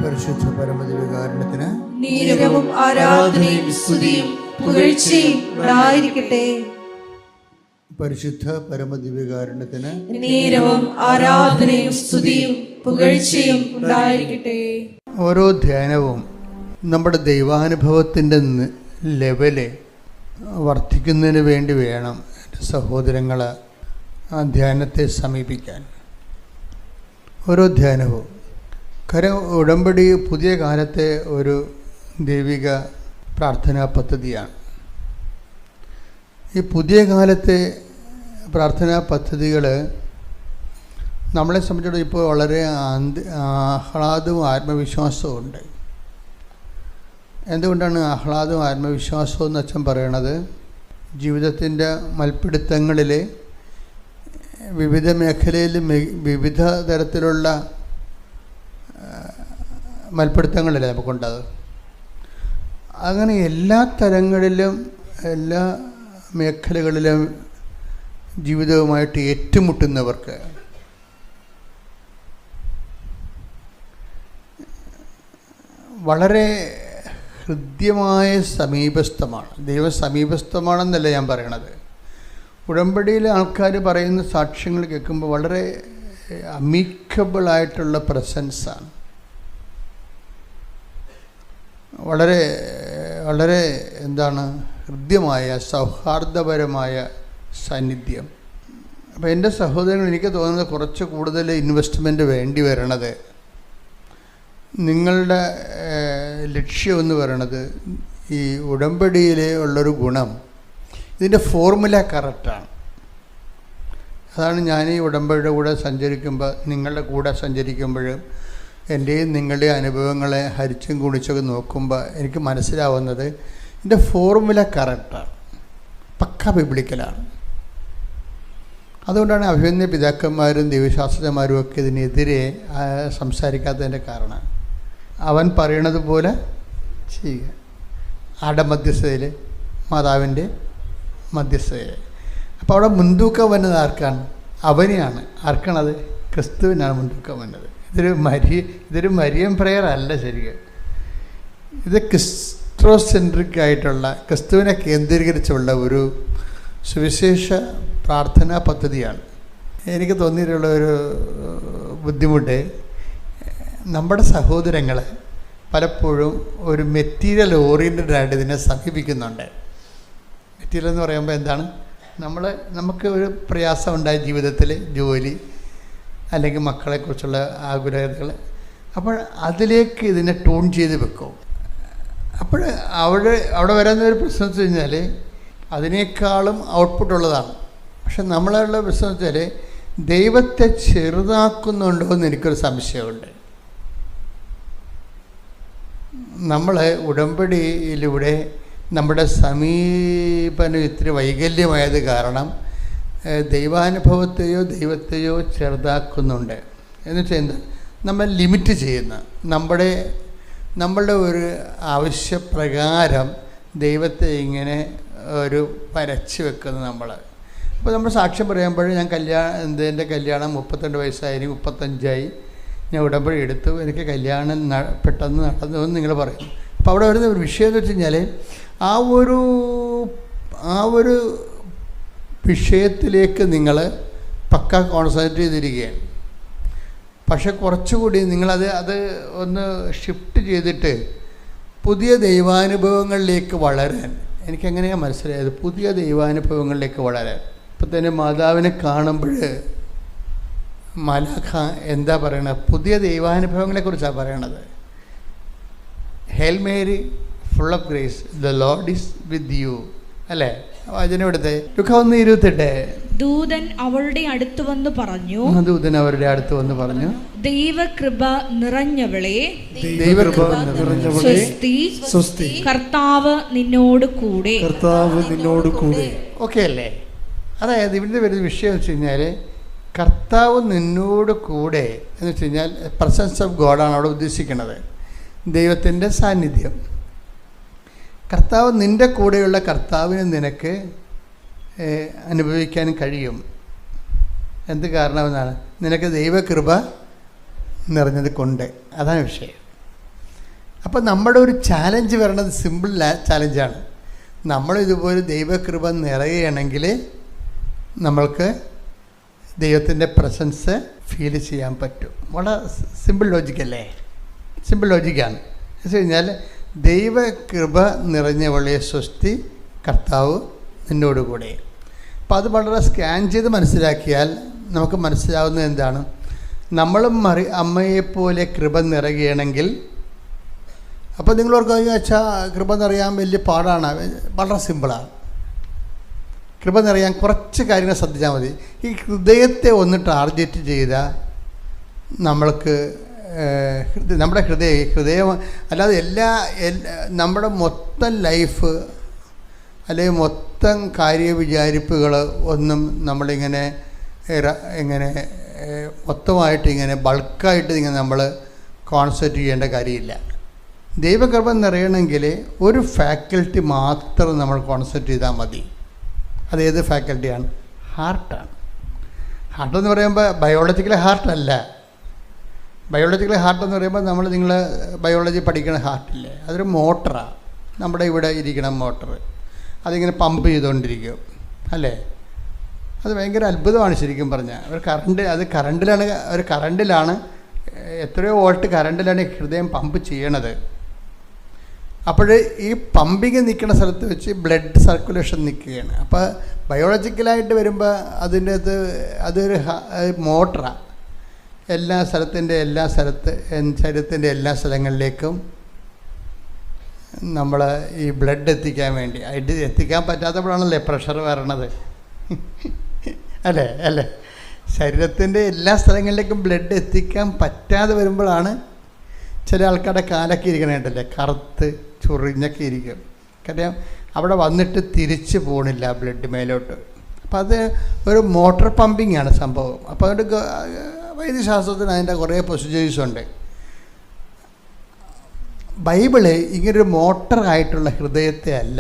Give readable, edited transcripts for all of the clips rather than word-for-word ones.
പരിശുദ്ധ പരമദിവ്യകാരുണ്യത്തിന് നീരവും ആരാധനയും സ്തുതിയും പുകഴ്ചയും ഉണ്ടായിരിക്കട്ടെ. പരിശുദ്ധ പരമദിവ്യകാരുണ്യത്തിന് നീരവും ആരാധനയും സ്തുതിയും പുകഴ്ചയും ഉണ്ടായിരിക്കട്ടെ. ഓരോ ധ്യാനവും നമ്മുടെ ദൈവാനുഭവത്തിൻ്റെ ലെവല് വർദ്ധിക്കുന്നതിന് വേണ്ടി വേണം എൻ്റെ സഹോദരങ്ങൾ ആ ധ്യാനത്തെ സമീപിക്കാൻ. ഓരോ ധ്യാനവും ഉടമ്പടി പുതിയ കാലത്തെ ഒരു ദൈവിക പ്രാർത്ഥനാ പദ്ധതിയാണ്. ഈ പുതിയ കാലത്തെ പ്രാർത്ഥനാ പദ്ധതികൾ നമ്മളെ സംബന്ധിച്ചിടത്തോളം ഇപ്പോൾ വളരെ ആഹ്ലാദവും ആത്മവിശ്വാസവും ഉണ്ട്. എന്തുകൊണ്ടാണ് ആഹ്ലാദവും ആത്മവിശ്വാസവും എന്ന് അച്ഛൻ പറയണത്? ജീവിതത്തിൻ്റെ മൽപ്പിടുത്തങ്ങളിൽ വിവിധ മേഖലയിൽ വിവിധ തരത്തിലുള്ള മൽപ്പിടുത്തങ്ങളല്ലേ നമുക്കുണ്ടത്. അങ്ങനെ എല്ലാ തരങ്ങളിലും എല്ലാ മേഖലകളിലും ജീവിതവുമായിട്ട് ഏറ്റുമുട്ടുന്നവർക്ക് വളരെ ഹൃദ്യമായ സമീപസ്ഥമാണ്. ദൈവം സമീപസ്ഥമാണെന്നല്ല ഞാൻ പറയണത്. ഉടമ്പടിയിലെ ആൾക്കാർ പറയുന്ന സാക്ഷ്യങ്ങൾ കേൾക്കുമ്പോൾ വളരെ അമീക്കബിളായിട്ടുള്ള പ്രസൻസാണ്. വളരെ വളരെ ഹൃദ്യമായ സൗഹാർദ്ദപരമായ സാന്നിധ്യം. അപ്പോൾ എൻ്റെ സഹോദരങ്ങൾ, എനിക്ക് തോന്നുന്നത് കുറച്ച് കൂടുതൽ ഇൻവെസ്റ്റ്മെൻറ്റ് വേണ്ടി വരണത്, നിങ്ങളുടെ ലക്ഷ്യമെന്ന് പറയണത് ഈ ഉടമ്പടിയിൽ ഉള്ളൊരു ഗുണം, ഇതിൻ്റെ ഫോർമുല കറക്റ്റാണ്. അതാണ് ഞാൻ ഈ ഉടമ്പടിയുടെ കൂടെ സഞ്ചരിക്കുമ്പോൾ, നിങ്ങളുടെ കൂടെ സഞ്ചരിക്കുമ്പോൾ എൻ്റെയും നിങ്ങളുടെയും അനുഭവങ്ങളെ ഹരിച്ചും കുണിച്ചൊക്കെ നോക്കുമ്പോൾ എനിക്ക് മനസ്സിലാവുന്നത് ഇതിൻ്റെ ഫോർമുല കറക്റ്റാണ്, പക്ക ബിബ്ലിക്കലാണ്. അതുകൊണ്ടാണ് അഭിമന്യ പിതാക്കന്മാരും ദൈവശാസ്ത്രജ്ഞന്മാരും ഒക്കെ ഇതിനെതിരെ സംസാരിക്കാത്തതിൻ്റെ കാരണം. അവൻ പറയണത് പോലെ ചെയ്യുക. ആടെ മധ്യസ്ഥതയിൽ, മാതാവിൻ്റെ മധ്യസ്ഥതയിൽ. അപ്പോൾ അവിടെ മുൻതൂക്കം വന്നത് ആർക്കാണ്? അവനെയാണ്. ആർക്കാണത്? ക്രിസ്തുവിനാണ് മുൻതൂക്കം വന്നത്. ഇതൊരു മരിയം പ്രെയർ അല്ല ശരിക്കും. ഇത് ക്രിസ്ത്രോസെൻട്രിക് ആയിട്ടുള്ള, ക്രിസ്തുവിനെ കേന്ദ്രീകരിച്ചുള്ള ഒരു സുവിശേഷ പ്രാർത്ഥനാ പദ്ധതിയാണ്. എനിക്ക് തോന്നിയിട്ടുള്ള ഒരു ബുദ്ധിമുട്ട്, നമ്മുടെ സഹോദരങ്ങൾ പലപ്പോഴും ഒരു മെറ്റീരിയൽ ഓറിയൻറ്റഡ് ആയിട്ട് ഇതിനെ സമീപിക്കുന്നുണ്ട്. മെറ്റീരിയൽ എന്ന് പറയുമ്പോൾ എന്താണ്? നമുക്ക് ഒരു പ്രയാസം ഉണ്ടായ ജീവിതത്തിൽ, ജോലി അല്ലെങ്കിൽ മക്കളെക്കുറിച്ചുള്ള ആകുലതകൾ, അപ്പോൾ അതിലേക്ക് ഇതിനെ ട്യൂൺ ചെയ്ത് വെക്കും. അപ്പോൾ അവിടെ വരുന്നൊരു പ്രശ്നം വെച്ച് കഴിഞ്ഞാൽ അതിനേക്കാളും ഔട്ട്പുട്ടുള്ളതാണ്. പക്ഷെ നമ്മളുള്ള പ്രശ്നം വെച്ചാൽ ദൈവത്തെ ചെറുതാക്കുന്നുണ്ടോ എന്ന് എനിക്കൊരു സംശയമുണ്ട്. നമ്മൾ ഉടമ്പടിയിലൂടെ നമ്മുടെ സമീപനം ഇത്തിരി വൈകല്യമായത് കാരണം ദൈവത്തെയോ ചെറുതാക്കുന്നുണ്ട്. എന്ന് വെച്ചാൽ എന്താ? നമ്മൾ ലിമിറ്റ് ചെയ്യുന്ന, നമ്മളുടെ ഒരു ആവശ്യപ്രകാരം ദൈവത്തെ ഇങ്ങനെ ഒരു വരച്ച് വെക്കുന്നു നമ്മൾ. അപ്പോൾ നമ്മൾ സാക്ഷ്യം പറയുമ്പോൾ എൻ്റെ കല്യാണം 32 വയസ്സായി, 35ആയി, ഞാൻ ഉടമ്പടി എടുത്തു, എനിക്ക് കല്യാണം പെട്ടെന്ന് നടന്നു എന്ന് നിങ്ങൾ പറയും. അപ്പോൾ അവിടെ വരുന്ന ഒരു വിഷയം എന്ന് വെച്ച് കഴിഞ്ഞാൽ ആ ഒരു വിഷയത്തിലേക്ക് നിങ്ങൾ പക്ക കോൺസെൻട്രേറ്റ് ചെയ്തിരിക്കുകയാണ്. പക്ഷെ കുറച്ചുകൂടി നിങ്ങളത് ഒന്ന് ഷിഫ്റ്റ് ചെയ്തിട്ട് പുതിയ ദൈവാനുഭവങ്ങളിലേക്ക് വളരാൻ, എനിക്കെങ്ങനെയാണ് മനസ്സിലായത്? പുതിയ ദൈവാനുഭവങ്ങളിലേക്ക് വളരാൻ. ഇപ്പം തന്നെ മാതാവിനെ കാണുമ്പോൾ മലാഖ എന്താ പറയണത്? പുതിയ ദൈവാനുഭവങ്ങളെക്കുറിച്ചാണ് പറയണത്. Hail Mary full of grace, the Lord is with you, അല്ലേ? വചനമെടുത്തേ, ലുക്കാ 1:28. ദൂതൻ അവളുടെ അടുത്ത് വന്ന് പറഞ്ഞു, ദൈവകൃപ നിറഞ്ഞവളെ, സ്വസ്തി, കർത്താവ് നിന്നോട് കൂടെ. ഓക്കെ അല്ലേ? അതായത് ഇവിടെ വരുന്ന വിഷയം വെച്ച് കഴിഞ്ഞാൽ കർത്താവ് നിന്നോട് കൂടെ എന്ന് വെച്ച് കഴിഞ്ഞാൽ പ്രസൻസ് ഓഫ് ഗോഡാണ് അവിടെ ഉദ്ദേശിക്കുന്നത്, ദൈവത്തിൻ്റെ സാന്നിധ്യം. കർത്താവ് നിൻ്റെ കൂടെയുള്ള കർത്താവിനെ നിനക്ക് അനുഭവിക്കാൻ കഴിയും. എന്ത് കാരണമെന്നാണ്? നിനക്ക് ദൈവകൃപ നിറഞ്ഞത് കൊണ്ട്. അതാണ് വിഷയം. അപ്പോൾ നമ്മുടെ ഒരു ചാലഞ്ച് വരണത് സിമ്പിൾ ചാലഞ്ചാണ്. നമ്മളിതുപോലെ ദൈവകൃപ നിറയുകയാണെങ്കിൽ നമ്മൾക്ക് ദൈവത്തിൻ്റെ പ്രസൻസ് ഫീൽ ചെയ്യാൻ പറ്റും. വളരെ സിമ്പിൾ ലോജിക്കല്ലേ? സിമ്പിൾ ലോജിക്കാണ്. എന്ന് വെച്ച് കഴിഞ്ഞാൽ ദൈവകൃപ നിറഞ്ഞവളെ സ്വസ്തി, കർത്താവ് നിന്നോടുകൂടെ. അപ്പോൾ അത് വളരെ സ്കാൻ ചെയ്ത് മനസ്സിലാക്കിയാൽ നമുക്ക് മനസ്സിലാവുന്നത് എന്താണ്? നമ്മളും അമ്മയെപ്പോലെ കൃപ നിറയുകയാണെങ്കിൽ, അപ്പോൾ നിങ്ങളോർക്ക് വെച്ചാൽ കൃപ നിറയാൻ വലിയ പാടാണ്. വളരെ സിമ്പിളാണ്. കൃപ നിറയാൻ കുറച്ച് കാര്യങ്ങൾ ശ്രദ്ധിച്ചാൽ മതി. ഈ ഹൃദയത്തെ ഒന്ന് ടാർഗറ്റ് ചെയ്താൽ നമ്മൾക്ക് നമ്മുടെ ഹൃദയം അല്ലാതെ നമ്മുടെ മൊത്തം ലൈഫ് അല്ലെങ്കിൽ മൊത്തം കാര്യവിചാരിപ്പുകൾ ഒന്നും നമ്മളിങ്ങനെ മൊത്തമായിട്ട് ഇങ്ങനെ ബൾക്കായിട്ട് ഇങ്ങനെ നമ്മൾ കോൺസെൻട്രേറ്റ് ചെയ്യേണ്ട കാര്യമില്ല. ദൈവകൃപ നിറയണമെങ്കിൽ ഒരു ഫാക്കൽറ്റി മാത്രം നമ്മൾ കോൺസെൻട്രേറ്റ് ചെയ്താൽ മതി. അതേത് ഫാക്കൽറ്റിയാണ്? ഹാർട്ടാണ്. ഹാർട്ടെന്ന് പറയുമ്പോൾ ബയോളജിക്കൽ ഹാർട്ടല്ല. ബയോളജിക്കൽ ഹാർട്ടെന്ന് പറയുമ്പോൾ നിങ്ങൾ ബയോളജി പഠിക്കുന്ന ഹാർട്ടില്ലേ, അതൊരു മോട്ടറാണ്. നമ്മുടെ ഇവിടെ ഇരിക്കണ മോട്ടർ അതിങ്ങനെ പമ്പ് ചെയ്തുകൊണ്ടിരിക്കും അല്ലേ? അത് ഭയങ്കര അത്ഭുതമാണ് ശരിക്കും പറഞ്ഞാൽ. ഒരു കറണ്ടിലാണ് എത്രയോ വോൾട്ട് കറണ്ടിലാണ് ഹൃദയം പമ്പ് ചെയ്യണത്. അപ്പോൾ ഈ പമ്പിങ് നിൽക്കുന്ന സ്ഥലത്ത് വെച്ച് ബ്ലഡ് സർക്കുലേഷൻ നിൽക്കുകയാണ്. അപ്പോൾ ബയോളജിക്കലായിട്ട് വരുമ്പോൾ അതിൻ്റെ അതൊരു മോട്ടറാണ്. ശരീരത്തിൻ്റെ എല്ലാ സ്ഥലങ്ങളിലേക്കും നമ്മൾ ഈ ബ്ലഡ് എത്തിക്കാൻ വേണ്ടി എത്തിക്കാൻ പറ്റാത്തപ്പോഴാണല്ലേ പ്രഷർ വരണത് അല്ലേ? ശരീരത്തിൻ്റെ എല്ലാ സ്ഥലങ്ങളിലേക്കും ബ്ലഡ് എത്തിക്കാൻ പറ്റാതെ വരുമ്പോഴാണ് ചില ആൾക്കാരുടെ കാലൊക്കെ ഇരിക്കണേണ്ടല്ലേ, കറുത്ത് ചൊറിഞ്ഞൊക്കെ ഇരിക്കും. കാര്യം അവിടെ വന്നിട്ട് തിരിച്ച് പോകണില്ല ബ്ലഡ് മേലോട്ട്. അപ്പം അത് ഒരു മോട്ടോർ പമ്പിങ് ആണ് സംഭവം. അപ്പോൾ അതുകൊണ്ട് വൈദ്യശാസ്ത്രത്തിന് അതിൻ്റെ കുറേ പ്രൊസീജിയേഴ്സുണ്ട്. ബൈബിള് ഇങ്ങനൊരു മോട്ടറായിട്ടുള്ള ഹൃദയത്തെ അല്ല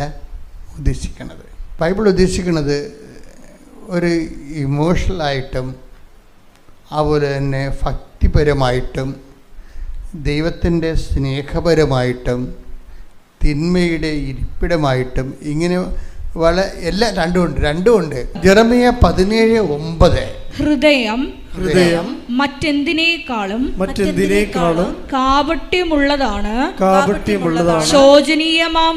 ഉദ്ദേശിക്കുന്നത്. ബൈബിൾ ഉദ്ദേശിക്കുന്നത് ഒരു ഇമോഷണലായിട്ടും അതുപോലെ തന്നെ ഭക്തിപരമായിട്ടും ദൈവത്തിൻ്റെ സ്നേഹപരമായിട്ടും തിന്മയുടെ ഇരിപ്പിടമായിട്ടും ഇങ്ങനെ രണ്ടുമുണ്ട്. ജെറമിയ 17:9 ഹൃദയം മറ്റെന്തിനേക്കാളും കാപട്യമുള്ളതാണ്, ശോചനീയമാം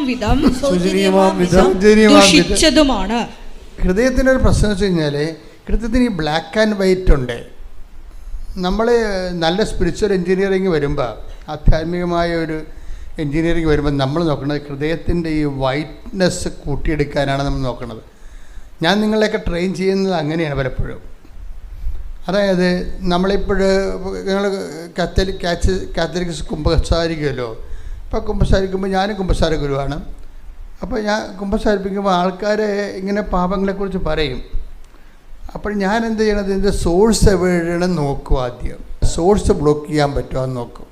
വിധം ദുഷിച്ചതുമാണ്. ഹൃദയത്തിൻ്റെ ഒരു പ്രശ്നം വെച്ച് കഴിഞ്ഞാൽ ഹൃദയത്തിന് ഈ ബ്ലാക്ക് ആൻഡ് വൈറ്റ് ഉണ്ട്. നമ്മൾ നല്ല സ്പിരിച്വൽ എൻജിനീയറിങ് വരുമ്പോൾ, ആധ്യാത്മികമായ ഒരു എൻജിനീയറിങ് വരുമ്പോൾ നമ്മൾ നോക്കുന്നത് ഹൃദയത്തിൻ്റെ ഈ വൈറ്റ്നെസ് കൂട്ടിയെടുക്കാനാണ് നമ്മൾ നോക്കുന്നത്. ഞാൻ നിങ്ങളെയൊക്കെ ട്രെയിൻ ചെയ്യുന്നത് അങ്ങനെയാണ് പലപ്പോഴും. അതായത് നമ്മളിപ്പോൾ നിങ്ങൾ കാത്തലിക്സ് കുമ്പസാരിക്കുമല്ലോ. ഇപ്പോൾ കുമ്പസാരിക്കുമ്പോൾ ഞാനും കുമ്പസാര ഗുരുവാണ്. അപ്പോൾ ഞാൻ കുമ്പസാരിപ്പിക്കുമ്പോൾ ആൾക്കാരെ ഇങ്ങനെ പാപങ്ങളെക്കുറിച്ച് പറയും. അപ്പോൾ ഞാൻ എന്ത് ചെയ്യണത്, ഇതിൻ്റെ സോഴ്സ് എവിടെയാണ് നോക്കും. ആദ്യം സോഴ്സ് ബ്ലോക്ക് ചെയ്യാൻ പറ്റുമോ എന്ന് നോക്കും.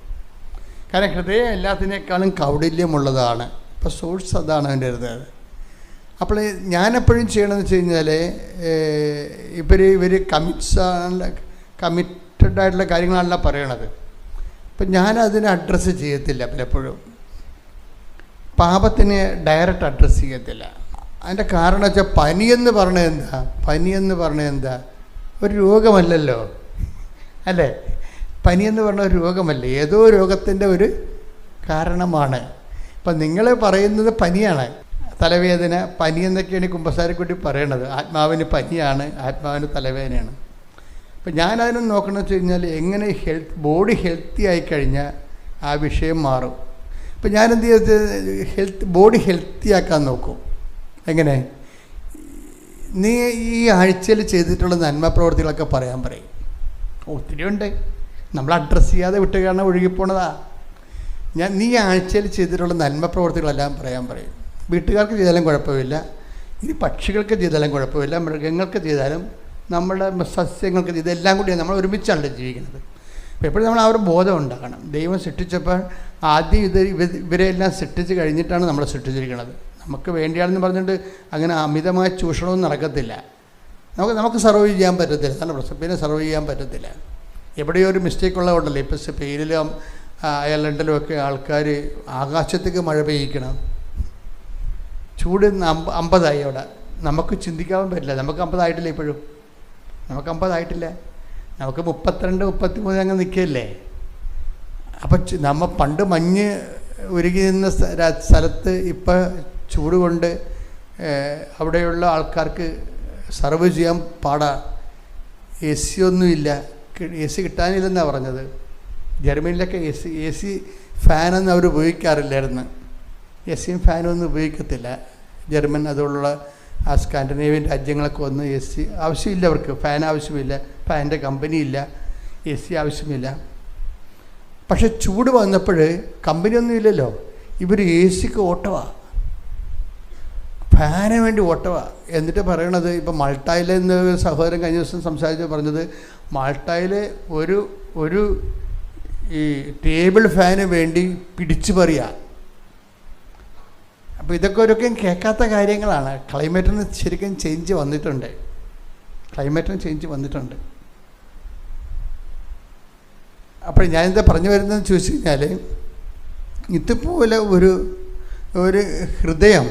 കാരണം ഹൃദയം എല്ലാത്തിനേക്കാളും കൗടില്യമുള്ളതാണ്. അപ്പോൾ സോഴ്സ് അതാണ് അതിൻ്റെ ഇരുന്നത്. അപ്പോൾ ഞാനെപ്പോഴും ചെയ്യണമെന്ന് വെച്ച് കഴിഞ്ഞാൽ ഇവർ കമ്മിറ്റഡ് ആയിട്ടുള്ള കാര്യങ്ങളാണല്ലോ പറയണത്. അപ്പം ഞാനതിനെ അഡ്രസ്സ് ചെയ്യത്തില്ല. പലപ്പോഴും പാപത്തിനെ ഡയറക്റ്റ് അഡ്രസ്സ് ചെയ്യത്തില്ല. അതിൻ്റെ കാരണം വെച്ചാൽ പനിയെന്ന് പറഞ്ഞത് എന്താ ഒരു രോഗമല്ലല്ലോ അല്ലേ? പനിയെന്ന് പറഞ്ഞ ഒരു രോഗമല്ല, ഏതോ രോഗത്തിൻ്റെ ഒരു കാരണമാണ്. ഇപ്പം നിങ്ങൾ പറയുന്നത് പനിയാണ്, തലവേദന, പനി എന്നൊക്കെയാണ് കുമ്പസാരക്കുട്ടി പറയണത്. ആത്മാവിന് പനിയാണ്, ആത്മാവിന് തലവേദനയാണ്. അപ്പം ഞാനതിനെ നോക്കണമെന്ന് വെച്ച് കഴിഞ്ഞാൽ എങ്ങനെ ബോഡി ഹെൽത്തി ആയിക്കഴിഞ്ഞാൽ ആ വിഷയം മാറും. അപ്പം ഞാനെന്ത് ചെയ്ത് ബോഡി ഹെൽത്തി ആക്കാൻ നോക്കും. എങ്ങനെ? നീ ഈ ആഴ്ചയിൽ ചെയ്തിട്ടുള്ള നന്മ പ്രവർത്തികളൊക്കെ പറയാൻ പറയും. ഒത്തിരി ഉണ്ട്, നമ്മൾ അഡ്രസ്സ് ചെയ്യാതെ വിട്ട് കാരണം ഒഴുകിപ്പോണതാ. നീ ആഴ്ചയിൽ ചെയ്തിട്ടുള്ള നന്മ പ്രവർത്തികളെല്ലാം പറയാൻ പറയും. വീട്ടുകാർക്ക് ചെയ്താലും കുഴപ്പമില്ല, ഇനി പക്ഷികൾക്ക് ചെയ്താലും കുഴപ്പമില്ല, മൃഗങ്ങൾക്ക് ചെയ്താലും, നമ്മുടെ സസ്യങ്ങൾക്ക് ഇതെല്ലാം കൂടിയാണ് നമ്മൾ ഒരുമിച്ചാണല്ലോ ജീവിക്കുന്നത്. അപ്പോൾ എപ്പോഴും നമ്മൾ ആ ഒരു ബോധം ഉണ്ടാക്കണം. ദൈവം സൃഷ്ടിച്ചപ്പോൾ ആദ്യം ഇവരെല്ലാം സൃഷ്ടിച്ച് കഴിഞ്ഞിട്ടാണ് നമ്മളെ സൃഷ്ടിച്ചിരിക്കുന്നത്. നമുക്ക് വേണ്ടിയാണെന്ന് പറഞ്ഞിട്ട് അങ്ങനെ അമിതമായ ചൂഷണമൊന്നും നടക്കത്തില്ല. നമുക്ക് സർവൈവ് ചെയ്യാൻ പറ്റത്തില്ല, നല്ല പ്രശ്നം. പിന്നെ സർവൈവ് ചെയ്യാൻ പറ്റത്തില്ല. എവിടെയോ ഒരു മിസ്റ്റേക്ക് ഉള്ളതുകൊണ്ടല്ലോ ഇപ്പോൾ സ്പെയിനിലും അയർലൻഡിലുമൊക്കെ ആൾക്കാർ ആകാശത്തേക്ക് മഴ പെയ്യിക്കണം. ചൂട് 50 അവിടെ. നമുക്ക് ചിന്തിക്കാൻ പറ്റില്ല. നമുക്ക് 50 ആയിട്ടില്ല. ഇപ്പോഴും നമുക്ക് 50 ആയിട്ടില്ല. നമുക്ക് 32, 33 അങ്ങ് നിൽക്കുകയല്ലേ. അപ്പം നമ്മൾ പണ്ട് മഞ്ഞ് ഉരുകി നിന്ന സ്ഥലത്ത് ഇപ്പം ചൂട് കൊണ്ട് അവിടെയുള്ള ആൾക്കാർക്ക് സർവ് ചെയ്യാൻ പാടാണ്. AC ഒന്നുമില്ല. AC കിട്ടാനില്ലെന്നാണ് പറഞ്ഞത്. ജർമ്മനിയിലൊക്കെ AC ഫാനൊന്നും അവർ ഉപയോഗിക്കാറില്ലായിരുന്നു. AC ഫാനും ഒന്നും ഉപയോഗിക്കത്തില്ല ജർമ്മൻ. അതുള്ള ആ സ്കാൻഡിനേവിയൻ രാജ്യങ്ങളൊക്കെ ഒന്നും AC ആവശ്യമില്ല. അവർക്ക് ഫാൻ ആവശ്യമില്ല, ഫാനിൻ്റെ കമ്പനിയില്ല, AC ആവശ്യമില്ല. പക്ഷെ ചൂട് വന്നപ്പോൾ കമ്പനിയൊന്നും ഇല്ലല്ലോ. ഇവർ ACക്ക് ഓട്ടമാണ്, ഫാന് വേണ്ടി ഓട്ടമാണ്. എന്നിട്ട് പറയണത് ഇപ്പം മാൾട്ടയിലെ സഹോദരൻ കഴിഞ്ഞ ദിവസം സംസാരിച്ച് പറഞ്ഞത് മാൾട്ടയിൽ ഒരു ഈ ടേബിൾ ഫാന് വേണ്ടി പിടിച്ചു പറയുക. അപ്പോൾ ഇതൊക്കെ ഒരിക്കലും കേൾക്കാത്ത കാര്യങ്ങളാണ്. ക്ലൈമറ്റിന് ശരിക്കും ചേഞ്ച് വന്നിട്ടുണ്ട്. അപ്പോൾ ഞാനിത് പറഞ്ഞു വരുന്നതെന്ന് ചോദിച്ചു കഴിഞ്ഞാൽ, ഇതുപോലെ ഒരു ഹൃദയം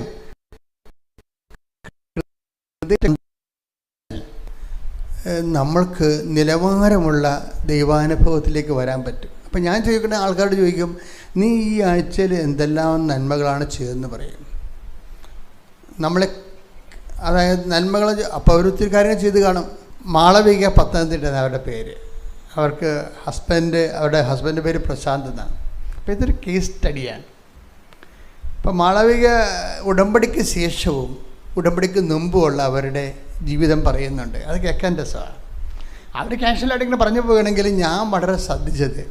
നമ്മൾക്ക് നിലവാരമുള്ള ദൈവാനുഭവത്തിലേക്ക് വരാൻ പറ്റും. അപ്പം ഞാൻ ചോദിക്കുന്ന ആൾക്കാരോട് ചോദിക്കും, നീ ഈ ആഴ്ചയിൽ എന്തെല്ലാം നന്മകളാണ് ചെയ്തതെന്ന് പറയും. നമ്മളെ അതായത് നന്മകൾ അപ്പോൾ ഒത്തിരി കാര്യങ്ങൾ ചെയ്ത് കാണും. മാളവിക പത്തനംതിട്ട അവരുടെ പേര്. അവരുടെ ഹസ്ബൻഡ് പേര് പ്രശാന്ത് എന്നാണ്. അപ്പോൾ ഇതൊരു കേസ് സ്റ്റഡിയാണ്. അപ്പോൾ മാളവിക ഉടമ്പടിക്ക് ശേഷവും ഉടമ്പടിക്ക് മുമ്പുമുള്ള അവരുടെ ജീവിതം പറയുന്നുണ്ട്. അത് കേൾക്കാൻ രസമാണ്. അവർ കാഷ്വലായിട്ട് ഇങ്ങനെ പറഞ്ഞു പോവുകയാണെങ്കിൽ ഞാൻ വളരെ ശ്രദ്ധിച്ചത്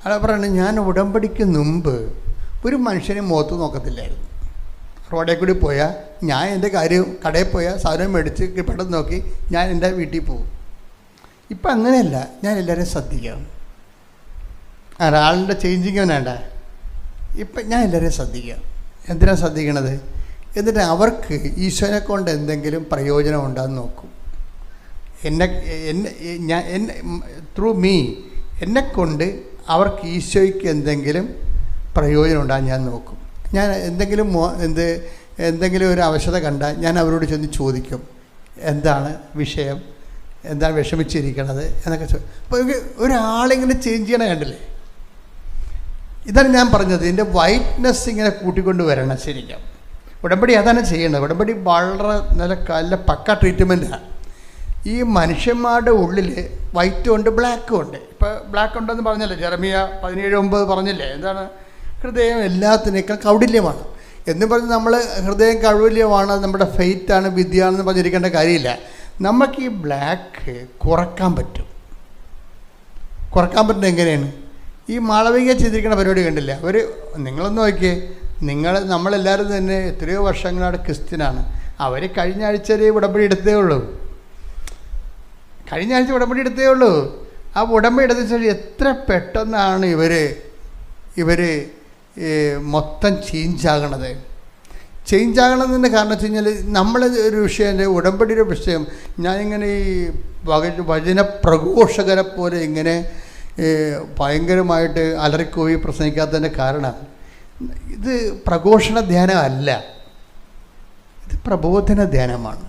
അവിടെ പറയുന്നത്, ഞാൻ ഉടമ്പടിക്ക് മുമ്പ് ഒരു മനുഷ്യനെ മുഖത്ത് നോക്കത്തില്ലായിരുന്നു. റോഡിൽ കൂടി പോയാൽ ഞാൻ എൻ്റെ കാര്യം കടയിൽ പോയാൽ സാധനം മേടിച്ച് പെട്ടെന്ന് നോക്കി ഞാൻ എൻ്റെ വീട്ടിൽ പോകും. ഇപ്പം അങ്ങനെയല്ല. ഞാൻ എല്ലാവരെയും ശ്രദ്ധിക്കാം. ഒരാളുടെ ചേഞ്ചിങ് വേണ്ട. ഇപ്പം ഞാൻ എല്ലാവരെയും ശ്രദ്ധിക്കാം. എന്തിനാണ് ശ്രദ്ധിക്കണത്? എന്നിട്ട് അവർക്ക് ഈശോനെ കൊണ്ട് എന്തെങ്കിലും പ്രയോജനം ഉണ്ടാകുന്ന നോക്കും. ത്രൂ മീ എന്നെക്കൊണ്ട് അവർക്ക് ഈശോയ്ക്ക് എന്തെങ്കിലും പ്രയോജനം ഉണ്ടാകാൻ ഞാൻ നോക്കും. ഞാൻ എന്തെങ്കിലും ഒരു അവശത കണ്ടാൽ ഞാൻ അവരോട് ചെന്ന് ചോദിക്കും, എന്താണ് വിഷയം, എന്താണ് വിഷമിച്ചിരിക്കണത് എന്നൊക്കെ അപ്പോൾ ഒരാളിങ്ങനെ ചേഞ്ച് ചെയ്യണ കണ്ടില്ലേ? ഇതാണ് ഞാൻ പറഞ്ഞത്. ഇതിൻ്റെ വൈറ്റ്നെസ് ഇങ്ങനെ കൂട്ടിക്കൊണ്ട് വരണം. ശരിക്കും ഉടമ്പടി അതാണ് ചെയ്യേണ്ടത്. ഉടമ്പടി വളരെ നല്ല പക്ക ട്രീറ്റ്മെൻറ്റാണ്. ഈ മനുഷ്യന്മാരുടെ ഉള്ളിൽ വൈറ്റും ഉണ്ട് ബ്ലാക്കും ഉണ്ട്. ഇപ്പോൾ ബ്ലാക്ക് ഉണ്ടെന്ന് പറഞ്ഞല്ലേ, ജെറമിയ 17:9 പറഞ്ഞില്ലേ, എന്താണ്? ഹൃദയം എല്ലാത്തിനേക്കാൾ കൗടില്യമാണ് എന്ന് പറഞ്ഞ് നമ്മൾ ഹൃദയം കൗടില്യമാണ്, നമ്മുടെ ഫെയ്റ്റാണ്, വിദ്യയാണെന്ന് പറഞ്ഞിരിക്കേണ്ട കാര്യമില്ല. നമുക്ക് ഈ ബ്ലാക്ക് കുറക്കാൻ പറ്റും. കുറക്കാൻ എങ്ങനെയാണ്? ഈ മാളവിക ചെയ്തിരിക്കുന്ന പരിപാടി കണ്ടില്ല? നിങ്ങളൊന്ന് നോക്കിയേ. നമ്മളെല്ലാവരും തന്നെ എത്രയോ വർഷങ്ങളാണ് ക്രിസ്ത്യനാണ്. അവർ കഴിഞ്ഞ ആഴ്ച ഉടമ്പടി എടുത്തേ ഉള്ളൂ. ആ ഉടമ്പടി എടുത്ത ശേഷം എത്ര പെട്ടെന്നാണ് ഇവർ മൊത്തം ചേഞ്ചാകണത്. ചേഞ്ചാകണമെന്നതിൻ്റെ കാരണം വെച്ച് കഴിഞ്ഞാൽ നമ്മൾ ഒരു വിഷയം, ഉടമ്പടിയുടെ വിഷയം, ഞാനിങ്ങനെ ഈ വചന പ്രഘോഷകരെ പോലെ ഇങ്ങനെ ഭയങ്കരമായിട്ട് അലറിക്കോയി പ്രസംഗിക്കാത്തതിൻ്റെ കാരണം ഇത് പ്രഘോഷണ ധ്യാനമല്ല, ഇത് പ്രബോധന ധ്യാനമാണ്.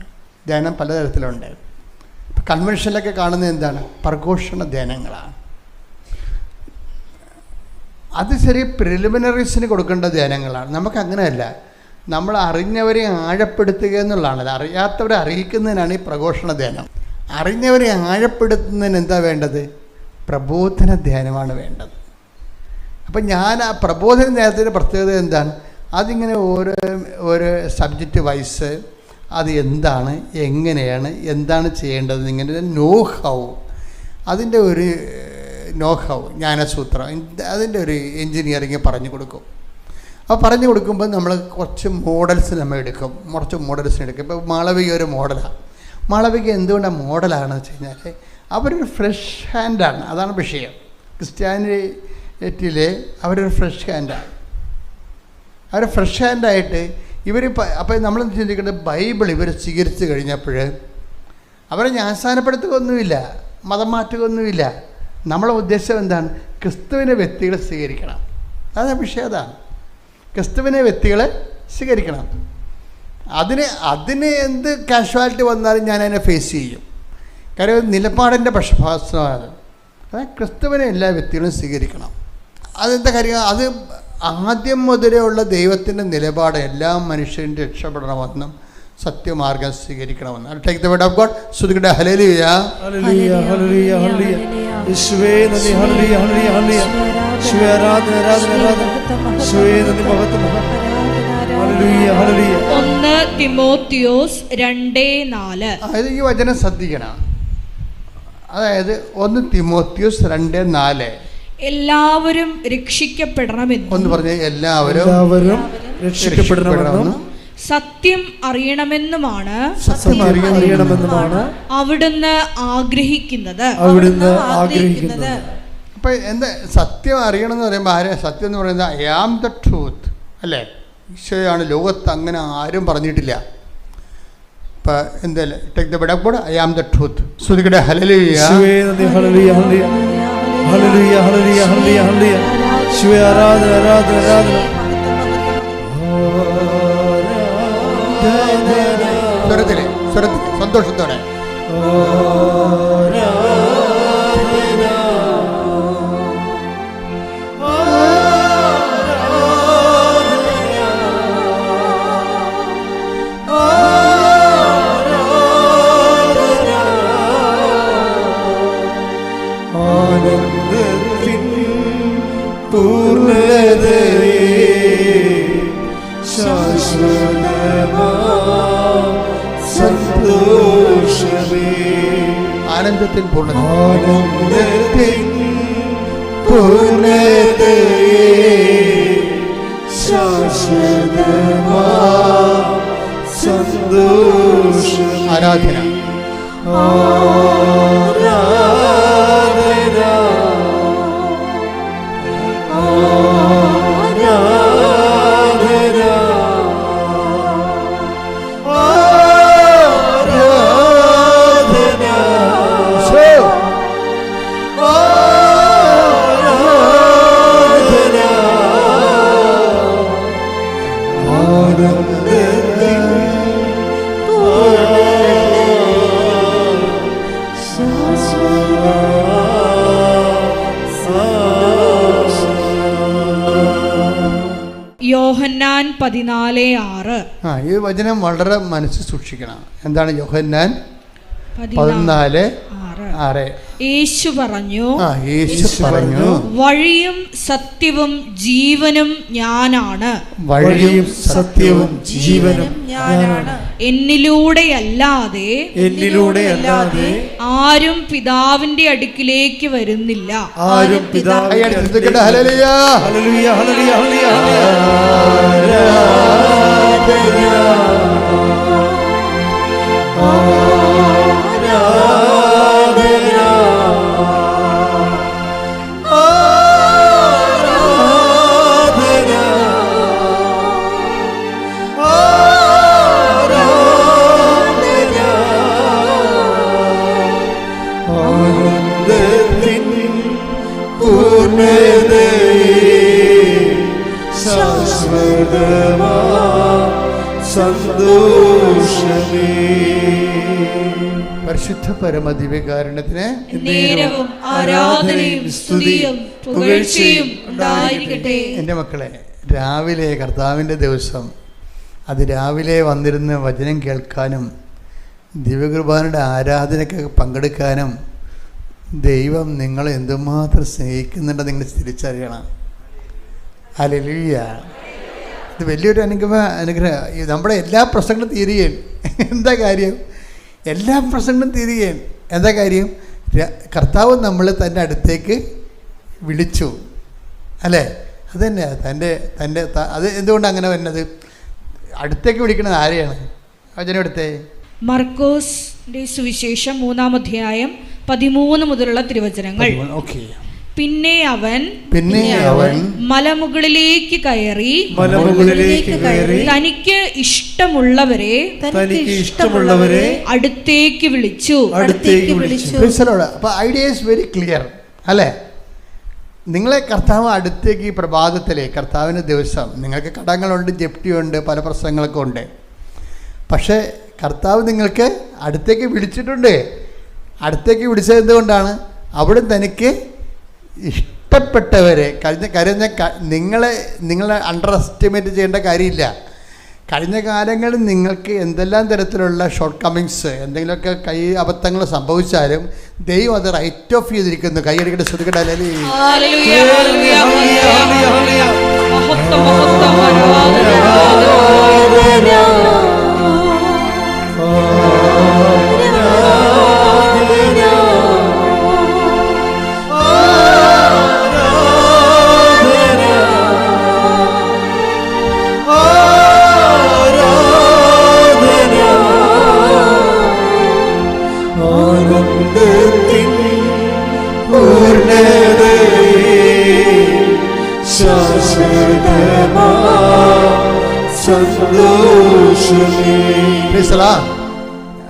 ധ്യാനം പലതരത്തിലുണ്ട്. ഇപ്പം കൺവെൻഷനിലൊക്കെ കാണുന്നത് എന്താണ്? പ്രഘോഷണ ധ്യാനങ്ങളാണ്. അത് ചെറിയ പ്രിലിമിനറീസിന് കൊടുക്കേണ്ട ധ്യാനങ്ങളാണ്. നമുക്കങ്ങനെയല്ല. നമ്മൾ അറിഞ്ഞവരെ ആഴപ്പെടുത്തുക എന്നുള്ളതാണ്. അറിയാത്തവരെ അറിയിക്കുന്നതിനാണ് ഈ പ്രഘോഷണ ധ്യാനം. അറിഞ്ഞവരെ ആഴപ്പെടുത്തുന്നതിന് എന്താ വേണ്ടത്? പ്രബോധന ധ്യാനമാണ് വേണ്ടത്. അപ്പം ഞാൻ ആ പ്രബോധന ധ്യാനത്തിൻ്റെ പ്രത്യേകത എന്താണ്? അതിങ്ങനെ ഓരോ സബ്ജക്റ്റ് വൈസ് അത് എന്താണ്, എങ്ങനെയാണ്, എന്താണ് ചെയ്യേണ്ടത്, ഇങ്ങനെ അതിൻ്റെ ഒരു ജ്ഞാനസൂത്രം, അതിൻ്റെ ഒരു എൻജിനീയറിങ് പറഞ്ഞു കൊടുക്കും. അപ്പോൾ പറഞ്ഞു കൊടുക്കുമ്പോൾ നമ്മൾ കുറച്ച് മോഡൽസ് എടുക്കും. ഇപ്പോൾ മാളവിക ഒരു മോഡലാണ്. മാളവിക എന്തുകൊണ്ടാണ് മോഡലാണെന്ന് വെച്ച് കഴിഞ്ഞാൽ അവരൊരു ഫ്രഷ് ഹാൻഡാണ്. അതാണ് വിഷയം. ക്രിസ്ത്യാനിറ്റിയിലെ അവരൊരു ഫ്രഷ് ഹാൻഡാണ്. അവർ ഫ്രഷ് ഹാൻഡായിട്ട് അപ്പോൾ നമ്മൾ ചിന്തിക്കേണ്ടത്, ബൈബിൾ ഇവർ സ്വീകരിച്ച് കഴിഞ്ഞപ്പോൾ അവരെ ജ്ഞാനസ്നാനപ്പെടുത്തുകയൊന്നുമില്ല, മതം മാറ്റുകയൊന്നുമില്ല. നമ്മളെ ഉദ്ദേശം എന്താണ്? ക്രിസ്തുവിനെ വ്യക്തികളെ സ്വീകരിക്കണം. അതാണ് വിഷയം. അതാണ് ക്രിസ്തുവിനെ വ്യക്തികളെ സ്വീകരിക്കണം. അതിന് എന്ത് കാഷ്വാലിറ്റി വന്നാലും ഞാൻ അതിനെ ഫേസ് ചെയ്യും. കാര്യം നിലപാടിൻ്റെ പക്ഷപാതമാണ്. അതായത് ക്രിസ്തുവിനെ എല്ലാ വ്യക്തികളും സ്വീകരിക്കണം. അതെന്താ കാര്യം? അത് ആദ്യം മുതലേ ഉള്ള ദൈവത്തിൻ്റെ നിലപാട് എല്ലാ മനുഷ്യരും രക്ഷപ്പെടണമെന്നും സത്യമാർഗം സ്വീകരിക്കണമെന്ന്. Take the word of God. ശ്രുതികട്ടെ ഹല്ലേലൂയ, ഹല്ലേലൂയ, ഹല്ലേലൂയ, ഹല്ലേലൂയ. യേശുവേ നന്ദി, ഹല്ലേലൂയ, ഹല്ലേലൂയ, ഹല്ലേലൂയ. യേശുവേ ആരാധന, ആരാധന, ആരാധന. യേശുവേ നന്ദി, മഹത്വം, ഹല്ലേലൂയ, ഹല്ലേലൂയ. 1 തിമോത്തിയോസ് 2:4. അതായത് ഈ വചനം ശ്രദ്ധിക്കണം. അതായത് 1 തിമോത്തിയോസ് 2:4. എല്ലാവരും രക്ഷിക്കപ്പെടണമെന്നും ഒന്ന് പറഞ്ഞ് എല്ലാവരും രക്ഷിക്കപ്പെടണമെന്നും സത്യം അറിയണമെന്നുമാണ് അവിടുന്ന് ആഗ്രഹിക്കുന്നത്. അപ്പം എന്താ സത്യം അറിയണം എന്ന് പറയുമ്പോൾ ആരെ? സത്യം എന്ന് പറയുന്നത് ഐ ആം ദ ട്രൂത്ത് അല്ലേ? ഈശോയാണ്. ലോകത്ത് അങ്ങനെ ആരും പറഞ്ഞിട്ടില്ല. ഇപ്പം എന്തല്ലേ take the word of God, I am the truth. ശ്രുതികട്ടെ ഹല്ലേലൂയ, ഹല്ലേലൂയ, ഹല്ലേലൂയ, ഹല്ലേലൂയ, ഹല്ലേലൂയ, ഹല്ലേലൂയ. യേശുവേ ആരാധന, ആരാധന, ആരാധന. സ്വരത്തില് സന്തോഷത്തോടെ ആനന്ദത്തിൻ ആരാധന. യോഹന്നാൻ 14:6. ഈ വചനം വളരെ മനസ്സിൽ സൂക്ഷിക്കണം. എന്താണ് യോഹന്നാൻ 14:6? യേശു പറഞ്ഞു, വഴിയും സത്യവും ജീവനും ഞാനാണ്. വഴിയും സത്യവും ജീവനും ഞാനാണ്. എന്നിലൂടെയല്ലാതെ ആരും പിതാവിന്റെ അടുക്കിലേക്ക് വരുന്നില്ല. ആരും പിതാവിന്റെ ഹല്ലേലൂയ, ഹല്ലേലൂയ, ഹല്ലേലൂയ, പരിശുദ്ധ പരമദിവ്യകാരുണ്യത്തിന് നേരവും ആരാധനയും സ്തുതിയും പുകഴ്ചയും ഉണ്ടായിരിക്കട്ടെ. എൻ്റെ മക്കളെ, രാവിലെ കർത്താവിൻ്റെ ദിവസം രാവിലെ വന്നിരുന്ന് വചനം കേൾക്കാനും ദിവ്യകുർബാനയുടെ ആരാധനയ്ക്ക് പങ്കെടുക്കാനും ദൈവം നിങ്ങളെ എന്തുമാത്രം സ്നേഹിക്കുന്നുണ്ടെന്ന് നിങ്ങൾ തിരിച്ചറിയണം. ഹല്ലേലൂയ. ഇത് വലിയൊരു അനുഗ്രഹം. നമ്മുടെ എല്ലാ പ്രശ്നങ്ങളും തീരുകയും എന്താ കാര്യം? എല്ലാ പ്രശ്നങ്ങളും തീരുകയും എന്താ കാര്യം? കർത്താവ് നമ്മളെ തൻ്റെ അടുത്തേക്ക് വിളിച്ചു അല്ലേ? അതുതന്നെ തൻ്റെ അത് എന്തുകൊണ്ടാണ് അങ്ങനെ വരുന്നത്? അടുത്തേക്ക് വിളിക്കുന്നത് ആരെയാണ്? വചനമെടുത്തേ. മർക്കോസിന്റെ സുവിശേഷം 3-ാം അധ്യായം 13 മുതലുള്ള തിരുവചനങ്ങൾ. പിന്നെ അവൻ മലമുകളിലേക്ക് കയറി തനിക്ക് ഇഷ്ടമുള്ളവരെ അടുത്തേക്ക് വിളിച്ചു. അപ്പോൾ ഐഡിയ ഈസ് വെരി ക്ലിയർ. അല്ലേ? നിങ്ങളെ കർത്താവ് അടുത്തേക്ക് ഈ പ്രഭാതത്തിലെ കർത്താവിൻ്റെ ദിവസം, നിങ്ങൾക്ക് കടങ്ങളുണ്ട്, ജപ്തിയുണ്ട്, പല പ്രശ്നങ്ങളൊക്കെ ഉണ്ട്. പക്ഷേ കർത്താവ് നിങ്ങൾക്ക് അടുത്തേക്ക് വിളിച്ചിട്ടുണ്ട്. അടുത്തേക്ക് വിളിച്ചത് എന്തുകൊണ്ടാണ്? അവിടെ തനിക്ക് ഇഷ്ടപ്പെട്ടവരെ നിങ്ങളെ അണ്ടർ എസ്റ്റിമേറ്റ് ചെയ്യേണ്ട കാര്യമില്ല. കഴിഞ്ഞ കാലങ്ങളിൽ നിങ്ങൾക്ക് എന്തെല്ലാം തരത്തിലുള്ള ഷോർട്ട് കമ്മിങ്സ്, എന്തെങ്കിലുമൊക്കെ അബദ്ധങ്ങൾ സംഭവിച്ചാലും ദൈവം അത് റൈറ്റ് ഓഫ് ചെയ്തിരിക്കുന്നു. കൈയടിക്കട്ടെ, ശ്രദ്ധിക്കട്ടെ.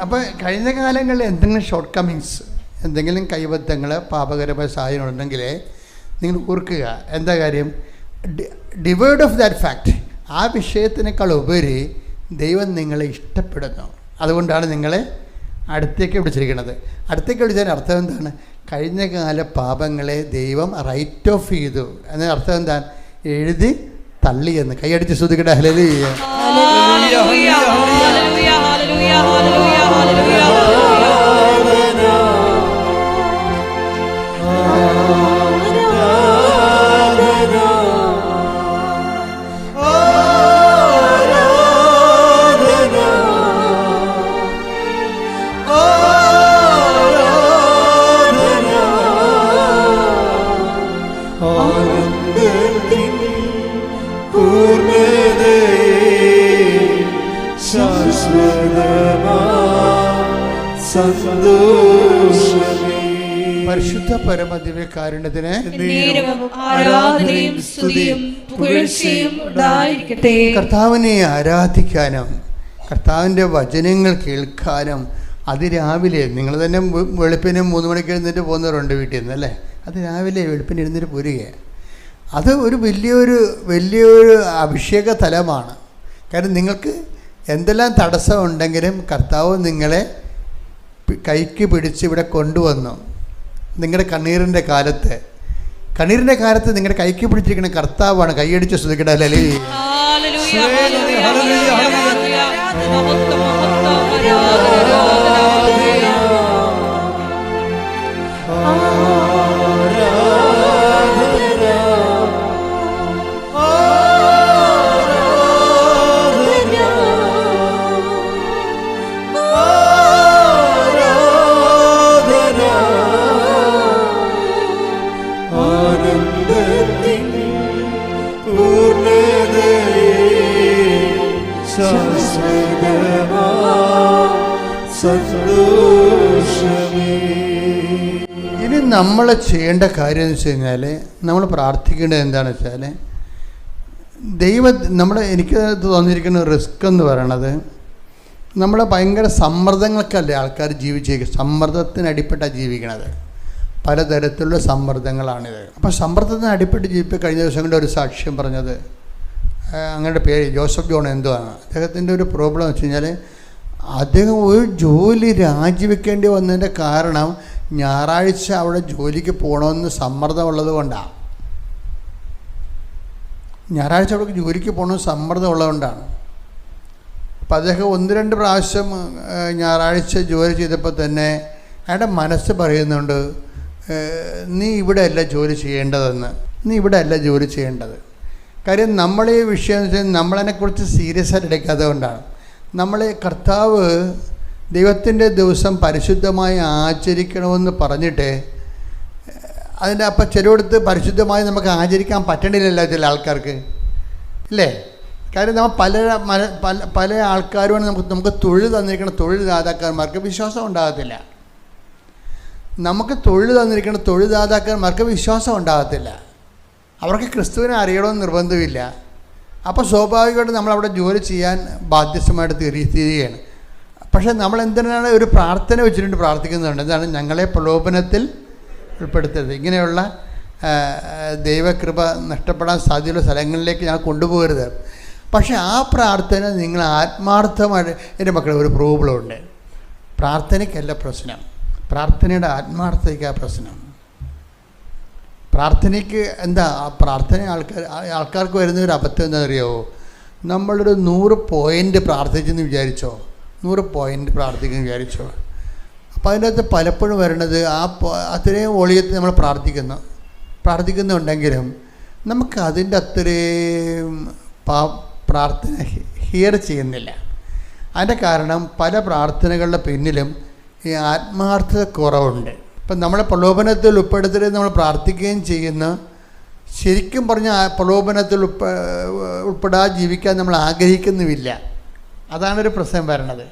അപ്പം കഴിഞ്ഞ കാലങ്ങളിൽ എന്തെങ്കിലും ഷോർട്ട് കമ്മിങ്സ്, എന്തെങ്കിലും കൈബദ്ധങ്ങൾ, പാപകരമായ സാഹചര്യം ഉണ്ടെങ്കിൽ നിങ്ങൾ ഓർക്കുക. എന്താ കാര്യം? ഡിവേർഡ് ഓഫ് ദാറ്റ് ഫാക്ട്, ആ വിഷയത്തിനേക്കാൾ ഉപരി ദൈവം നിങ്ങളെ ഇഷ്ടപ്പെടുന്നു. അതുകൊണ്ടാണ് നിങ്ങളെ അടുത്തേക്ക് വിളിച്ചിരിക്കുന്നത്. അടുത്തേക്ക് വിളിച്ചതിന് അർത്ഥം എന്താണ്? കഴിഞ്ഞ കാല പാപങ്ങളെ ദൈവം റൈറ്റ് ഓഫ് ചെയ്തു എന്നതിന് അർത്ഥം എന്താണ്? എഴുതി തള്ളിയെന്ന്. കൈയടിച്ച് ശ്രദ്ധിക്കട്ടെ. ഹല്ലേലൂയ. പരിശുദ്ധ പരമദിവ്യകാരുണ്യത്തിന് കർത്താവിനെ ആരാധിക്കാനും കർത്താവിൻ്റെ വചനങ്ങൾ കേൾക്കാനും അതിരാവിലെ, നിങ്ങൾ തന്നെ വെളുപ്പിന് 3 മണിക്ക് എഴുന്നേറ്റ് പോകുന്നവരുണ്ട് വീട്ടിൽ നിന്ന്, അല്ലേ? അത് രാവിലെ വെളുപ്പിന് എഴുന്നേറ്റ് പോരുക. അത് ഒരു വലിയൊരു അഭിഷേക തലമാണ്. കാരണം നിങ്ങൾക്ക് എന്തെല്ലാം തടസ്സമുണ്ടെങ്കിലും കർത്താവ് നിങ്ങളെ കൈക്ക് പിടിച്ച് ഇവിടെ കൊണ്ടുവന്നു. നിങ്ങളുടെ കണ്ണീരിൻ്റെ കാലത്ത് നിങ്ങളുടെ കൈക്ക് പിടിച്ചിരിക്കുന്ന കർത്താവാണ്. കൈയടിച്ച് ശ്രദ്ധിക്കട്ടെ. ഹല്ലേലൂയ. ഇനി നമ്മൾ ചെയ്യേണ്ട കാര്യം എന്ന് വെച്ച് കഴിഞ്ഞാൽ, നമ്മൾ പ്രാർത്ഥിക്കേണ്ടത് എന്താണെന്ന് വെച്ചാൽ, എനിക്ക് തോന്നിയിരിക്കുന്ന റിസ്ക് എന്ന് പറയണത്, നമ്മളെ ഭയങ്കര സമ്മർദ്ദങ്ങൾക്കല്ലേ ആൾക്കാർ ജീവിച്ചേക്കുക. സമ്മർദ്ദത്തിനടിപ്പെട്ടാണ് ജീവിക്കണത്. പലതരത്തിലുള്ള സമ്മർദ്ദങ്ങളാണിത്. അപ്പോൾ സമ്മർദ്ദത്തിന് അടിപ്പെട്ട് ജീവിപ്പോൾ കഴിഞ്ഞ ദിവസങ്ങളുടെ ഒരു സാക്ഷ്യം പറഞ്ഞത്, അങ്ങയുടെ പേര് ജോസഫ് ജോൺ എന്തുവാണ്. അദ്ദേഹത്തിൻ്റെ ഒരു പ്രോബ്ലം വെച്ച് കഴിഞ്ഞാൽ, അദ്ദേഹം ഒരു ജോലി രാജിവെക്കേണ്ടി വന്നതിൻ്റെ കാരണം ഞായറാഴ്ച അവിടെ ജോലിക്ക് പോകണമെന്ന് സമ്മർദ്ദമുള്ളത് കൊണ്ടാണ്. ഞായറാഴ്ച അവിടെ ജോലിക്ക് പോകണമെന്ന് സമ്മർദ്ദമുള്ളത് കൊണ്ടാണ്. അപ്പം അദ്ദേഹം 1-2 പ്രാവശ്യം ഞായറാഴ്ച ജോലി ചെയ്തപ്പോൾ തന്നെ അയാളുടെ മനസ്സ് പറയുന്നുണ്ട്, നീ ഇവിടെ അല്ല ജോലി ചെയ്യേണ്ടത്. കാര്യം നമ്മൾ ഈ വിഷയം എന്ന് വെച്ചാൽ നമ്മളതിനെക്കുറിച്ച് സീരിയസ് ആയിട്ട് എടുക്കാത്തത് കൊണ്ടാണ്. നമ്മളെ കർത്താവ് ദൈവത്തിൻ്റെ ദിവസം പരിശുദ്ധമായി ആചരിക്കണമെന്ന് പറഞ്ഞിട്ട് അതിൻ്റെ അപ്പം ചിലയിടത്ത് പരിശുദ്ധമായി നമുക്ക് ആചരിക്കാൻ പറ്റണില്ലല്ലോ ചില ആൾക്കാർക്ക്, ഇല്ലേ? കാര്യം നമ്മൾ പല ആൾക്കാരുമാണ് നമുക്ക് തൊഴിൽ തന്നിരിക്കുന്ന തൊഴിൽദാതാക്കന്മാർക്ക് വിശ്വാസം ഉണ്ടാകത്തില്ല. നമുക്ക് തൊഴിൽ തന്നിരിക്കുന്ന തൊഴിൽദാതാക്കന്മാർക്ക് വിശ്വാസം ഉണ്ടാകത്തില്ല. അവർക്ക് ക്രിസ്തുവിനെ അറിയണമെന്ന് നിർബന്ധമില്ല. അപ്പോൾ സ്വാഭാവികമായിട്ട് നമ്മളവിടെ ജോലി ചെയ്യാൻ ബാധ്യസ്ഥമായിട്ട് തീരുകയാണ്. പക്ഷേ നമ്മൾ എന്തിനാണ് ഒരു പ്രാർത്ഥന വെച്ചിട്ടുണ്ട് പ്രാർത്ഥിക്കുന്നുണ്ട്. എന്താണ്? ഞങ്ങളെ പ്രലോഭനത്തിൽ ഉൾപ്പെടുത്തരുത്. ഇങ്ങനെയുള്ള ദൈവകൃപ നഷ്ടപ്പെടാൻ സാധ്യതയുള്ള സ്ഥലങ്ങളിലേക്ക് ഞാൻ കൊണ്ടുപോകരുത്. പക്ഷേ ആ പ്രാർത്ഥന നിങ്ങൾ ആത്മാർത്ഥമായിട്ട്, എൻ്റെ മക്കളെ ഒരു പ്രോബ്ലമുണ്ട്, പ്രാർത്ഥനയ്ക്കല്ല പ്രശ്നം, പ്രാർത്ഥനയുടെ ആത്മാർത്ഥതയ്ക്കാണ് പ്രശ്നം. പ്രാർത്ഥനയ്ക്ക് എന്താ പ്രാർത്ഥന ആൾക്കാർക്ക് വരുന്ന ഒരു അബദ്ധം എന്താ അറിയാമോ? നമ്മളൊരു 100 പോയിൻ്റ് പ്രാർത്ഥിച്ചെന്ന് വിചാരിച്ചോ, 100 പോയിൻ്റ് പ്രാർത്ഥിക്കുമെന്ന് വിചാരിച്ചോ. അപ്പോൾ അതിനകത്ത് പലപ്പോഴും വരണത് അത്രയും വോളിയത്തിൽ നമ്മൾ പ്രാർത്ഥിക്കുന്നുണ്ടെങ്കിലും നമുക്ക് അതിൻ്റെ അത്രയും പ്രാർത്ഥന ഹിയർ ചെയ്യുന്നില്ല. അതിൻ്റെ കാരണം പല പ്രാർത്ഥനകളുടെ പിന്നിലും ഈ ആത്മാർത്ഥത കുറവുണ്ട്. ഇപ്പം നമ്മളെ പ്രലോഭനത്തിൽ ഉൾപ്പെടുത്തരുത് നമ്മൾ പ്രാർത്ഥിക്കുകയും ചെയ്യുന്ന, ശരിക്കും പറഞ്ഞാൽ പ്രലോഭനത്തിൽ ഉൾപ്പെടാതെ ജീവിക്കാൻ നമ്മൾ ആഗ്രഹിക്കുന്നുമില്ല. അതാണൊരു പ്രശ്നം വരണത്.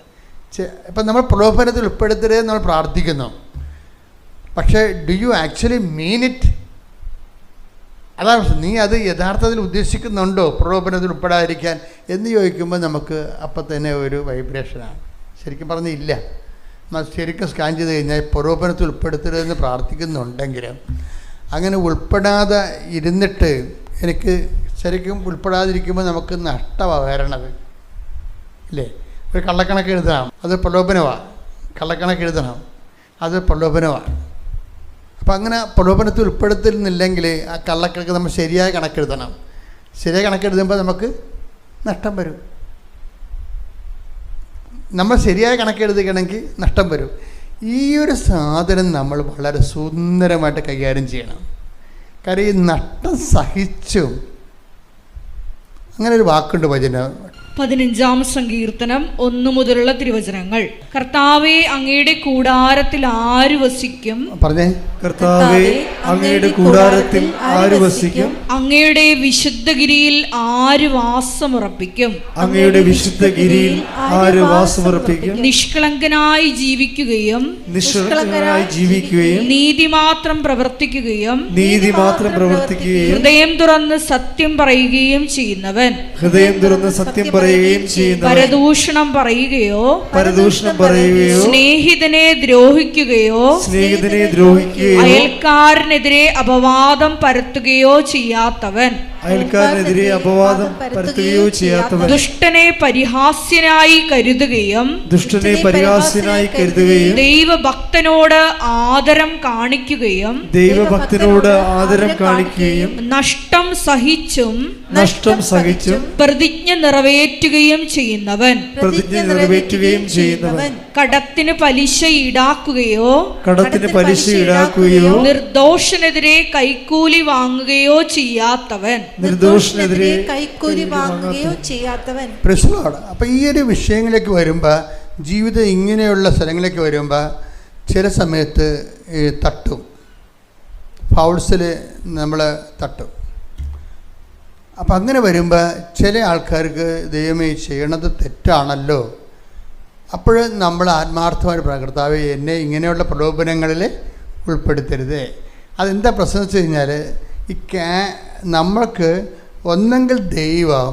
ഇപ്പം നമ്മൾ പ്രലോഭനത്തിൽ ഉൾപ്പെടുത്തരുത് നമ്മൾ പ്രാർത്ഥിക്കുന്നു, പക്ഷേ do you actually mean it? അതാണ് പ്രശ്നം. നീ അത് യഥാർത്ഥത്തിൽ ഉദ്ദേശിക്കുന്നുണ്ടോ പ്രലോഭനത്തിൽ ഉൾപ്പെടാതിരിക്കാൻ എന്ന് ചോദിക്കുമ്പോൾ നമുക്ക് അപ്പം തന്നെ ഒരു വൈബ്രേഷനാണ്. ശരിക്കും പറഞ്ഞില്ല, ശരിക്കും സ്കാൻ ചെയ്ത് കഴിഞ്ഞാൽ പ്രലോഭനത്തിൽ ഉൾപ്പെടുത്തരുതെന്ന് പ്രാർത്ഥിക്കുന്നുണ്ടെങ്കിലും അങ്ങനെ ഉൾപ്പെടാതെ ഇരുന്നിട്ട് എനിക്ക് ശരിക്കും ഉൾപ്പെടാതിരിക്കുമ്പോൾ നമുക്ക് നഷ്ടമാണ് വരണത് ഇല്ലേ? ഒരു കള്ളക്കണക്ക് എഴുതണം, അത് പ്രലോഭനമാണ്. കള്ളക്കണക്ക് എഴുതണം, അത് പ്രലോഭനമാണ്. അപ്പം അങ്ങനെ പ്രലോഭനത്തിൽ ഉൾപ്പെടുത്തുന്നില്ലെങ്കിൽ ആ കള്ളക്കണക്ക് നമ്മൾ ശരിയായ കണക്കെഴുതണം. ശരിയായ കണക്കെഴുതുമ്പോൾ നമുക്ക് നഷ്ടം വരും. നമ്മൾ ശരിയായ കണക്കെഴുതുകയാണെങ്കിൽ നഷ്ടം വരും. ഈ ഒരു സാധനം നമ്മൾ വളരെ സുന്ദരമായിട്ട് കൈകാര്യം ചെയ്യണം. കാര്യം ഈ നഷ്ടം സഹിച്ചും, അങ്ങനെ ഒരു വാക്കുണ്ട് വചനം 15-ാം സങ്കീർത്തനം 1 മുതലുള്ള തിരുവചനങ്ങൾ. കർത്താവേ, അങ്ങയുടെ കൂടാരത്തിൽ ആര് വസിക്കും? പറഞ്ഞേ. കർത്താവേ, അങ്ങയുടെ കൂടാരത്തിൽ ആര് വസിക്കും? അങ്ങയുടെ വിശുദ്ധഗിരിയിൽ ആര് വാസമുറപ്പിക്കും? അങ്ങയുടെ വിശുദ്ധഗിരിയിൽ ആര് വാസമുറപ്പിക്കും? നിഷ്കളങ്കനായി ജീവിക്കുകയും നീതി മാത്രം പ്രവർത്തിക്കുകയും ഹൃദയം തുറന്ന് സത്യം പറയുകയും ചെയ്യുന്നവൻ. പരദൂഷണം പറയുകയോ സ്നേഹിതനെ ദ്രോഹിക്കുകയോ അയൽക്കാരനെതിരെ അപവാദം പരത്തുകയോ ചെയ്യാത്തവൻ. ദുഷ്ടനെ പരിഹാസ്യനായി കരുതുകയും ദൈവഭക്തനോട് ആദരം കാണിക്കുകയും നഷ്ടം സഹിച്ചും പ്രതിജ്ഞ നിറവേറ്റുകയും ചെയ്യുന്നവൻ. കടത്തിന് പലിശ ഈടാക്കുകയോ നിർദോഷനെതിരെ കൈക്കൂലി വാങ്ങുകയോ ചെയ്യാത്തവൻ. അപ്പം ഈ ഒരു വിഷയങ്ങളിലേക്ക് വരുമ്പോൾ, ജീവിതം ഇങ്ങനെയുള്ള സ്ഥലങ്ങളിലേക്ക് വരുമ്പോൾ ചില സമയത്ത് തട്ടും, ഫൗൾസിൽ നമ്മൾ തട്ടും. അപ്പം അങ്ങനെ വരുമ്പോൾ ചില ആൾക്കാർക്ക് ദൈവമേ ചെയ്യണത് തെറ്റാണല്ലോ. അപ്പോൾ നമ്മൾ ആത്മാർത്ഥമായിട്ട് കർത്താവേ, എന്നെ ഇങ്ങനെയുള്ള പ്രലോഭനങ്ങളിൽ ഉൾപ്പെടുത്തരുത്. അതെന്താ പ്രശ്നം വെച്ച് കഴിഞ്ഞാൽ, നമ്മൾക്ക് ഒന്നെങ്കിൽ ദൈവം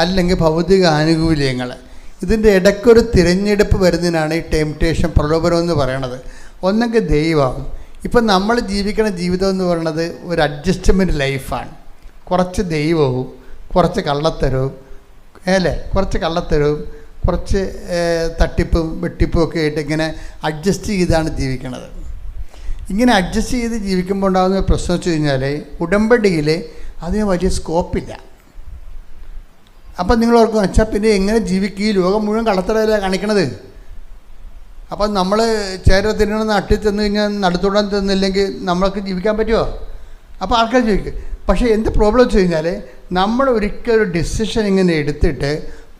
അല്ലെങ്കിൽ ഭൗതിക ആനുകൂല്യങ്ങൾ, ഇതിൻ്റെ ഇടയ്ക്കൊരു തിരഞ്ഞെടുപ്പ് വരുന്നതിനാണ് ഈ ടെംപ്റ്റേഷൻ, പ്രലോഭനം എന്ന് പറയണത്. ഒന്നെങ്കിൽ ദൈവം. ഇപ്പം നമ്മൾ ജീവിക്കുന്ന ജീവിതം എന്ന് പറയുന്നത് ഒരു അഡ്ജസ്റ്റ്മെൻറ്റ് ലൈഫാണ്. കുറച്ച് ദൈവവും കുറച്ച് കള്ളത്തരവും കുറച്ച് തട്ടിപ്പും വെട്ടിപ്പും ഒക്കെ ആയിട്ട് ഇങ്ങനെ അഡ്ജസ്റ്റ് ചെയ്താണ് ജീവിക്കുന്നത്. ഇങ്ങനെ അഡ്ജസ്റ്റ് ചെയ്ത് ജീവിക്കുമ്പോൾ ഉണ്ടാകുന്ന പ്രശ്നം വെച്ച് കഴിഞ്ഞാൽ, ഉടമ്പടിയിൽ അതിന് വലിയ സ്കോപ്പില്ല. അപ്പം നിങ്ങൾ ഓർക്കും, വെച്ചാൽ പിന്നെ എങ്ങനെ ജീവിക്കും? ഈ ലോകം മുഴുവൻ കള്ളത്തരമല്ല കാണിക്കണത്. അപ്പം നമ്മൾ ചേര തിന്നണമെന്ന് അട്ടി ചെന്ന് കഴിഞ്ഞാൽ നടുത്തോടാൻ തിന്നില്ലെങ്കിൽ നമ്മൾക്ക് ജീവിക്കാൻ പറ്റുമോ? അപ്പോൾ ആൾക്കാർ ചോദിക്കും. പക്ഷേ എന്ത് പ്രോബ്ലം വെച്ച് കഴിഞ്ഞാൽ, നമ്മൾ ഒരിക്കലും ഒരു ഡിസിഷൻ ഇങ്ങനെ എടുത്തിട്ട്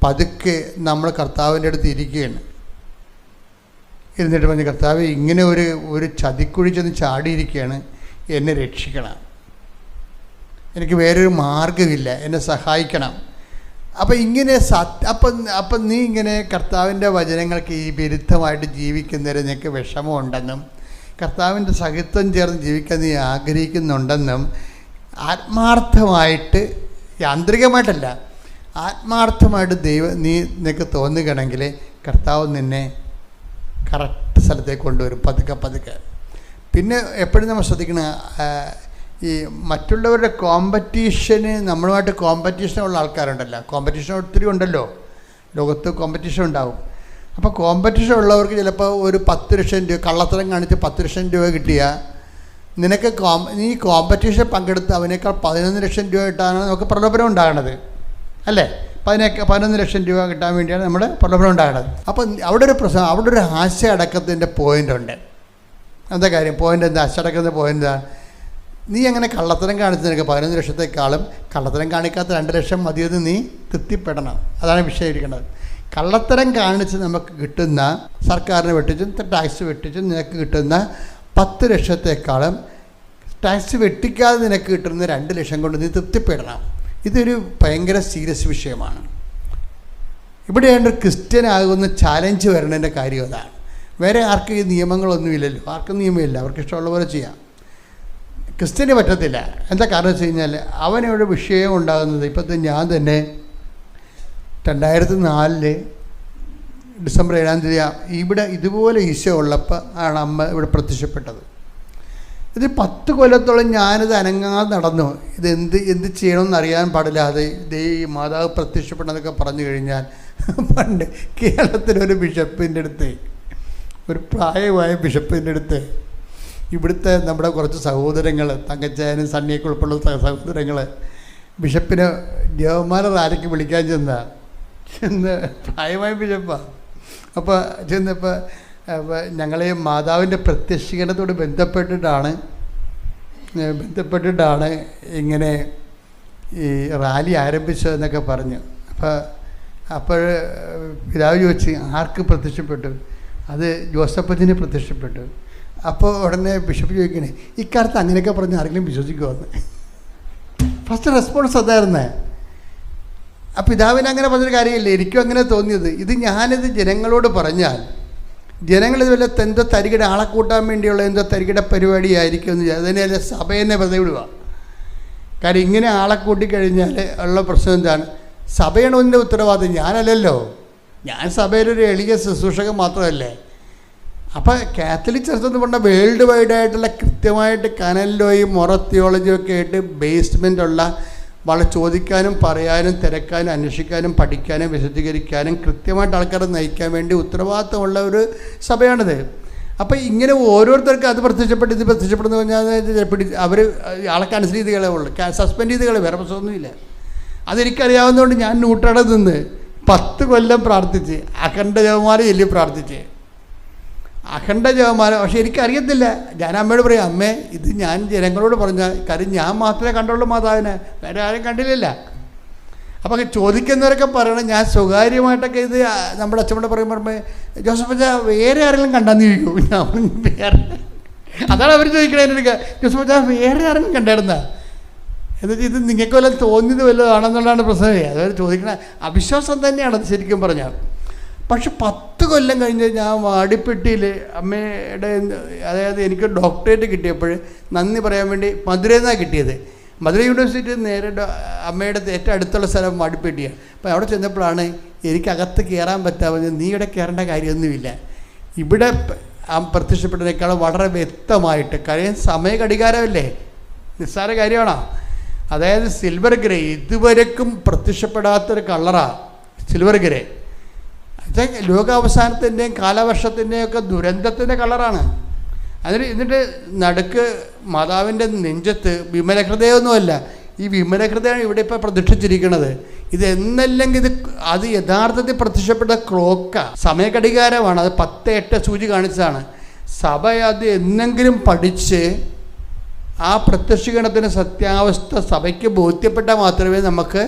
പതുക്കെ നമ്മൾ കർത്താവിൻ്റെ അടുത്ത് ഇരിക്കുകയാണ്. ഇരുന്നിട്ട് പറഞ്ഞ്, കർത്താവ് ഇങ്ങനെ ഒരു ചതിക്കുഴി ചെന്ന് ചാടിയിരിക്കുകയാണ്, എന്നെ രക്ഷിക്കണം, എനിക്ക് വേറൊരു മാർഗമില്ല, എന്നെ സഹായിക്കണം. അപ്പം ഇങ്ങനെ അപ്പം നീ ഇങ്ങനെ കർത്താവിൻ്റെ വചനങ്ങൾക്ക് ഈ വിരുദ്ധമായിട്ട് ജീവിക്കുന്നതിന് നിനക്ക് വിഷമമുണ്ടെന്നും കർത്താവിൻ്റെ സഹിത്വം ചേർന്ന് ജീവിക്കാൻ നീ ആഗ്രഹിക്കുന്നുണ്ടെന്നും ആത്മാർത്ഥമായിട്ട്, യാന്ത്രികമായിട്ടല്ല, ആത്മാർത്ഥമായിട്ട് നിനക്ക് തോന്നുകയാണെങ്കിൽ കർത്താവ് നിന്നെ കറക്റ്റ് സ്ഥലത്തേക്ക് കൊണ്ടുവരും, പതുക്കെ. പിന്നെ എപ്പോഴും നമ്മൾ ശ്രദ്ധിക്കണം, ഈ മറ്റുള്ളവരുടെ കോമ്പറ്റീഷന് നമ്മളുമായിട്ട് കോമ്പറ്റീഷനുള്ള ആൾക്കാരുണ്ടല്ലോ. കോമ്പറ്റീഷൻ ഒത്തിരി ഉണ്ടല്ലോ, ലോകത്ത് കോമ്പറ്റീഷൻ ഉണ്ടാവും. അപ്പോൾ കോമ്പറ്റീഷൻ ഉള്ളവർക്ക് ചിലപ്പോൾ ഒരു 10 ലക്ഷം രൂപ കള്ളത്തരം കാണിച്ച് 10 ലക്ഷം രൂപ കിട്ടിയാൽ നിനക്ക് നീ കോമ്പറ്റീഷൻ പങ്കെടുത്ത് അവനേക്കാൾ 11 ലക്ഷം രൂപ കിട്ടാനാണ് നമുക്ക് പ്രലോഭനം ഉണ്ടാകണത്, അല്ലേ? 11 ലക്ഷം രൂപ കിട്ടാൻ വേണ്ടിയാണ് നമ്മുടെ പ്രലോഭനം ഉണ്ടാകണത്. അപ്പോൾ അവിടെ ഒരു പ്രശ്നം, അവിടെ ഒരു ആശയ അടക്കത്തിൻ്റെ പോയിൻ്റുണ്ട്. എന്താ കാര്യം? പോയിൻ്റ് എന്താ? ആശയ അടക്കത്തിൻ്റെ പോയിൻ്റ് എന്താ? നീ അങ്ങനെ കള്ളത്തരം കാണിച്ച് നിനക്ക് 11 ലക്ഷത്തെക്കാളും കള്ളത്തരം കാണിക്കാത്ത 2 ലക്ഷം മതിയെന്ന് നീ തൃപ്തിപ്പെടണം. അതാണ് വിഷയം ഇരിക്കുന്നത്. കള്ളത്തരം കാണിച്ച് നമുക്ക് കിട്ടുന്ന, സർക്കാരിനെ വെട്ടിച്ചും ടാക്സ് വെട്ടിച്ചും നിനക്ക് കിട്ടുന്ന 10 ലക്ഷത്തെക്കാളും ടാക്സ് വെട്ടിക്കാതെ നിനക്ക് കിട്ടുന്ന 2 ലക്ഷം കൊണ്ട് നീ തൃപ്തിപ്പെടണം. ഇതൊരു ഭയങ്കര സീരിയസ് വിഷയമാണ്. ഇവിടെയാണ് ഒരു ക്രിസ്ത്യനാകുന്ന ചാലഞ്ച് വരണതിൻ്റെ കാര്യം അതാണ്. വേറെ ആർക്കും ഈ നിയമങ്ങളൊന്നുമില്ലല്ലോ, ആർക്കും നിയമമില്ല, അവർക്ക് ഇഷ്ടമുള്ള പോലെ ചെയ്യാം. ക്രിസ്ത്യന് പറ്റത്തില്ല. എന്താ കാരണം വെച്ച് കഴിഞ്ഞാൽ അവനൊരു വിഷയം ഉണ്ടാകുന്നത്, ഇപ്പോഴത്തെ ഞാൻ തന്നെ 2004 ഡിസംബർ 7-ാം തീയതി ഇവിടെ ഇതുപോലെ ഈശോ ഉള്ളപ്പോൾ ആണ് അമ്മ ഇവിടെ പ്രത്യക്ഷപ്പെട്ടത്. ഇത് 10 കൊല്ലത്തോളം ഞാനിത് അനങ്ങാതെ നടന്നു. എന്ത് ചെയ്യണമെന്ന് അറിയാൻ പാടില്ലാതെ ഈ മാതാവ് പ്രത്യക്ഷപ്പെട്ടെന്നൊക്കെ പറഞ്ഞു കഴിഞ്ഞാൽ, പണ്ട് കേരളത്തിലൊരു ബിഷപ്പിൻ്റെ അടുത്ത്, ഒരു പ്രായമായ ബിഷപ്പിൻ്റെ അടുത്ത് ഇവിടുത്തെ നമ്മുടെ കുറച്ച് സഹോദരങ്ങൾ, തങ്കച്ചായനും സണ്ണിയൊക്കെ ഉൾപ്പെടെ സഹോദരങ്ങൾ ബിഷപ്പിനെ ജവമാല റാലിക്ക് വിളിക്കാൻ ചെന്ന് പ്രായമായ ബിഷപ്പാണ്. അപ്പോൾ ചെന്നപ്പോൾ ഞങ്ങൾ ഈ മാതാവിൻ്റെ പ്രത്യക്ഷീകരണത്തോട് ബന്ധപ്പെട്ടിട്ടാണ് ഇങ്ങനെ ഈ റാലി ആരംഭിച്ചതെന്നൊക്കെ പറഞ്ഞു. അപ്പോൾ പിതാവ് ചോദിച്ച് ആർക്ക് പ്രത്യക്ഷപ്പെട്ടു? അത് ജോസഫത്തിന് പ്രത്യക്ഷപ്പെട്ടു. അപ്പോൾ ഉടനെ ബിഷപ്പ് ചോദിക്കണേ, ഇക്കാലത്ത് അങ്ങനെയൊക്കെ പറഞ്ഞ് ആരെങ്കിലും വിശ്വസിക്കുമെന്ന്. First response അതായിരുന്നേ. ആ പിതാവിന് അങ്ങനെ പറഞ്ഞൊരു കാര്യമില്ല, എനിക്കും അങ്ങനെ തോന്നിയത്. ഞാനിത് ജനങ്ങളോട് പറഞ്ഞാൽ ജനങ്ങളിത് വല്ല എന്തോ തരികിട ആളെ കൂട്ടാൻ വേണ്ടിയുള്ള എന്തോ തരികിട പരിപാടിയായിരിക്കും എന്ന് അതിനെ സഭയെന്നെ വെറുതെ വിടുക. കാര്യം ഇങ്ങനെ ആളെ കൂട്ടിക്കഴിഞ്ഞാൽ ഉള്ള പ്രശ്നം എന്താണ്? സഭയാണ് ഒന്നിൻ്റെ ഉത്തരവാദിത്വം, ഞാനല്ലല്ലോ. ഞാൻ സഭയിലൊരു എളിയ ശുശ്രൂഷകൻ മാത്രമല്ലേ. അപ്പോൾ കാത്തലിക് ചർച്ച് എന്ന് പറഞ്ഞാൽ വേൾഡ് വൈഡായിട്ടുള്ള കൃത്യമായിട്ട് കനലോയും മൊറ തിയോളജിയും ഒക്കെ ആയിട്ട് ബേസ്മെൻ്റ് ഉള്ള, വളരെ ചോദിക്കാനും പറയാനും തിരക്കാനും അന്വേഷിക്കാനും പഠിക്കാനും വിശദീകരിക്കാനും കൃത്യമായിട്ട് ആൾക്കാരെ നയിക്കാൻ വേണ്ടി ഉത്തരവാദിത്തമുള്ള ഒരു സഭയാണിത്. അപ്പോൾ ഇങ്ങനെ ഓരോരുത്തർക്കും അത് പ്രത്യക്ഷപ്പെട്ട് ഇത് പ്രത്യക്ഷപ്പെടുന്നു പറഞ്ഞാൽ അവർ ആളൊക്കെ അനുസരിച്ച് ചെയ്ത് കളയുള്ളൂ, സസ്പെൻഡ് ചെയ്ത് കളയും, വേറെ പ്രശ്നമൊന്നുമില്ല. അതെനിക്കറിയാവുന്നതുകൊണ്ട് ഞാൻ നൂറ്റട നിന്ന് 10 കൊല്ലം പ്രാർത്ഥിച്ച്, അഖണ്ഡ ജപമാല ചൊല്ലി പ്രാർത്ഥിച്ച്, അഖണ്ഡ ജപമാല. പക്ഷേ എനിക്കറിയത്തില്ല. ഞാൻ അമ്മയോട് പറയും, അമ്മേ ഇത് ഞാൻ ജനങ്ങളോട് പറഞ്ഞ കാര്യം, ഞാൻ മാത്രമേ കണ്ടുള്ളൂ മാതാവിനെ, വേറെ ആരും കണ്ടില്ല. അപ്പോൾ ചോദിക്കുന്നവരൊക്കെ പറയണം, ഞാൻ സ്വകാര്യമായിട്ടൊക്കെ ഇത് നമ്മുടെ അച്ഛനോട് പറയുമ്പോൾ ജോസഫ് അച്ഛാ വേറെ ആരെങ്കിലും കണ്ടാന്ന് ചോദിക്കും. ഞാൻ വേറെ, അതാണ് അവർ ചോദിക്കണേ എന്നൊക്കെ, ജോസഫ് അച്ഛാ വേറെ ആരെങ്കിലും കണ്ടായിരുന്ന എന്നിട്ട് ഇത് നിങ്ങൾക്ക് വല്ലതും തോന്നിയത് വല്ലതാണെന്നുള്ളതാണ് പ്രശ്നമേ. അതായത് ചോദിക്കണ അവിശ്വാസം തന്നെയാണത് ശരിക്കും പറഞ്ഞാൽ. പക്ഷെ 10 കൊല്ലം കഴിഞ്ഞ് ഞാൻ വാടിപ്പെട്ടിയിൽ അമ്മയുടെ, അതായത് എനിക്ക് ഡോക്ടറേറ്റ് കിട്ടിയപ്പോൾ നന്ദി പറയാൻ വേണ്ടി മധുരയിൽ നിന്നാണ് കിട്ടിയത്. മധുര യൂണിവേഴ്സിറ്റി നേരെ അമ്മയുടെ ഏറ്റവും അടുത്തുള്ള സ്ഥലം വാടിപ്പെട്ടിയാണ്. അപ്പോൾ അവിടെ ചെന്നപ്പോഴാണ് എനിക്കകത്ത് കയറാൻ പറ്റാവുന്നത്. നീ ഇവിടെ കയറേണ്ട കാര്യമൊന്നുമില്ല, ഇവിടെ പ്രത്യക്ഷപ്പെട്ടതിനേക്കാളും വളരെ വ്യക്തമായിട്ട്, കാര്യം സമയ ഘടികാരമല്ലേ, നിസ്സാര കാര്യമാണോ? അതായത് സിൽവർ ഗ്രേ, ഇതുവരെക്കും പ്രത്യക്ഷപ്പെടാത്തൊരു കളറാണ് സിൽവർ ഗ്രേ. ലോകാവസാനത്തിൻ്റെയും കാലവർഷത്തിൻ്റെയും ഒക്കെ ദുരന്തത്തിൻ്റെ കളറാണ്. എന്നിട്ട് നടുക്ക് മാതാവിൻ്റെ നെഞ്ചത്ത് വിമലഹൃദയമൊന്നുമല്ല, ഈ വിമലഹൃദയമാണ് ഇവിടെ ഇപ്പോൾ പ്രതീക്ഷിച്ചിരിക്കുന്നത്. ഇത് എന്നല്ലെങ്കിൽ അത് യഥാർത്ഥത്തിൽ പ്രത്യക്ഷപ്പെട്ട ക്ലോക്ക, സമയഘടികാരമാണ്. അത് 10:08 സൂചി കാണിച്ചതാണ്. സഭ അത് എന്നെങ്കിലും പഠിച്ച് ആ പ്രത്യക്ഷീകരണത്തിൻ്റെ സത്യാവസ്ഥ സഭയ്ക്ക് ബോധ്യപ്പെട്ടാൽ മാത്രമേ നമുക്ക്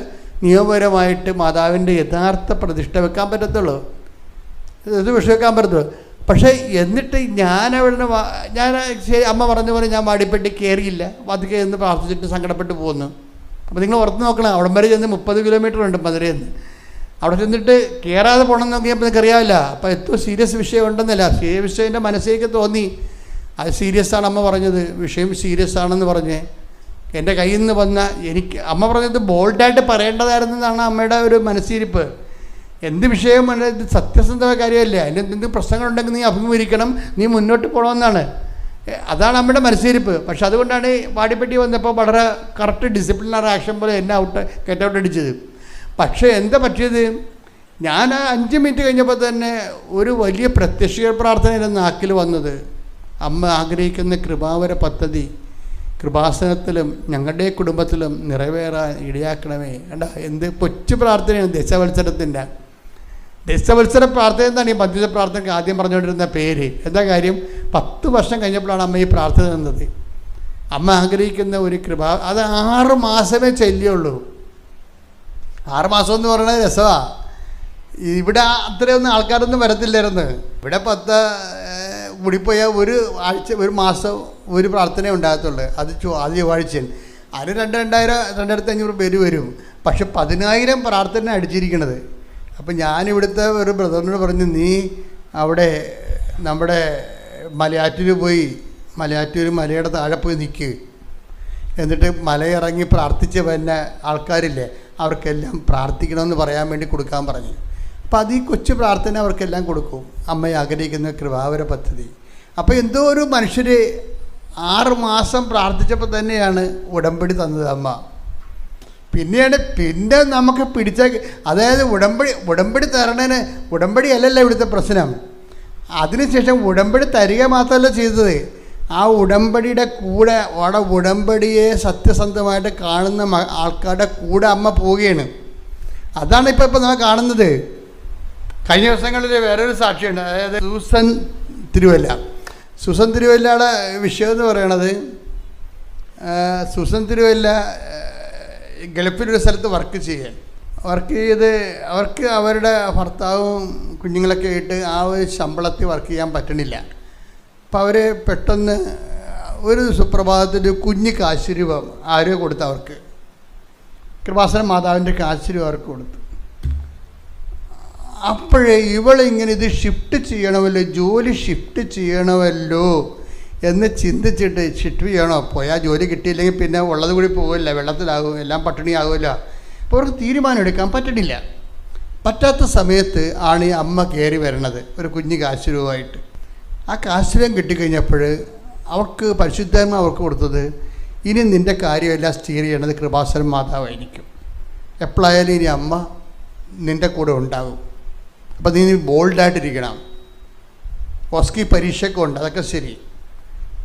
നിയമപരമായിട്ട് മാതാവിൻ്റെ യഥാർത്ഥ പ്രതിഷ്ഠ വെക്കാൻ പറ്റത്തുള്ളൂ, ഇത് വിഷയവെക്കാൻ പറ്റത്തുള്ളൂ. പക്ഷേ എന്നിട്ട് ഞാൻ അമ്മ പറഞ്ഞ പോലെ ഞാൻ വാടിപ്പെട്ടി കയറിയില്ല, പതുക്കെ എന്ന് പ്രാർത്ഥിച്ചിട്ട് സങ്കടപ്പെട്ട് പോകുന്നു. അപ്പോൾ നിങ്ങൾ ഓർത്ത് നോക്കണം, അവിടം വരെ ചെന്ന് 30 കിലോമീറ്റർ ഉണ്ട് മധുരയിൽ നിന്ന്. അവിടെ ചെന്നിട്ട് കയറാതെ പോകണമെന്ന് നോക്കിയപ്പോൾ നിങ്ങൾക്കറിയാവില്ല. അപ്പോൾ എത്ര സീരിയസ് വിഷയം ഉണ്ടെന്നല്ല, സീരിയസ് വിഷയം എൻ്റെ മനസ്സിലേക്ക് തോന്നി. അത് സീരിയസ് ആണ്, അമ്മ പറഞ്ഞത് വിഷയം സീരിയസ് ആണെന്ന് പറഞ്ഞ് എൻ്റെ കയ്യിൽ നിന്ന് വന്ന, എനിക്ക് അമ്മ പറഞ്ഞത് ബോൾഡായിട്ട് പറയേണ്ടതായിരുന്നെന്നാണ് അമ്മയുടെ ഒരു മനസ്സിരിപ്പ്. എന്ത് വിഷയം ഇത് സത്യസന്ധമായ കാര്യമല്ലേ, അതിൻ്റെ എന്തെങ്കിലും പ്രശ്നങ്ങളുണ്ടെങ്കിൽ നീ അഭിമുഖീകരിക്കണം, നീ മുന്നോട്ട് പോകണമെന്നാണ്. അതാണ് നമ്മുടെ മനസ്സിരിപ്പ്. പക്ഷെ അതുകൊണ്ടാണ് വാടിപ്പെട്ടി വന്നപ്പോൾ വളരെ കറക്റ്റ് ഡിസിപ്ലിനറി ആക്ഷൻ പോലെ എന്നെ ഗെറ്റ് ഔട്ട് അടിച്ചത്. പക്ഷേ എന്താ പറ്റിയത്, ഞാൻ 5 മിനിറ്റ് കഴിഞ്ഞപ്പോൾ തന്നെ ഒരു വലിയ പ്രത്യക്ഷ പ്രാർത്ഥന എൻ്റെ നാക്കിൽ വന്നത്, അമ്മ ആഗ്രഹിക്കുന്ന കൃപാവര പദ്ധതി കൃപാസനത്തിലും ഞങ്ങളുടെ കുടുംബത്തിലും നിറവേറാൻ ഇടയാക്കണമേ. കണ്ട എന്ത് കൊച്ചു പ്രാർത്ഥനയാണ്. ദശവത്സര പ്രാർത്ഥന എന്നാണ് ഈ പഞ്ച പ്രാർത്ഥനയ്ക്ക് ആദ്യം പറഞ്ഞുകൊണ്ടിരുന്ന പേര്. എന്താ കാര്യം, 10 വർഷം കഴിഞ്ഞപ്പോഴാണ് അമ്മ ഈ പ്രാർത്ഥന തന്നത്. അമ്മ ആഗ്രഹിക്കുന്ന ഒരു കൃപ, അത് 6 മാസമേ ചെല്ലുള്ളൂ. 6 മാസം എന്ന് പറയുന്നത് രസമാണ്. ഇവിടെ അത്രയൊന്നും ആൾക്കാരൊന്നും വരത്തില്ലായിരുന്നു. ഇവിടെ 10 കൂടിപ്പോയാൽ ഒരു ആഴ്ച, ഒരു മാസം ഒരു പ്രാർത്ഥന ഉണ്ടാകത്തുള്ളൂ. അത് ചൊവ്വാഴ്ച. അതിന് 2,500 പേര് വരും. പക്ഷെ 10,000 പ്രാർത്ഥന അടിച്ചിരിക്കണത്. അപ്പം ഞാനിവിടുത്തെ ഒരു ബ്രദറിനോട് പറഞ്ഞു, നീ അവിടെ നമ്മുടെ മലയാറ്റൂർ മലയുടെ താഴെ പോയി നിൽക്കുക, എന്നിട്ട് മലയിറങ്ങി പ്രാർത്ഥിച്ച് വരുന്ന ആൾക്കാരില്ലേ അവർക്കെല്ലാം പ്രാർത്ഥിക്കണമെന്ന് പറയാൻ വേണ്ടി കൊടുക്കാൻ പറഞ്ഞു. അപ്പം അത് ഈ കൊച്ചു പ്രാർത്ഥന അവർക്കെല്ലാം കൊടുക്കും, അമ്മയെ ആഗ്രഹിക്കുന്ന കൃപാവര പദ്ധതി. അപ്പോൾ എന്തോ ഒരു മനുഷ്യർ 6 മാസം പ്രാർത്ഥിച്ചപ്പോൾ തന്നെയാണ് ഉടമ്പടി തന്നത് അമ്മ. പിന്നെ നമുക്ക് പിടിച്ച, അതായത് ഉടമ്പടി തരണേന്, ഉടമ്പടി അല്ലല്ലോ ഇവിടുത്തെ പ്രശ്നം. അതിനുശേഷം ഉടമ്പടി തരിക മാത്രമല്ല ചെയ്തത്, ആ ഉടമ്പടിയുടെ കൂടെ അവിടെ ഉടമ്പടിയെ സത്യസന്ധമായിട്ട് കാണുന്ന ആൾക്കാരുടെ കൂടെ അമ്മ പോവുകയാണ്. അതാണ് ഇപ്പോൾ നമ്മൾ കാണുന്നത്. കഴിഞ്ഞ ദിവസങ്ങളിൽ വേറൊരു സാക്ഷിയുണ്ട്, അതായത് സൂസൻ തിരുവല്ലയുടെ വിഷയം എന്ന് പറയണത്, സൂസൻ തിരുവല്ല ഗൾഫിലൊരു സ്ഥലത്ത് വർക്ക് ചെയ്ത് അവർക്ക് അവരുടെ ഭർത്താവും കുഞ്ഞുങ്ങളൊക്കെ ആയിട്ട് ആ ഒരു ശമ്പളത്തിൽ വർക്ക് ചെയ്യാൻ പറ്റണില്ല. അപ്പോൾ അവർ പെട്ടെന്ന് ഒരു സുപ്രഭാതത്തിൽ കുഞ്ഞ് കാശുരൂപം ആരോ കൊടുത്തു, അവർക്ക് കൃപാസന മാതാവിൻ്റെ കാശുരൂപം അവർക്ക് കൊടുത്തു. അപ്പോഴേ ഇവളിങ്ങനെ ഇത് ഷിഫ്റ്റ് ചെയ്യണമല്ലോ, ജോലി ഷിഫ്റ്റ് ചെയ്യണമല്ലോ എന്ന് ചിന്തിച്ചിട്ട്, ഷിഫ്റ്റ് ചെയ്യണോ, പോയാൽ ജോലി കിട്ടിയില്ലെങ്കിൽ പിന്നെ ഉള്ളത് കൂടി പോകില്ല, വെള്ളത്തിലാകും, എല്ലാം പട്ടിണിയാകുമല്ലോ. അപ്പോൾ അവർക്ക് തീരുമാനം എടുക്കാൻ പറ്റണില്ല. പറ്റാത്ത സമയത്ത് ആണ് ഈ അമ്മ കയറി വരണത് ഒരു കുഞ്ഞ് കാശുരൂപമായിട്ട്. ആ കാശുരൂപം കിട്ടിക്കഴിഞ്ഞപ്പോൾ അവർക്ക് പരിശുദ്ധാത്മ അവർക്ക് കൊടുത്തത്, ഇനി നിൻ്റെ കാര്യമെല്ലാം സ്റ്റീർ ചെയ്യണത് കൃപാസന മാതാവായിരിക്കും, എപ്പോഴായാലും ഇനി അമ്മ നിൻ്റെ കൂടെ ഉണ്ടാകും. അപ്പം നീ ബോൾഡായിട്ടിരിക്കണം. ഓസ്കി പരീക്ഷയൊക്കെ ഉണ്ട്, അതൊക്കെ ശരി,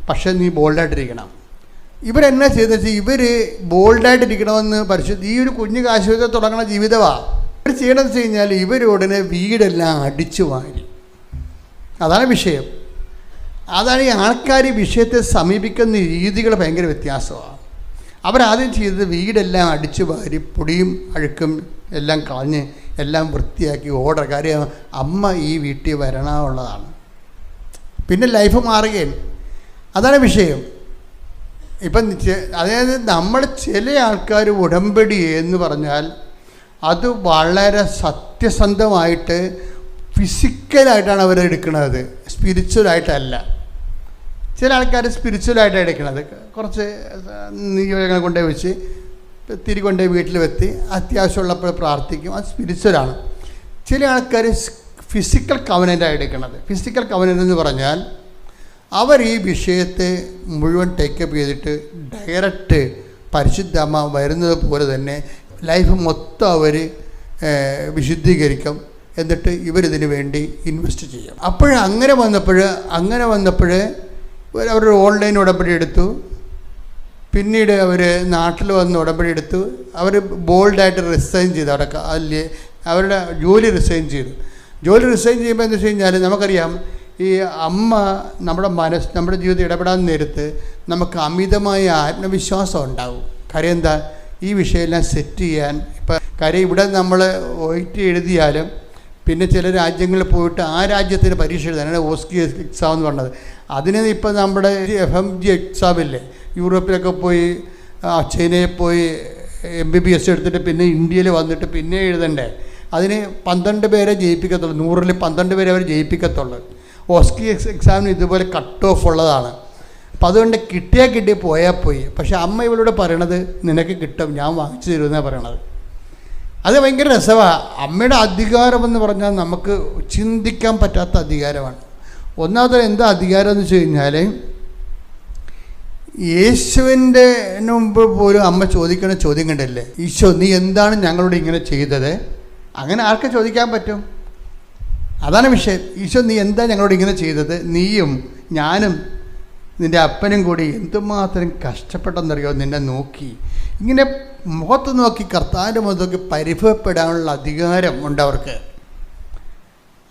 പക്ഷേ നീ ബോൾഡായിട്ടിരിക്കണം. ഇവരെന്നാ ചെയ്തെന്ന് വെച്ചാൽ ഇവർ ബോൾഡായിട്ടിരിക്കണമെന്ന് ഈ ഒരു കുഞ്ഞു കാശുരൂപത്തിൽ തുടങ്ങുന്ന ജീവിതമാണ്. ഇവർ ചെയ്യണമെന്ന് വെച്ച് കഴിഞ്ഞാൽ ഇവരുടനെ വീടെല്ലാം അടിച്ചു വാരി. അതാണ് വിഷയം. അതാണ് ഈ ആൾക്കാർ വിഷയത്തെ സമീപിക്കുന്ന രീതികൾ ഭയങ്കര വ്യത്യാസമാണ്. അവരാദ്യം ചെയ്തത് വീടെല്ലാം അടിച്ചു വാരി പൊടിയും അഴുക്കും എല്ലാം കളഞ്ഞ് എല്ലാം വൃത്തിയാക്കി ഓർഡർ. കാര്യം അമ്മ ഈ വീട്ടിൽ വരണമുള്ളതാണ്. പിന്നെ ലൈഫ് മാറുകയാണ്. അതാണ് വിഷയം. ഇപ്പം അതായത് നമ്മൾ ചില ആൾക്കാർ ഉടമ്പടി എന്ന് പറഞ്ഞാൽ അത് വളരെ സത്യസന്ധമായിട്ട് ഫിസിക്കലായിട്ടാണ് അവരെടുക്കുന്നത്, സ്പിരിച്വലായിട്ടല്ല. ചില ആൾക്കാർ സ്പിരിച്വലായിട്ടാണ് എടുക്കുന്നത്. കുറച്ച് നിയോഗങ്ങൾ കൊണ്ടുപോയി വെച്ച് തിരി കൊണ്ടുപോയി വീട്ടിൽ വെത്തി അത്യാവശ്യമുള്ളപ്പോൾ പ്രാർത്ഥിക്കും, അത് സ്പിരിച്വലാണ്. ചില ആൾക്കാർ ഫിസിക്കൽ കവനൻ്റാണ് എടുക്കുന്നത്. ഫിസിക്കൽ കവനൻ്റ് എന്ന് പറഞ്ഞാൽ അവർ ഈ വിഷയത്തെ മുഴുവൻ ടേക്കപ്പ് ചെയ്തിട്ട് ഡയറക്റ്റ് പരിശുദ്ധമ്മ വരുന്നത് പോലെ തന്നെ ലൈഫ് മൊത്തം അവർ വിശുദ്ധീകരിക്കും. എന്നിട്ട് ഇവരിതിന് വേണ്ടി ഇൻവെസ്റ്റ് ചെയ്യും. അങ്ങനെ വന്നപ്പോൾ അവർ ഓൺലൈൻ ഉടമ്പടി എടുത്തു. പിന്നീട് അവർ നാട്ടിൽ വന്ന് ഉടമ്പടി എടുത്തു. അവർ ബോൾഡായിട്ട് റിസൈൻ ചെയ്തു. അവരുടെ ജോലി റിസൈൻ ചെയ്തു. ജോലി റിസൈൻ ചെയ്യുമ്പോൾ എന്താ വെച്ച് കഴിഞ്ഞാൽ നമുക്കറിയാം, ഈ അമ്മ നമ്മുടെ ജീവിതത്തിൽ ഇടപെടാൻ നേരത്ത് നമുക്ക് അമിതമായ ആത്മവിശ്വാസം ഉണ്ടാകും. കാര്യം എന്താ, ഈ വിഷയമെല്ലാം സെറ്റ് ചെയ്യാൻ. ഇപ്പം കാര്യം ഇവിടെ നമ്മൾ ഒയിറ്റ് എഴുതിയാലും പിന്നെ ചില രാജ്യങ്ങളിൽ പോയിട്ട് ആ രാജ്യത്തിന് പരീക്ഷ എഴുതാനാണ് ഓസ്കി എക്സാം എന്ന് പറഞ്ഞത്. അതിന് ഇപ്പം നമ്മുടെ FMG എക്സാമില്ലേ, യൂറോപ്പിലൊക്കെ പോയി ചൈനയിൽ പോയി MBBS എടുത്തിട്ട് പിന്നെ ഇന്ത്യയിൽ വന്നിട്ട് പിന്നെ എഴുതണ്ടേ. അതിന് 12 പേരെ ജയിപ്പിക്കത്തുള്ളൂ. 100-ൽ 12 പേരെ അവർ ജയിപ്പിക്കത്തുള്ളൂ. ഓസ്കി എക്സാമിന് ഇതുപോലെ കട്ട് ഓഫ് ഉള്ളതാണ്. അപ്പം അതുകൊണ്ട് കിട്ടി പോയാൽ പോയി. പക്ഷെ അമ്മ ഇവളോട് പറയണത് നിനക്ക് കിട്ടും, ഞാൻ വാങ്ങിച്ചു തരുമെന്നാണ് പറയണത്. അത് ഭയങ്കര രസമാണ്. അമ്മയുടെ അധികാരമെന്ന് പറഞ്ഞാൽ നമുക്ക് ചിന്തിക്കാൻ പറ്റാത്ത അധികാരമാണ്. ഒന്നാമത് എന്താ അധികാരം എന്ന് വെച്ച് കഴിഞ്ഞാൽ, യേശുവിൻ്റെ മുമ്പ് പോലും അമ്മ ചോദിക്കണ ചോദ്യം കണ്ടല്ലേ, ഈശോ നീ എന്താണ് ഞങ്ങളോട് ഇങ്ങനെ ചെയ്തത്? അങ്ങനെ ആർക്ക് ചോദിക്കാൻ പറ്റും? അതാണ് വിഷയം. ഈശോ നീ എന്താ ഞങ്ങളോട് ഇങ്ങനെ ചെയ്തത്? നീയും ഞാനും നിൻ്റെ അപ്പനും കൂടി എന്തുമാത്രം കഷ്ടപ്പെട്ടെന്നറിയോ നിന്നെ നോക്കി. ഇങ്ങനെ മുഖത്ത് നോക്കി, കർത്താവിൻ്റെ മുഖത്ത് നോക്കി പരിഭവപ്പെടാനുള്ള അധികാരം ഉണ്ട് അവർക്ക്.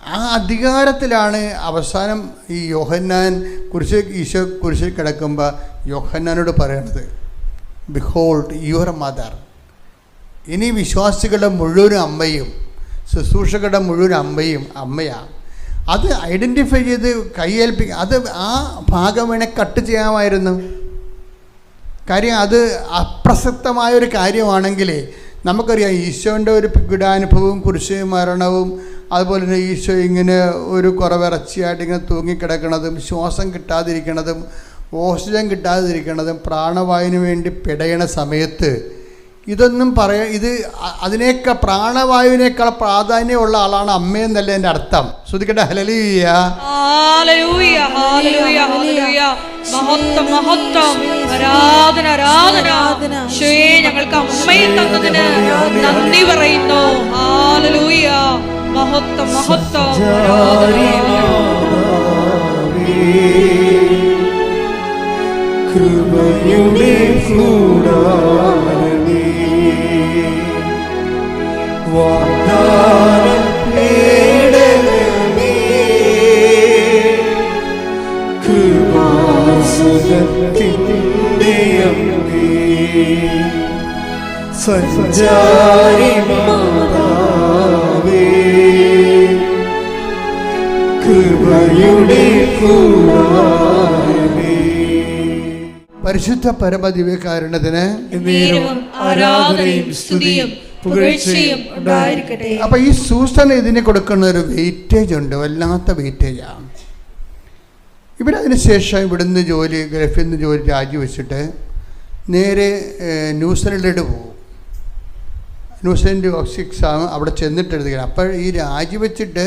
ആ അധികാരത്തിലാണ് അവസാനം ഈ യോഹന്നാൻ ഈശോ കുരിശിൽ കിടക്കുമ്പോൾ യോഹന്നാനോട് പറയണത്, ബിഹോൾഡ് യുവർ മദർ. ഇനി വിശ്വാസികളുടെ മുഴുവൻ അമ്മയും ശുശ്രൂഷകളുടെ മുഴുവൻ അമ്മയും അമ്മയാണ്. അത് ഐഡൻറ്റിഫൈ ചെയ്ത് കൈയേൽപ്പിക്കുക. അത് ആ ഭാഗം വേണേൽ കട്ട് ചെയ്യാമായിരുന്നു. കാര്യം അത് അപ്രസക്തമായൊരു കാര്യമാണെങ്കിൽ നമുക്കറിയാം ഈശോൻ്റെ ഒരു പീഡാനുഭവവും കുരിശ് മരണവും അതുപോലെ തന്നെ ഈശോ ഇങ്ങനെ ഒരു കുറവിറച്ചിയായിട്ട് ഇങ്ങനെ തൂങ്ങിക്കിടക്കുന്നതും ശ്വാസം കിട്ടാതിരിക്കണതും ഓക്സിജൻ കിട്ടാതിരിക്കണതും പ്രാണവായുവിന് വേണ്ടി പിടയണ സമയത്ത് ഇതൊന്നും ഇത് അതിനേക്കാൾ പ്രാണവായുവിനേക്കാൾ പ്രാധാന്യമുള്ള ആളാണ് അമ്മയെന്നല്ല എൻ്റെ അർത്ഥം. ശ്രദ്ധിക്കട്ടെ. ഹല്ലേലൂയ, ഹല്ലേലൂയ, ഹല്ലേലൂയ, ഹല്ലേലൂയ. മഹത്വം, മഹത്വം, ആരാധന, ആരാധന. യേശുവേ, ഞങ്ങൾക്ക് അമ്മയെ തന്നതിന് നന്ദി പറയുന്നു. ഹല്ലേലൂയ, മഹത്വം, മഹത്വം, കൃപയുടെ കൂടാരമേ, വാഗ്ദാന പേടകമേ, കൃപാസനത്തിൻ്റെ അമ്മേ, സഞ്ചാരി മാതാവേ, കൃപയുടെ കൂടാരമേ. പരിശുദ്ധ പരമദിവ്യകാരുണ്യത്തിന് ആരാധനയും സ്തുതിയും പുകഴ്ചയും ഉണ്ടായിരിക്കട്ടെ. അപ്പം ഈ സൂസൻ ഇതിന് കൊടുക്കുന്ന ഒരു വെയിറ്റേജ് ഉണ്ട്, വല്ലാത്ത വെയിറ്റേജാണ്. ഇവരതിന് ശേഷം ഇവിടുന്ന് ഗൾഫിൽ നിന്ന് ജോലി രാജിവെച്ചിട്ട് നേരെ ന്യൂസിലൻഡിലോട്ട് പോകും. ന്യൂസിലൻഡ് എക്സാം അവിടെ ചെന്നിട്ട് എഴുതുകയാണ്. അപ്പോൾ ഈ രാജിവെച്ചിട്ട്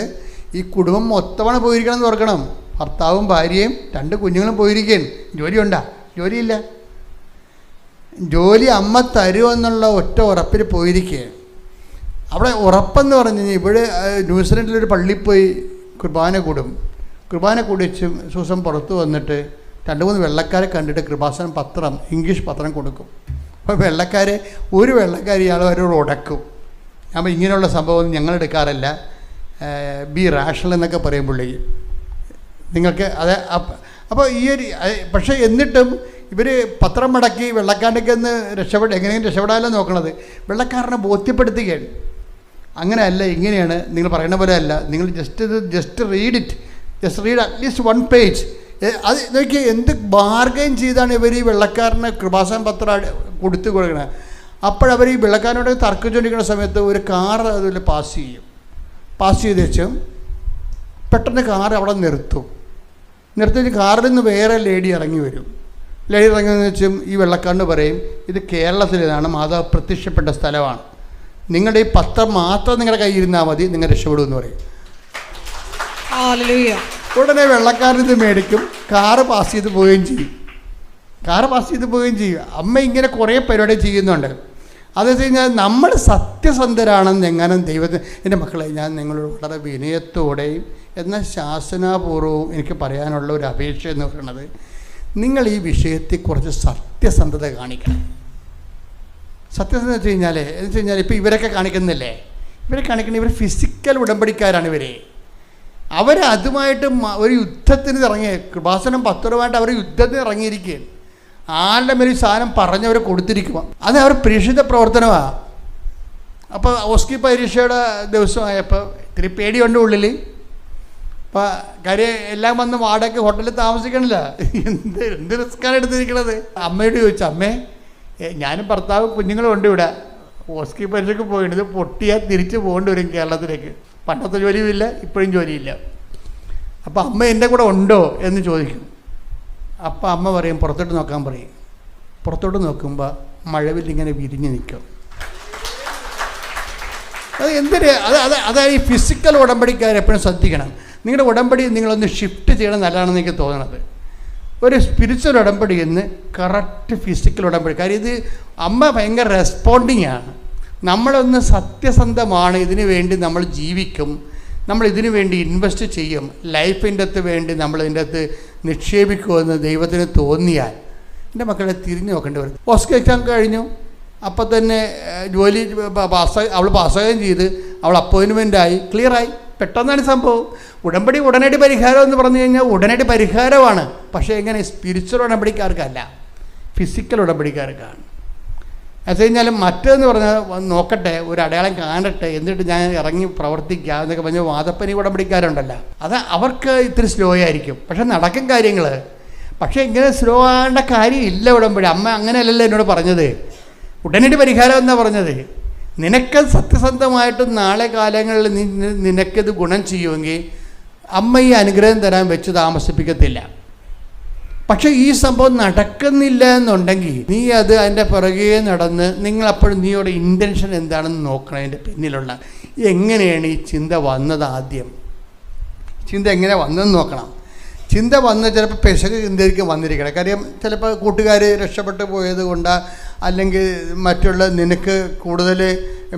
ഈ കുടുംബം മൊത്തമാണ് പോയിരിക്കണം എന്ന് ഓർക്കണം. ഭർത്താവും ഭാര്യയും 2 കുഞ്ഞുങ്ങളും പോയിരിക്കുകയാണ്. ജോലിയുണ്ടാ? ജോലിയില്ല. ജോലി അമ്മ തരുമെന്നുള്ള ഒറ്റ ഉറപ്പിൽ പോയിരിക്കുകയാണ്. അവിടെ ഉറപ്പെന്ന് പറഞ്ഞു കഴിഞ്ഞാൽ ഇവിടെ ന്യൂസിലൻഡിലൊരു പള്ളിയിൽ പോയി കുർബാന കൂടിച്ച് സൂസൻ പുറത്ത് വന്നിട്ട് 2-3 വെള്ളക്കാരെ കണ്ടിട്ട് കൃപാസനം പത്രം, ഇംഗ്ലീഷ് പത്രം കൊടുക്കും. അപ്പോൾ ഒരു വെള്ളക്കാർ ഇയാൾ അവരോട് ഉടക്കും. അപ്പോൾ ഇങ്ങനെയുള്ള സംഭവം ഞങ്ങൾ എടുക്കാറില്ല, ബി റാഷണൽ എന്നൊക്കെ പറയുമ്പോഴേക്ക് നിങ്ങൾക്ക് അത്. അപ്പോൾ ഈ ഒരു പക്ഷേ എന്നിട്ടും ഇവർ പത്രം മടക്കി വെള്ളക്കാരൻ്റെ ഒന്ന് എങ്ങനെയും രക്ഷപ്പെടാമല്ലോ നോക്കണത്. വെള്ളക്കാരനെ ബോധ്യപ്പെടുത്തുകയാണ്. അങ്ങനെയല്ല, ഇങ്ങനെയാണ്, നിങ്ങൾ പറയുന്ന പോലെ അല്ല, നിങ്ങൾ ജസ്റ്റ് റീഡ് അറ്റ്ലീസ്റ്റ് 1 പേജ്. അത് നോക്കി എന്ത് ബാർഗൈൻ ചെയ്താണ് ഇവർ ഈ വെള്ളക്കാരന് കൃപാസനം പത്രം കൊടുത്തു കൊടുക്കണത്. അപ്പോഴവർ ഈ വെള്ളക്കാരനോട് തർക്കം ചൊല്ലിക്കുന്ന സമയത്ത് ഒരു കാർ അതിൽ പാസ് ചെയ്ത് വെച്ചും പെട്ടെന്ന് കാർ അവിടെ നിർത്തി കാറിൽ നിന്ന് വേറെ ലേഡി ഇറങ്ങി വരും. ലേഡി ഇറങ്ങിയെന്ന് വെച്ചും ഈ വെള്ളക്കാരന് പറയും, ഇത് കേരളത്തിലേതാണ്, മാതാവ് പ്രത്യക്ഷപ്പെട്ട സ്ഥലമാണ്, നിങ്ങളുടെ ഈ പത്രം മാത്രം നിങ്ങളുടെ കയ്യിൽ ഇരുന്നാൽ മതി, നിങ്ങൾ രക്ഷപ്പെടുമെന്ന് പറയും. ഉടനെ വെള്ളക്കാരൻ ഇത് മേടിക്കും, കാറ് പാസ് ചെയ്ത് പോവുകയും ചെയ്യും. അമ്മ ഇങ്ങനെ കുറേ പരിപാടി ചെയ്യുന്നുണ്ട്. അതെന്ന് വെച്ച് കഴിഞ്ഞാൽ നമ്മൾ സത്യസന്ധരാണെന്ന് എങ്ങനെ ദൈവത്തിന്, എൻ്റെ മക്കളെ, ഞാൻ നിങ്ങളോട് വളരെ വിനയത്തോടെയും എന്നാൽ ശാസനാപൂർവവും എനിക്ക് പറയാനുള്ള ഒരു അപേക്ഷ എന്ന് പറയുന്നത്, നിങ്ങൾ ഈ വിഷയത്തിൽ കുറച്ച് സത്യസന്ധത കാണിക്കണം. സത്യസന്ധത വെച്ച് കഴിഞ്ഞാൽ ഇപ്പോൾ ഇവരൊക്കെ കാണിക്കുന്നില്ലേ, ഇവർ ഫിസിക്കൽ ഉടമ്പടിക്കാരാണ്. അവരതുമായിട്ട് ഒരു യുദ്ധത്തിന് ഇറങ്ങിയ കൃപാസനം പത്രമായിട്ട് അവർ യുദ്ധത്തിന് ഇറങ്ങിയിരിക്കുകയാണ്. ആരുടെ മേലെ സാധനം പറഞ്ഞവരെ കൊടുത്തിരിക്കുക, അത് അവർ പ്രേക്ഷിത പ്രവർത്തനമാണ്. അപ്പോൾ ഓസ്കി പരീക്ഷയുടെ ദിവസമായപ്പോൾ ഇത്തിരി പേടിയുണ്ട് ഉള്ളിൽ. അപ്പോൾ കാര്യം എല്ലാം വന്ന് വാടക ഹോട്ടലിൽ താമസിക്കണില്ല, എന്ത് റിസ്ക്കാണ് എടുത്തിരിക്കണത്. അമ്മയോട് ചോദിച്ചു, അമ്മേ, ഞാനും ഭർത്താവ് കുഞ്ഞുങ്ങളും ഉണ്ട് ഇവിടെ, ഓസ്കി പരീക്ഷയ്ക്ക് പോയിട്ട് പൊട്ടിയാൽ തിരിച്ച് പോകേണ്ടി വരും കേരളത്തിലേക്ക്. പണ്ടത്തെ ജോലിയുമില്ല, ഇപ്പോഴും ജോലിയില്ല. അപ്പോൾ അമ്മ എൻ്റെ കൂടെ ഉണ്ടോ എന്ന് ചോദിക്കും. അപ്പോൾ അമ്മ പറയും, പുറത്തോട്ട് നോക്കാൻ പറയും. പുറത്തോട്ട് നോക്കുമ്പോൾ മഴവില്ലിങ്ങനെ വിരിഞ്ഞ് നിൽക്കും. അത് എന്തിന് അതായത് ഈ ഫിസിക്കൽ ഉടമ്പടിക്കാർ എപ്പോഴും ശ്രദ്ധിക്കണം. നിങ്ങളുടെ ഉടമ്പടി നിങ്ങളൊന്ന് ഷിഫ്റ്റ് ചെയ്യണം, നല്ലതാണെന്ന് എനിക്ക് തോന്നണത്. ഒരു സ്പിരിച്വൽ ഉടമ്പടി എന്ന് കറക്റ്റ് ഫിസിക്കൽ ഉടമ്പടി. കാര്യം ഇത് അമ്മ ഭയങ്കര റെസ്പോണ്ടിങ് ആണ്. നമ്മളൊന്ന് സത്യസന്ധമാണ്, ഇതിനു വേണ്ടി നമ്മൾ ജീവിക്കും, നമ്മൾ ഇതിനു വേണ്ടി ഇൻവെസ്റ്റ് ചെയ്യും, ലൈഫിൻ്റെ അകത്ത് വേണ്ടി നമ്മൾ ഇതിൻ്റെ അകത്ത് നിക്ഷേപിക്കുമെന്ന് ദൈവത്തിന് തോന്നിയാൽ എൻ്റെ മക്കളെ തിരിഞ്ഞു നോക്കേണ്ടി വരും. പോസ്റ്റ് എക്സാം കഴിഞ്ഞു, അപ്പം തന്നെ ജോലി അവൾ പാസ്സാകുകയും ചെയ്ത്, അവൾ അപ്പോയിൻമെൻ്റായി, ക്ലിയറായി. പെട്ടെന്നാണ് സംഭവം. ഉടമ്പടി ഉടനടി പരിഹാരം എന്ന് പറഞ്ഞു കഴിഞ്ഞാൽ ഉടനടി പരിഹാരമാണ്. പക്ഷേ എങ്ങനെ? സ്പിരിച്വൽ ഉടമ്പടിക്കാർക്കല്ല, ഫിസിക്കൽ ഉടമ്പടിക്കാർക്കാണ്. അത് കഴിഞ്ഞാലും മറ്റേന്ന് പറഞ്ഞാൽ നോക്കട്ടെ, ഒരു അടയാളം കാണട്ടെ, എന്നിട്ട് ഞാൻ ഇറങ്ങി പ്രവർത്തിക്കാം എന്നൊക്കെ പറഞ്ഞ് വാദപ്പനി ഉടമ്പടിക്കാരുണ്ടല്ലോ, അത് അവർക്ക് ഇത്തിരി സ്ലോ ആയിരിക്കും, പക്ഷെ നടക്കും കാര്യങ്ങൾ. പക്ഷേ ഇങ്ങനെ സ്ലോ ആകേണ്ട കാര്യമില്ല ഉടമ്പടി. അമ്മ അങ്ങനെയല്ലല്ലോ എന്നോട് പറഞ്ഞത്, ഉടനടി പരിഹാരം എന്നാണ് പറഞ്ഞത്. നിനക്കത് സത്യസന്ധമായിട്ടും നാളെ കാലങ്ങളിൽ നിനക്കത് ഗുണം ചെയ്യുമെങ്കിൽ അമ്മ ഈ അനുഗ്രഹം തരാൻ വെച്ച് താമസിപ്പിക്കത്തില്ല. പക്ഷേ ഈ സംഭവം നടക്കുന്നില്ല എന്നുണ്ടെങ്കിൽ നീ അതിൻ്റെ പുറകെ നടന്ന് നിങ്ങളപ്പോഴും നീയുടെ ഇൻറ്റൻഷൻ എന്താണെന്ന് നോക്കണം. അതിൻ്റെ പിന്നിലുള്ള എങ്ങനെയാണ് ഈ ചിന്ത വന്നത്, ആദ്യം ചിന്ത എങ്ങനെ വന്നതെന്ന് നോക്കണം. ചിന്ത വന്ന് ചിലപ്പോൾ പെശക് ചിന്തയ്ക്കും വന്നിരിക്കണം. കാര്യം ചിലപ്പോൾ കൂട്ടുകാർ രക്ഷപ്പെട്ടു പോയത് കൊണ്ടാണ്, അല്ലെങ്കിൽ മറ്റുള്ള നിനക്ക് കൂടുതൽ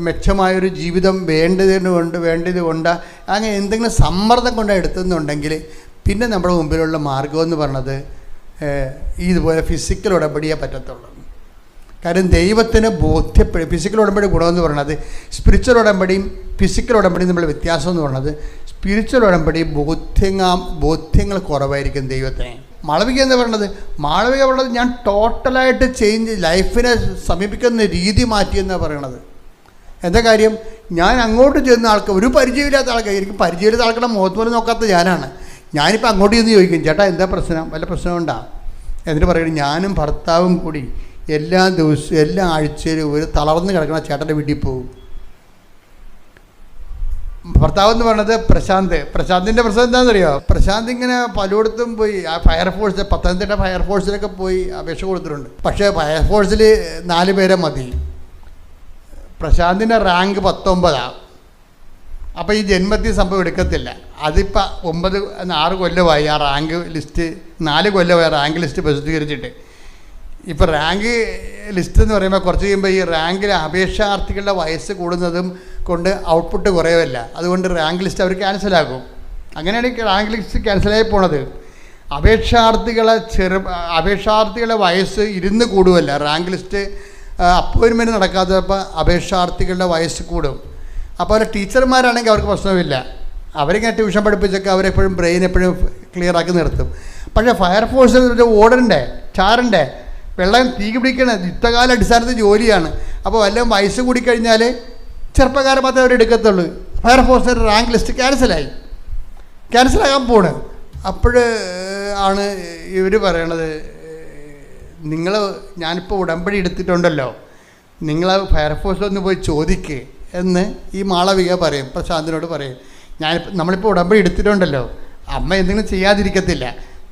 മെച്ചമായൊരു ജീവിതം വേണ്ടത് കൊണ്ടാണ്, അങ്ങനെ എന്തെങ്കിലും സമ്മർദ്ദം കൊണ്ടാണ് എടുത്തെന്നുണ്ടെങ്കിൽ പിന്നെ നമ്മുടെ മുമ്പിലുള്ള മാർഗമെന്ന് പറഞ്ഞത് ഇതുപോലെ ഫിസിക്കൽ ഉടമ്പടിയേ പറ്റത്തുള്ളൂ. കാര്യം ദൈവത്തിന് ഫിസിക്കൽ ഉടമ്പടി ഗുണമെന്ന് പറയുന്നത്, സ്പിരിച്വൽ ഉടമ്പടിയും ഫിസിക്കൽ ഉടമ്പടിയും തമ്മിലുള്ള വ്യത്യാസം എന്ന് പറയുന്നത്, സ്പിരിച്വൽ ഉടമ്പടി ബോധ്യങ്ങൾ കുറവായിരിക്കും ദൈവത്തിന്. മാളവിക എന്ന് പറയുന്നത്, മാളവിക പറയുന്നത് ഞാൻ ടോട്ടലായിട്ട് ലൈഫിനെ സമീപിക്കുന്ന രീതി മാറ്റിയെന്നാണ് പറയണത്. എന്താ കാര്യം? ഞാൻ അങ്ങോട്ട് ചെന്ന ആൾക്ക്, ഒരു പരിചയമില്ലാത്ത ആൾക്കാർ, എനിക്ക് പരിചയമില്ലാത്ത ആൾക്കാരുടെ മുഖത്ത് പോലും നോക്കാത്ത ഞാനാണ്. ഞാനിപ്പോൾ അങ്ങോട്ട് ചെന്ന് ചോദിക്കും, ചേട്ടാ എന്താ പ്രശ്നം, വല്ല പ്രശ്നമുണ്ടാ? എന്നിട്ട് പറയുന്നത്, ഞാനും ഭർത്താവും കൂടി എല്ലാ ദിവസവും എല്ലാ ആഴ്ചയിലും ഒരു തളർന്ന് കിടക്കുന്ന ചേട്ടൻ്റെ വീട്ടിൽ പോകും. ഭർത്താവ് എന്ന് പറയുന്നത് പ്രശാന്തിൻ്റെ പ്രശ്നം എന്താണെന്നറിയോ? പ്രശാന്ത് ഇങ്ങനെ പലയിടത്തും പോയി, ആ ഫയർഫോഴ്സ്, പത്തനംതിട്ട ഫയർഫോഴ്സിലൊക്കെ പോയി അപേക്ഷ കൊടുത്തിട്ടുണ്ട്. പക്ഷേ ഫയർഫോഴ്സിൽ 4 പേരെ മതി. പ്രശാന്തിൻ്റെ റാങ്ക് 19. അപ്പോൾ ഈ ജന്മത്തിൽ സംഭവം എടുക്കത്തില്ല. അതിപ്പോൾ 6 കൊല്ലമായി ആ റാങ്ക് ലിസ്റ്റ്, 4 കൊല്ലമായി റാങ്ക് ലിസ്റ്റ് പ്രസിദ്ധീകരിച്ചിട്ട്. ഇപ്പോൾ റാങ്ക് ലിസ്റ്റ് എന്ന് പറയുമ്പോൾ കുറച്ച് കഴിയുമ്പോൾ ഈ റാങ്കിൽ അപേക്ഷാർത്ഥികളുടെ വയസ്സ് കൂടുന്നതും കൊണ്ട് ഔട്ട്പുട്ട് കുറയുമല്ല, അതുകൊണ്ട് റാങ്ക് ലിസ്റ്റ് അവർ ക്യാൻസലാക്കും. അങ്ങനെയാണ് റാങ്ക് ലിസ്റ്റ് ക്യാൻസലായി പോണത്. അപേക്ഷാർത്ഥികളുടെ വയസ്സ് ഇരുന്ന് കൂടുമല്ല, റാങ്ക് ലിസ്റ്റ് അപ്പോയിൻമെൻറ്റ് നടക്കാത്തപ്പോൾ അപേക്ഷാർത്ഥികളുടെ വയസ്സ് കൂടും. അപ്പോൾ അവരെ ടീച്ചർമാരാണെങ്കിൽ അവർക്ക് പ്രശ്നമില്ല, അവരിങ്ങനെ ട്യൂഷൻ പഠിപ്പിച്ചൊക്കെ അവരെപ്പോഴും ബ്രെയിൻ എപ്പോഴും ക്ലിയറാക്കി നിർത്തും. പക്ഷേ ഫയർഫോഴ്സിൽ ഓടണ്ടേ, ചാരണ്ടേ, വെള്ളം തീ പിടിക്കണ യുദ്ധകാല അടിസ്ഥാനത്തിൽ ജോലിയാണ്. അപ്പോൾ വല്ലതും വയസ്സ് കൂടിക്കഴിഞ്ഞാൽ ചെറുപ്പക്കാരെ മാത്രമേ അവരെടുക്കത്തുള്ളൂ. ഫയർഫോഴ്സിൻ്റെ റാങ്ക് ലിസ്റ്റ് ക്യാൻസലാകാൻ പോണ്. അപ്പോൾ ആണ് ഇവർ പറയണത്, ഞാനിപ്പോൾ ഉടമ്പടി എടുത്തിട്ടുണ്ടല്ലോ, നിങ്ങൾ ഫയർഫോഴ്സിലൊന്ന് പോയി ചോദിക്കുക എന്ന് ഈ മാളവിക പറയും, പ്രശാന്തിനോട് പറയും. നമ്മളിപ്പോൾ ഉടമ്പടി എടുത്തിട്ടുണ്ടല്ലോ, അമ്മ എന്തെങ്കിലും ചെയ്യാതിരിക്കത്തില്ല,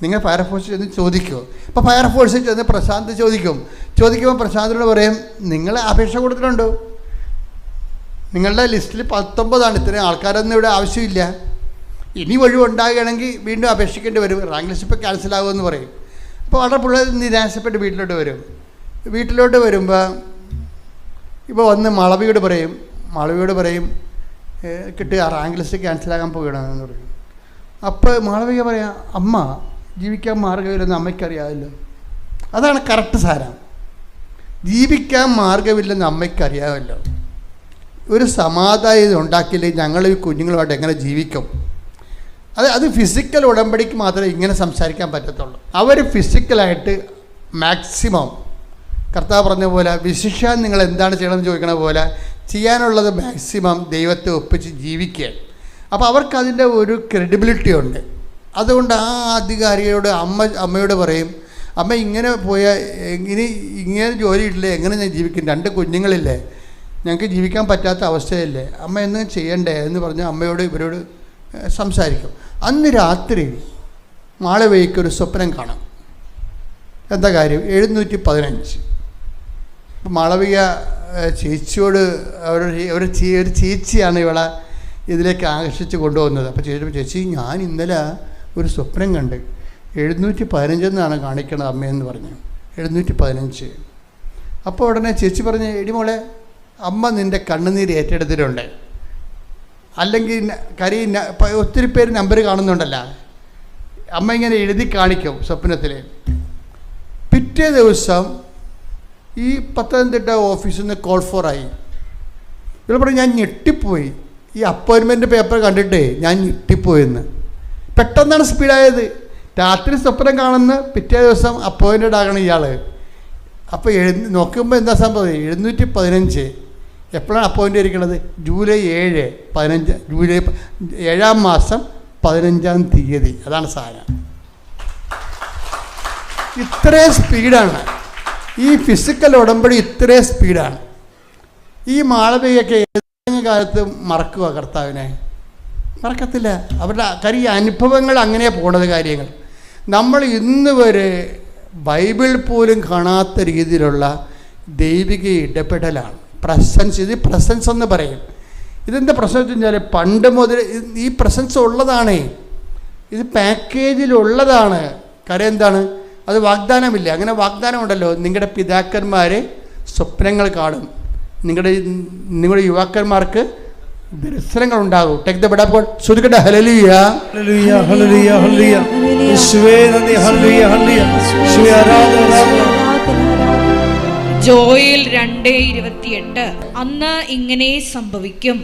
നിങ്ങൾ ഫയർഫോഴ്സിൽ ചെന്ന് ചോദിക്കുമോ? അപ്പോൾ ഫയർഫോഴ്സിൽ ചെന്ന് പ്രശാന്ത് ചോദിക്കുമ്പോൾ പ്രശാന്തിനോട് പറയും, നിങ്ങൾ അപേക്ഷ കൊടുത്തിട്ടുണ്ടോ? നിങ്ങളുടെ ലിസ്റ്റിൽ 19 ഇത്രയും ആൾക്കാരൊന്നും ഇവിടെ ആവശ്യമില്ല, ഇനി ഒഴിവുണ്ടാകുകയാണെങ്കിൽ വീണ്ടും അപേക്ഷിക്കേണ്ടി വരും, റാങ്ക് ലിസ്റ്റ് ഇപ്പോൾ ക്യാൻസലാകുമെന്ന് പറയും. അപ്പോൾ വളരെ പിള്ളേർ നിരാശപ്പെട്ട് വീട്ടിലോട്ട് വരുമ്പോൾ ഇപ്പോൾ വന്ന് മാളവിയോട് പറയും കിട്ടുക, റാങ്ക് ലിസ്റ്റ് ക്യാൻസലാകാൻ പോകണമെന്ന് പറയും. അപ്പോൾ മാളവിക പറയാം, അമ്മ ജീവിക്കാൻ മാർഗ്ഗമില്ലെന്ന് അമ്മയ്ക്കറിയാമല്ലോ. അതാണ് കറക്റ്റ് സാരം. ജീവിക്കാൻ മാർഗ്ഗമില്ലെന്ന് അമ്മയ്ക്കറിയാമല്ലോ. ഒരു സമാധാനം ഉണ്ടാക്കിയില്ലെങ്കിൽ ഞങ്ങൾ ഈ കുഞ്ഞുങ്ങളുമായിട്ട് എങ്ങനെ ജീവിക്കും? അത് ഫിസിക്കൽ ഉടമ്പടിക്ക് മാത്രമേ ഇങ്ങനെ സംസാരിക്കാൻ പറ്റത്തുള്ളൂ. അവർ ഫിസിക്കലായിട്ട് മാക്സിമം കർത്താവ് പറഞ്ഞ പോലെ, വിശിഷ്യാൻ നിങ്ങൾ എന്താണ് ചെയ്യണമെന്ന് ചോദിക്കണ പോലെ ചെയ്യാനുള്ളത് മാക്സിമം ദൈവത്തെ ഒപ്പിച്ച് ജീവിക്കുക. അപ്പോൾ അവർക്കതിൻ്റെ ഒരു ക്രെഡിബിലിറ്റി ഉണ്ട്. അതുകൊണ്ട് ആ അധികാരിയോട് അമ്മയോട് പറയും, അമ്മ ഇങ്ങനെ പോയാൽ ഇങ്ങനെ ജോലി ഇല്ലേ, എങ്ങനെ ഞാൻ ജീവിക്കും? 2 കുഞ്ഞുങ്ങളില്ലേ, ഞങ്ങൾക്ക് ജീവിക്കാൻ പറ്റാത്ത അവസ്ഥയല്ലേ, അമ്മ എന്തെങ്കിലും ചെയ്യണ്ടേ എന്ന് പറഞ്ഞ് ഇവരോട് സംസാരിക്കും. അന്ന് രാത്രി മാളവികയ്ക്കൊരു സ്വപ്നം കാണാം. എന്താ കാര്യം? 715. അപ്പോൾ മാളവിക ചേച്ചിയോട് ഒരു ചേച്ചിയാണ് ഇവളെ ഇതിലേക്ക് ആകർഷിച്ച് കൊണ്ടുപോകുന്നത്. അപ്പോൾ ചേച്ചി ഞാൻ ഇന്നലെ ഒരു സ്വപ്നം കണ്ട്, 715 കാണിക്കണത് അമ്മയെന്ന് പറഞ്ഞു. 715. അപ്പോൾ ഉടനെ ചേച്ചി പറഞ്ഞു, എടി മോളെ, അമ്മ നിൻ്റെ കണ്ണുനീര് ഏറ്റെടുത്തിട്ടുണ്ട്. അല്ലെങ്കിൽ ഒത്തിരി പേര് നമ്പർ കാണുന്നുണ്ടല്ലോ, അമ്മ ഇങ്ങനെ എഴുതി കാണിക്കും സ്വപ്നത്തിൽ. പിറ്റേ ദിവസം ഈ പത്തനംതിട്ട ഓഫീസിൽ നിന്ന് കോൾ ഫോറായി. ഇവൾ പറഞ്ഞു, ഞാൻ ഞെട്ടിപ്പോയി, ഈ അപ്പോയിൻമെൻറ്റ് പേപ്പർ കണ്ടിട്ടേ ഞാൻ ഞെട്ടിപ്പോയെന്ന്. പെട്ടെന്നാണ് സ്പീഡായത്. രാത്രി സ്വപ്നം കാണുന്ന പിറ്റേ ദിവസം അപ്പോയിൻറ്റഡ് ആകണം ഇയാൾ. അപ്പോൾ നോക്കുമ്പോൾ എന്താ സംഭവം? 715. എപ്പോഴാണ് അപ്പോയിൻ്റ് ഇരിക്കുന്നത്? ജൂലൈ 7 മാസം 15-ാം തീയതി. അതാണ് സാധനം. ഇത്രയും സ്പീഡാണ് ഈ ഫിസിക്കൽ ഉടമ്പടി, ഇത്രയും സ്പീഡാണ്. ഈ മാളവികയൊക്കെ ഏതെങ്കിലും കാലത്ത് മറക്കുക കർത്താവിനെ? മറക്കത്തില്ല. അവരുടെ കാര്യം ഈ അനുഭവങ്ങൾ അങ്ങനെ പോണത് കാര്യങ്ങൾ. നമ്മൾ ഇന്ന് വരെ ബൈബിൾ പോലും കാണാത്ത രീതിയിലുള്ള ദൈവിക ഇടപെടലാണ്. പ്രസൻസ്. ഇത് പ്രസൻസ് എന്ന് പറയും. ഇതെന്താ പ്രശ്നം വെച്ച് കഴിഞ്ഞാൽ പണ്ട് മുതൽ ഈ പ്രസൻസ് ഉള്ളതാണേ. ഇത് പാക്കേജിലുള്ളതാണ്. കാര്യം എന്താണ്? അത് വാഗ്ദാനമില്ല. അങ്ങനെ വാഗ്ദാനം ഉണ്ടല്ലോ, നിങ്ങളുടെ പിതാക്കന്മാർ സ്വപ്നങ്ങൾ കാണും, നിങ്ങളുടെ യുവാക്കന്മാർക്ക് ദർശനങ്ങൾ ഉണ്ടാകും. ടേക്ക് ദ ബെഡപ്പോൾ ശ്രുതികട്ടെ. ഹല്ലേലൂയ ഹല്ലേലൂയ ഹല്ലേലൂയ ഹല്ലേലൂയ. യേശുവേ നന്ദി. ഹല്ലേലൂയ ഹല്ലേലൂയ. യേശുവേ ആരാധന. ജോയേൽ 2:28. അന്ന് ഇങ്ങനെ സംഭവിക്കും,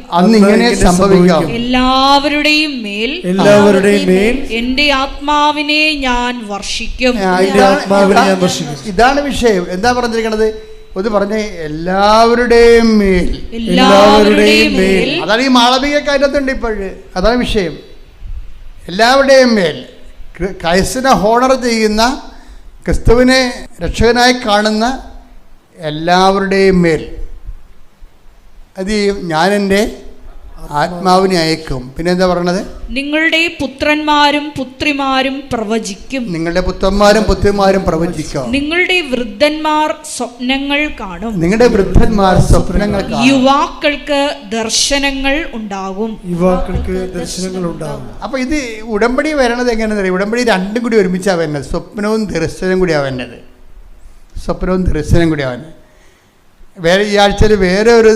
എല്ലാവരുടെയും മേൽ എന്റെ ആത്മാവിനെ ഞാൻ വർഷിക്കും. ഇതാണ് വിഷയം. എന്താ പറഞ്ഞിരിക്കണത്? ഒന്ന് പറഞ്ഞ എല്ലാവരുടെയും മേൽ. അതാണ് ഈ മാളവിക കാര്യത്തുണ്ട് ഇപ്പോഴ്. അതാണ് വിഷയം. എല്ലാവരുടെയും മേൽ. ക്രൈസ്തവനെ ഹോണർ ചെയ്യുന്ന, ക്രിസ്തുവിനെ രക്ഷകനായി കാണുന്ന എല്ലാവരുടെയും മേൽ അത് ഞാൻ എൻ്റെ ആത്മാവിനെ അയക്കും. പിന്നെ എന്താ പറയണത്? നിങ്ങളുടെ പുത്രന്മാരും പുത്രിമാരും പ്രവചിക്കും. നിങ്ങളുടെ പുത്രന്മാരും പുത്രിമാരും പ്രവചിക്കും. നിങ്ങളുടെ വൃദ്ധന്മാർ സ്വപ്നങ്ങൾ കാണും. നിങ്ങളുടെ വൃദ്ധന്മാർ സ്വപ്നങ്ങൾ കാണും. യുവാക്കൾക്ക് ദർശനങ്ങൾ ഉണ്ടാകും. അപ്പൊ ഇത് ഉടമ്പടി വരണത് എങ്ങനെയാണെന്ന്? ഉടമ്പടി രണ്ടും കൂടി ഒരുമിച്ചാണ് വരുന്നത്. സ്വപ്നവും ദർശനവും കൂടിയാണ് വരുന്നത്. സ്വപ്നവും ദർശനം കൂടിയാണ്. ഈ ആഴ്ചയിൽ വേറെ ഒരു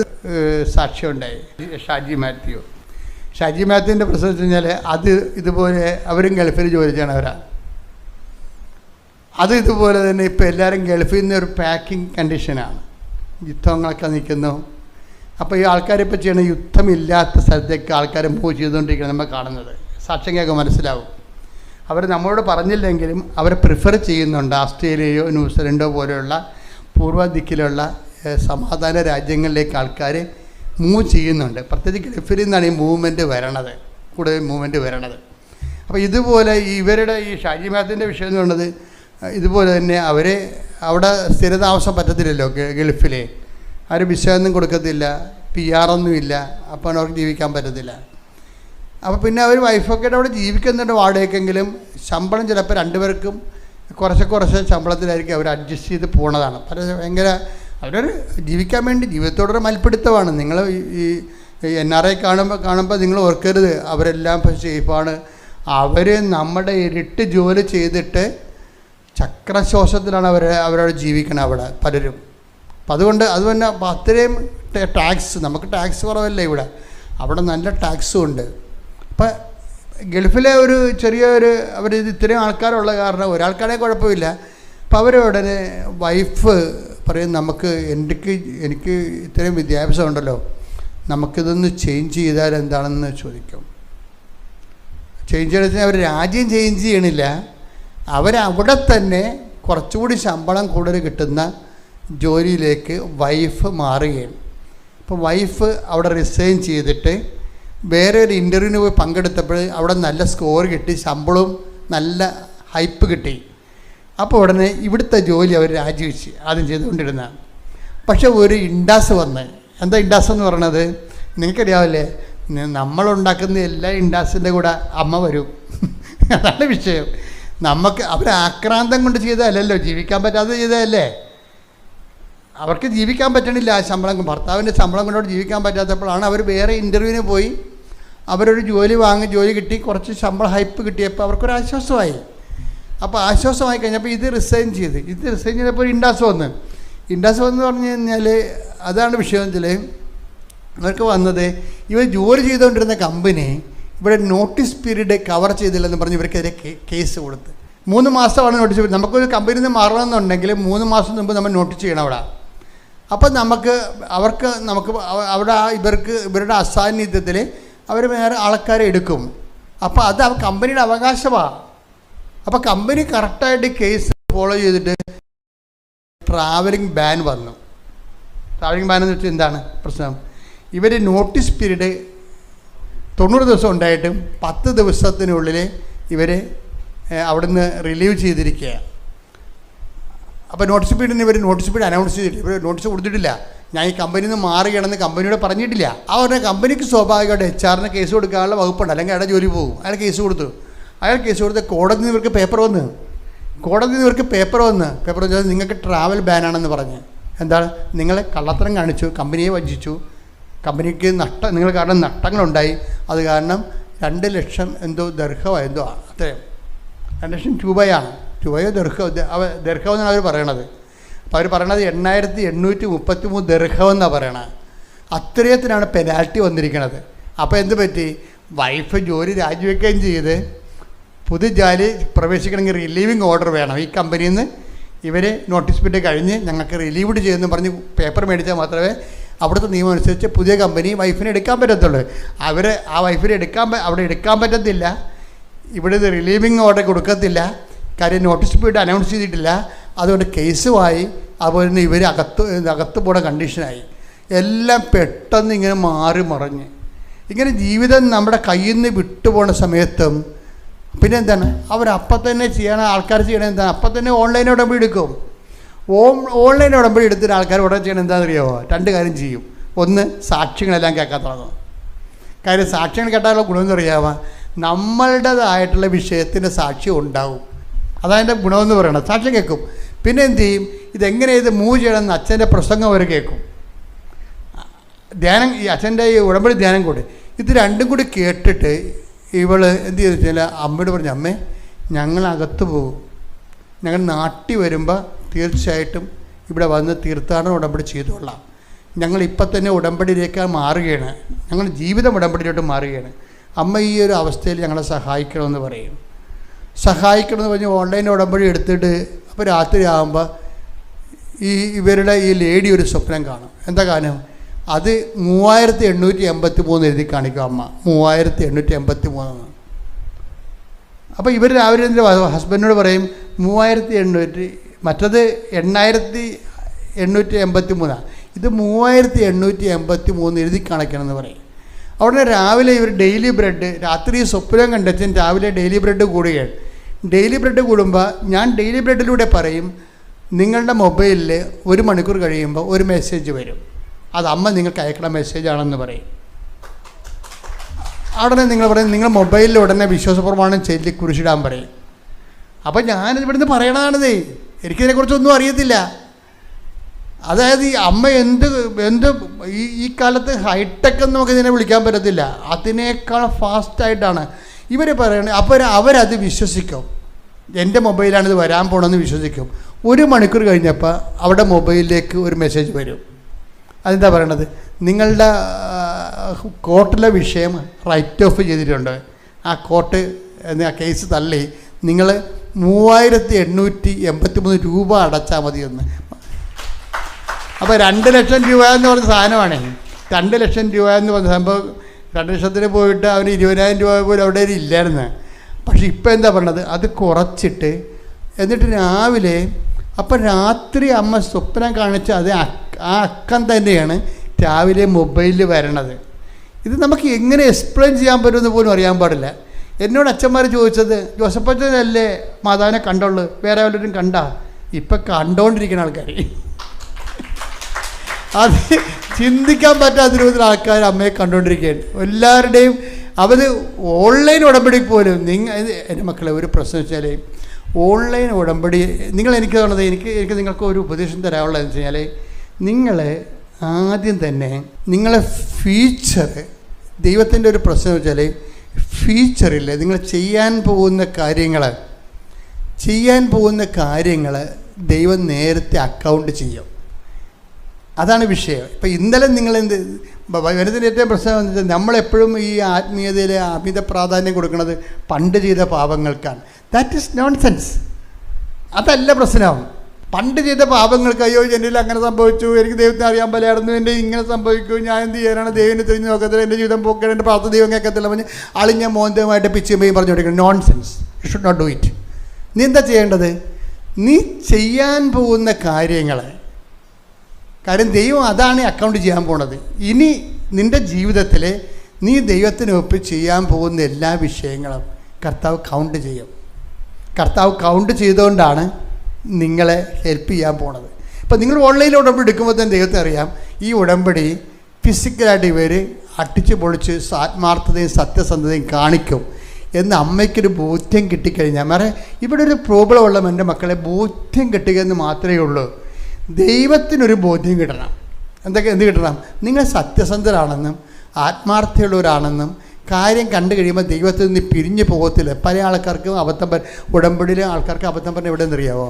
സാക്ഷ്യം ഉണ്ടായി. ഷാജി മാത്യുവിൻ്റെ പ്രശ്നം വെച്ച് കഴിഞ്ഞാൽ അത് ഇതുപോലെ അവരും ഗൾഫിൽ ജോലി ചെയ്യണവരാണ്. അത് ഇതുപോലെ തന്നെ ഇപ്പോൾ എല്ലാവരും ഗൾഫിൽ നിന്ന് ഒരു പാക്കിംഗ് കണ്ടീഷനാണ്. യുദ്ധങ്ങളൊക്കെ നിൽക്കുന്നു. അപ്പോൾ ഈ ആൾക്കാരിപ്പോൾ ചെയ്യണ യുദ്ധമില്ലാത്ത സ്ഥലത്തേക്ക് ആൾക്കാർ മൂവ് ചെയ്തുകൊണ്ടിരിക്കുകയാണ് നമ്മൾ കാണുന്നത്. സാക്ഷ്യം കേൾക്കാൻ മനസ്സിലാവും. അവർ നമ്മളോട് പറഞ്ഞില്ലെങ്കിലും അവരെ പ്രിഫർ ചെയ്യുന്നുണ്ട്. ഓസ്ട്രേലിയയോ ന്യൂസിലൻഡോ പോലെയുള്ള പൂർവ്വ ദിക്കിലുള്ള സമാധാന രാജ്യങ്ങളിലേക്ക് ആൾക്കാർ മൂവ് ചെയ്യുന്നുണ്ട്. പ്രത്യേകിച്ച് ഗൾഫിൽ നിന്നാണ് ഈ മൂവ്മെൻറ്റ് വരണത്, കൂടുതൽ മൂവ്മെൻറ്റ് വരണത്. അപ്പോൾ ഇതുപോലെ ഇവരുടെ ഈ ഷാജി മാത്തിൻ്റെ വിഷയം എന്ന് പറയുന്നത് ഇതുപോലെ തന്നെ അവരെ അവിടെ സ്ഥിരതാമസം പറ്റത്തില്ലല്ലോ ഗൾഫിൽ. ആരും വിസയൊന്നും കൊടുക്കത്തില്ല, PR ഒന്നുമില്ല. അപ്പോൾ അവർക്ക് ജീവിക്കാൻ പറ്റത്തില്ല. അപ്പോൾ പിന്നെ അവർ വൈഫൊക്കെ അവിടെ ജീവിക്കുന്നുണ്ട് വാടകയ്ക്കെങ്കിലും. ശമ്പളം ചിലപ്പോൾ രണ്ടുപേർക്കും കുറച്ച് ശമ്പളത്തിലായിരിക്കും അവർ അഡ്ജസ്റ്റ് ചെയ്ത് പോണതാണ്. ഭയങ്കര അവരൊരു ജീവിക്കാൻ വേണ്ടി ജീവിതത്തോടൊരു മൽപ്പിടുത്തമാണ്. നിങ്ങൾ ഈ NRI കാണുമ്പോൾ നിങ്ങൾ ഓർക്കരുത് അവരെല്ലാം സേഫാണ്. അവർ നമ്മുടെ ഇരട്ടി ജോലി ചെയ്തിട്ട് ചക്രശ്വാസത്തിലാണ് അവരവിടെ ജീവിക്കണം അവിടെ പലരും. അപ്പം അതുകൊണ്ട് അതുതന്നെ അത്രയും ടാക്സ്, നമുക്ക് ടാക്സ് കുറവല്ലേ ഇവിടെ, അവിടെ നല്ല ടാക്സും ഉണ്ട്. അപ്പം ഗൾഫിലെ ഒരു ചെറിയൊരു അവർ ഇത്രയും ആൾക്കാരുള്ള കാരണം ഒരാൾക്കാരെ കുഴപ്പമില്ല. അപ്പം അവർ ഉടനെ വൈഫ് പറയും, എനിക്ക് ഇത്രയും വിദ്യാഭ്യാസം ഉണ്ടല്ലോ, നമുക്കിതൊന്ന് ചേഞ്ച് ചെയ്താൽ എന്താണെന്ന് ചോദിക്കും. ചേഞ്ച് ചെയ്താൽ അവർ രാജ്യം ചേഞ്ച് ചെയ്യണില്ല, അവരവിടെ തന്നെ കുറച്ചുകൂടി ശമ്പളം കൂടുതൽ കിട്ടുന്ന ജോലിയിലേക്ക് വൈഫ് മാറുകയാണ്. അപ്പോൾ വൈഫ് അവിടെ റിസൈൻ ചെയ്തിട്ട് വേറെ ഒരു ഇൻ്റർവ്യൂവിന് പോയി പങ്കെടുത്തപ്പോൾ അവിടെ നല്ല സ്കോർ കിട്ടി, ശമ്പളവും നല്ല ഹൈപ്പ് കിട്ടി. അപ്പോൾ ഉടനെ ഇവിടുത്തെ ജോലി അവർ രാജിവെച്ച് ആദ്യം ചെയ്തുകൊണ്ടിരുന്ന. പക്ഷെ ഒരു ഇൻഡാസ് വന്ന്, എന്താ ഇൻഡാസ് എന്ന് പറയണത് നിങ്ങൾക്കറിയാവില്ലേ? നമ്മളുണ്ടാക്കുന്ന എല്ലാ ഇൻഡാസിൻ്റെ കൂടെ അമ്മ വരും. അതാണ് വിഷയം. നമുക്ക് അവർ ആക്രാന്തം കൊണ്ട് ചെയ്തതല്ലല്ലോ, ജീവിക്കാൻ പറ്റാതെ ചെയ്തതല്ലേ. അവർക്ക് ജീവിക്കാൻ പറ്റണില്ല, ശമ്പളം ഭർത്താവിൻ്റെ ശമ്പളം കൊണ്ടോട് ജീവിക്കാൻ പറ്റാത്തപ്പോഴാണ് അവർ വേറെ ഇൻ്റർവ്യൂവിന് പോയി അവരൊരു ജോലി കിട്ടി, കുറച്ച് ശമ്പളം ഹൈപ്പ് കിട്ടിയപ്പോൾ അവർക്കൊരാശ്വാസമായി. അപ്പോൾ ആശ്വാസമായി കഴിഞ്ഞപ്പോൾ ഇത് റിസൈൻ ചെയ്തപ്പോൾ ഒരു ഇൻഡാസ് വന്ന് പറഞ്ഞു കഴിഞ്ഞാൽ അതാണ് വിഷയം വെച്ചാൽ ഇവർക്ക് വന്നത് ഇവർ ജോലി ചെയ്തുകൊണ്ടിരുന്ന കമ്പനി ഇവിടെ നോട്ടീസ് പീരീഡ് കവർ ചെയ്തില്ലെന്ന് പറഞ്ഞ് ഇവർക്കെതിരെ കേസ് കൊടുത്ത് 3 മാസമാണ് നോട്ടീസ് പീരീഡ്. നമുക്കൊരു കമ്പനിയിൽ നിന്ന് മാറണമെന്നുണ്ടെങ്കിൽ 3 മാസം മുമ്പ് നമ്മൾ നോട്ടീസ് ചെയ്യണം അവിടെ. അപ്പം നമുക്ക് അവിടെ ഇവരുടെ അസാന്നിധ്യത്തിൽ അവർ വേറെ ആൾക്കാരെ എടുക്കും. അപ്പോൾ അത് കമ്പനിയുടെ അവകാശമാണ്. അപ്പോൾ കമ്പനി കറക്റ്റായിട്ട് കേസ് ഫോളോ ചെയ്തിട്ട് ട്രാവലിംഗ് ബാൻ വന്നു. ട്രാവലിംഗ് ബാൻ എന്ന് വെച്ചാൽ എന്താണ് പ്രശ്നം? ഇവർ നോട്ടീസ് പീരീഡ് 90 ദിവസം ഉണ്ടായിട്ടും 10 ദിവസത്തിനുള്ളിൽ ഇവർ അവിടുന്ന് റിലീവ് ചെയ്തിരിക്കുക. അപ്പോൾ നോട്ടീസ് പീരീഡ് അനൗൺസ് ചെയ്തിട്ടില്ല, ഇവർ നോട്ടീസ് കൊടുത്തിട്ടില്ല. ഞാൻ ഈ കമ്പനിയിൽ നിന്ന് മാറുകയാണെന്ന് കമ്പനിയോട് പറഞ്ഞിട്ടില്ല. അവരുടെ കമ്പനിക്ക് സ്വാഭാവികമായിട്ട് HR കേസ് കൊടുക്കാനുള്ള വകുപ്പുണ്ട്, അല്ലെങ്കിൽ അയാളുടെ ജോലി പോകും. അയാൾ കേസ് കൊടുത്ത് കോടതി നിന്ന് ഇവർക്ക് പേപ്പർ വന്ന് നിങ്ങൾക്ക് ട്രാവൽ ബാനാണെന്ന് പറഞ്ഞ്. എന്താണ്? നിങ്ങൾ കള്ളത്തരം കാണിച്ചു, കമ്പനിയെ വഞ്ചിച്ചു, കമ്പനിക്ക് നിങ്ങൾ കാരണം നഷ്ടങ്ങളുണ്ടായി. അത് കാരണം 2 ലക്ഷം ദർഹമോ അത്രയും 2 ലക്ഷം രൂപയാണ്. രൂപയോ ദർഹം എന്നാണ് അവർ പറയണത്. അപ്പോൾ അവർ പറയണത് 8833 ദർഹം എന്നാണ് പറയണത്. അത്രയത്തിനാണ് പെനാൽറ്റി വന്നിരിക്കുന്നത്. അപ്പോൾ എന്ത് പറ്റി? വൈഫ് ജോലി രാജിവെക്കുകയും ചെയ്ത് പുതിയ ജോലി പ്രവേശിക്കണമെങ്കിൽ റിലീവിങ് ഓർഡർ വേണം. ഈ കമ്പനിയിൽ നിന്ന് ഇവർ നോട്ടീസ് പീരീഡ് കഴിഞ്ഞ് ഞങ്ങൾക്ക് റിലീവ്ഡ് ചെയ്യുമെന്ന് പറഞ്ഞ് പേപ്പർ മേടിച്ചാൽ മാത്രമേ അവിടുത്തെ നിയമം അനുസരിച്ച് പുതിയ കമ്പനി വൈഫിനെ എടുക്കാൻ പറ്റത്തുള്ളൂ. ആ വൈഫിനെ അവിടെ എടുക്കാൻ പറ്റത്തില്ല. ഇവിടെ നിന്ന് റിലീവിങ് ഓർഡർ കൊടുക്കത്തില്ല. കാര്യം നോട്ടീസ് പീരീഡ് അനൗൺസ് ചെയ്തിട്ടില്ല. അതുകൊണ്ട് കേസുമായി. അതുപോലെ തന്നെ ഇവർ അകത്ത് പോണ കണ്ടീഷനായി. എല്ലാം പെട്ടെന്ന് ഇങ്ങനെ മാറി മറിഞ്ഞ് ഇങ്ങനെ ജീവിതം നമ്മുടെ കയ്യിൽ നിന്ന് വിട്ടുപോണ സമയത്തും പിന്നെ എന്താണ് അവരപ്പം തന്നെ ആൾക്കാർ ചെയ്യണത് എന്താണ്? അപ്പം തന്നെ ഓൺലൈൻ ഉടമ്പടി എടുക്കും. ഓൺലൈൻ ഉടമ്പടി എടുത്തിട്ട് ആൾക്കാർ ഉടനെ ചെയ്യണം എന്താണെന്ന് അറിയാമോ? 2 കാര്യം ചെയ്യും. ഒന്ന്, സാക്ഷ്യങ്ങളെല്ലാം കേൾക്കാൻ തുടങ്ങും. കാര്യം സാക്ഷ്യങ്ങൾ കേട്ടാലുള്ള ഗുണമെന്ന് അറിയാമോ? നമ്മളുടേതായിട്ടുള്ള വിഷയത്തിൻ്റെ സാക്ഷ്യം ഉണ്ടാവും. അതതിൻ്റെ ഗുണമെന്ന് പറയണം. സാക്ഷ്യം കേൾക്കും. പിന്നെ എന്ത് ചെയ്യും? ഇതെങ്ങനെ മൂവ് ചെയ്യണമെന്ന് അച്ഛൻ്റെ പ്രസംഗം അവർ കേൾക്കും. ധ്യാനം, ഈ അച്ഛൻ്റെ ഈ ഉടമ്പടി ധ്യാനം കൂടി ഇത് 2 കൂടി കേട്ടിട്ട് ഇവൾ എന്ത് ചെയ്തു വെച്ചാൽ അമ്മയോട് പറഞ്ഞു, അമ്മേ ഞങ്ങളകത്ത് പോകും, ഞങ്ങൾ നാട്ടിൽ വരുമ്പോൾ തീർച്ചയായിട്ടും ഇവിടെ വന്ന് തീർത്ഥാടന ഉടമ്പടി ചെയ്തുകൊള്ളാം. ഞങ്ങളിപ്പം തന്നെ ഉടമ്പടിയിലേക്ക് മാറുകയാണ്, ഞങ്ങൾ ജീവിതം ഉടമ്പടിയിലോട്ട് മാറുകയാണ്. അമ്മ ഈ ഒരു അവസ്ഥയിൽ ഞങ്ങളെ സഹായിക്കണമെന്ന് പറയും. സഹായിക്കണമെന്ന് പറഞ്ഞ് ഓൺലൈൻ ഉടമ്പടി എടുത്തിട്ട് അപ്പോൾ രാത്രി ആകുമ്പോൾ ഇവരുടെ ഈ ലേഡി ഒരു സ്വപ്നം കാണും. എന്താ കാരണം? അത് 3883 എഴുതി കാണിക്കും അമ്മ. 3883. അപ്പോൾ ഇവർ രാവിലെ ഹസ്ബൻഡിനോട് പറയും 3800, മറ്റത് 8883, ഇത് 3883 എഴുതി കാണിക്കണമെന്ന് പറയും. അവിടെ രാവിലെ ഇവർ ഡെയിലി ബ്രെഡ്, രാത്രി സ്വപ്നം കണ്ടച്ഛൻ രാവിലെ ഡെയിലി ബ്രെഡ് കൂടുകയാണ്. ഡെയിലി ബ്രെഡ് കൂടുമ്പോൾ ഞാൻ ഡെയിലി ബ്രെഡിലൂടെ പറയും, നിങ്ങളുടെ മൊബൈലിൽ 1 മണിക്കൂർ കഴിയുമ്പോൾ ഒരു മെസ്സേജ് വരും, അത് അമ്മ നിങ്ങൾക്ക് അയക്കണ മെസ്സേജാണെന്ന് പറയും. ഉടനെ നിങ്ങൾ പറയും, നിങ്ങൾ മൊബൈലിൽ ഉടനെ വിശ്വാസപ്രമാണം ചൊല്ലി കുരിശിടാൻ പറയും. അപ്പോൾ ഞാനിത് ഇവിടുന്ന് പറയണതാണിതേ, എനിക്കിതിനെക്കുറിച്ചൊന്നും അറിയത്തില്ല. അതായത് ഈ അമ്മ എന്ത് ഈ കാലത്ത് ഹൈടെക് എന്ന് നമുക്ക് ഇതിനെ വിളിക്കാൻ പറ്റത്തില്ല, അതിനേക്കാൾ ഫാസ്റ്റായിട്ടാണ് ഇവർ പറയണത്. അപ്പോൾ അവരത് വിശ്വസിക്കും. എൻ്റെ മൊബൈലാണിത് വരാൻ പോകണമെന്ന് വിശ്വസിക്കും. 1 മണിക്കൂർ കഴിഞ്ഞപ്പോൾ അവിടെ മൊബൈലിലേക്ക് ഒരു മെസ്സേജ് വരും. അതെന്താ പറയണത്? നിങ്ങളുടെ കോർട്ടിലെ വിഷയം റൈറ്റ് ഓഫ് ചെയ്തിട്ടുണ്ട്, ആ കോർട്ട് ആ കേസ് തള്ളി, നിങ്ങൾ 3883 രൂപ അടച്ചാൽ മതിയെന്ന്. അപ്പോൾ 2 ലക്ഷം രൂപ എന്ന് പറഞ്ഞ സാധനമാണ്. 2 ലക്ഷം രൂപ എന്ന് പറഞ്ഞ സംഭവം 2 ലക്ഷത്തിന് പോയിട്ട് അവന് 20,000 രൂപ പോലും അവിടെ ഇല്ലായിരുന്നു. പക്ഷെ ഇപ്പം എന്താ പറഞ്ഞത്? അത് കുറച്ചിട്ട് എന്നിട്ട് രാവിലെ, അപ്പം രാത്രി അമ്മ സ്വപ്നം കാണിച്ച് അത് ആ അക്കം തന്നെയാണ് രാവിലെ മൊബൈലിൽ വരണത്. ഇത് നമുക്ക് എങ്ങനെ എക്സ്പ്ലെയിൻ ചെയ്യാൻ പറ്റുമെന്ന് പോലും അറിയാൻ പാടില്ല. എന്നോട് അച്ഛന്മാർ ചോദിച്ചത്, ജോസഫച്ചനല്ലേ മാതാവിനെ കണ്ടുള്ളൂ, വേറെ വല്ലവരും കണ്ടാ? ഇപ്പം കണ്ടുകൊണ്ടിരിക്കുന്ന ആൾക്കാർ, അത് ചിന്തിക്കാൻ പറ്റാത്ത രൂപത്തിൽ ആൾക്കാർ അമ്മയെ കണ്ടുകൊണ്ടിരിക്കുകയാണ്. എല്ലാവരുടെയും അവർ ഓൺലൈൻ ഉടമ്പടി പോലും. എൻ്റെ മക്കളെ ഒരു പ്രശ്നം വെച്ചാൽ ഓൺലൈൻ ഉടമ്പടി എനിക്ക് തോന്നുന്നത് എനിക്ക് നിങ്ങൾക്ക് ഒരു ഉപദേശം തരാനുള്ളതെന്ന് വെച്ച് കഴിഞ്ഞാൽ, നിങ്ങൾ ആദ്യം തന്നെ നിങ്ങളെ ഫീച്ചർ, ദൈവത്തിൻ്റെ ഒരു പ്രശ്നം വെച്ചാൽ ഫീച്ചറില്ല, നിങ്ങൾ ചെയ്യാൻ പോകുന്ന കാര്യങ്ങൾ ചെയ്യാൻ പോകുന്ന കാര്യങ്ങൾ ദൈവം നേരത്തെ അക്കൗണ്ട് ചെയ്യും. അതാണ് വിഷയം. ഇപ്പം ഇന്നലെ നിങ്ങളെന്ത് വനത്തിൻ്റെ ഏറ്റവും പ്രശ്നം എന്ന് വെച്ചാൽ നമ്മളെപ്പോഴും ഈ ആത്മീയതയിൽ അമിത പ്രാധാന്യം കൊടുക്കുന്നത് പണ്ട് ചെയ്ത പാപങ്ങൾക്കാണ്. That is nonsense. അതല്ല പ്രശ്നം. പണ്ട് ചെയ്ത പാപങ്ങൾക്ക് അയ്യോ എന്നിൽ അങ്ങനെ സംഭവിച്ചു, എനിക്ക് ദൈവത്തെ അറിയാൻ പലയായിരുന്നു, എൻ്റെ ഇങ്ങനെ സംഭവിക്കും, ഞാൻ എന്ത് ചെയ്യാനാണ്, ദൈവനെ തിരിഞ്ഞ് നോക്കത്തില്ല, എൻ്റെ ജീവിതം പോക്കണം, എൻ്റെ പ്രാർത്ഥന ദൈവം കേൾക്കത്തില്ല പറഞ്ഞ് അളിഞ്ഞ മോന്തമായിട്ട് പിച്ചുമ്പയും പറഞ്ഞു കൊടുക്കണം. Nonsense. You should not do it. നീ എന്താ ചെയ്യേണ്ടത്? നീ ചെയ്യാൻ പോകുന്ന കാര്യം ദൈവം അതാണ് അക്കൗണ്ട് ചെയ്യാൻ പോണത്. ഇനി നിൻ്റെ ജീവിതത്തിൽ നീ ദൈവത്തിനൊപ്പ് ചെയ്യാൻ പോകുന്ന എല്ലാ വിഷയങ്ങളും കർത്താവ് കൗണ്ട് ചെയ്യും. കർത്താവ് കൗണ്ട് ചെയ്തുകൊണ്ടാണ് നിങ്ങളെ ഹെൽപ്പ് ചെയ്യാൻ പോണത്. ഇപ്പം നിങ്ങൾ ഓൺലൈനിൽ ഉടമ്പടി എടുക്കുമ്പോൾ തന്നെ ദൈവത്തെ അറിയാം, ഈ ഉടമ്പടി ഫിസിക്കലായിട്ട് ഇവർ അട്ടിച്ച് പൊളിച്ച് ആത്മാർത്ഥതയും സത്യസന്ധതയും കാണിക്കും എന്ന് അമ്മയ്ക്കൊരു ബോധ്യം കിട്ടിക്കഴിഞ്ഞാൽ, വേറെ ഇവിടെ ഒരു പ്രോബ്ലം ഉള്ള എൻ്റെ മക്കളെ ബോധ്യം കിട്ടുക എന്ന് മാത്രമേ ഉള്ളൂ. ദൈവത്തിനൊരു ബോധ്യം കിട്ടണം. എന്ത് കിട്ടണം? നിങ്ങൾ സത്യസന്ധരാണെന്നും ആത്മാർത്ഥമുള്ളവരാണെന്നും കാര്യം കണ്ടു കഴിയുമ്പോൾ ദൈവത്തിൽ നിന്ന് പിരിഞ്ഞു പോകത്തില്ല. പല ആൾക്കാർക്കും അബദ്ധം ഉടമ്പടിയിലെ ആൾക്കാർക്ക് അബദ്ധം പറഞ്ഞാൽ എവിടെ നിന്നറിയാവോ?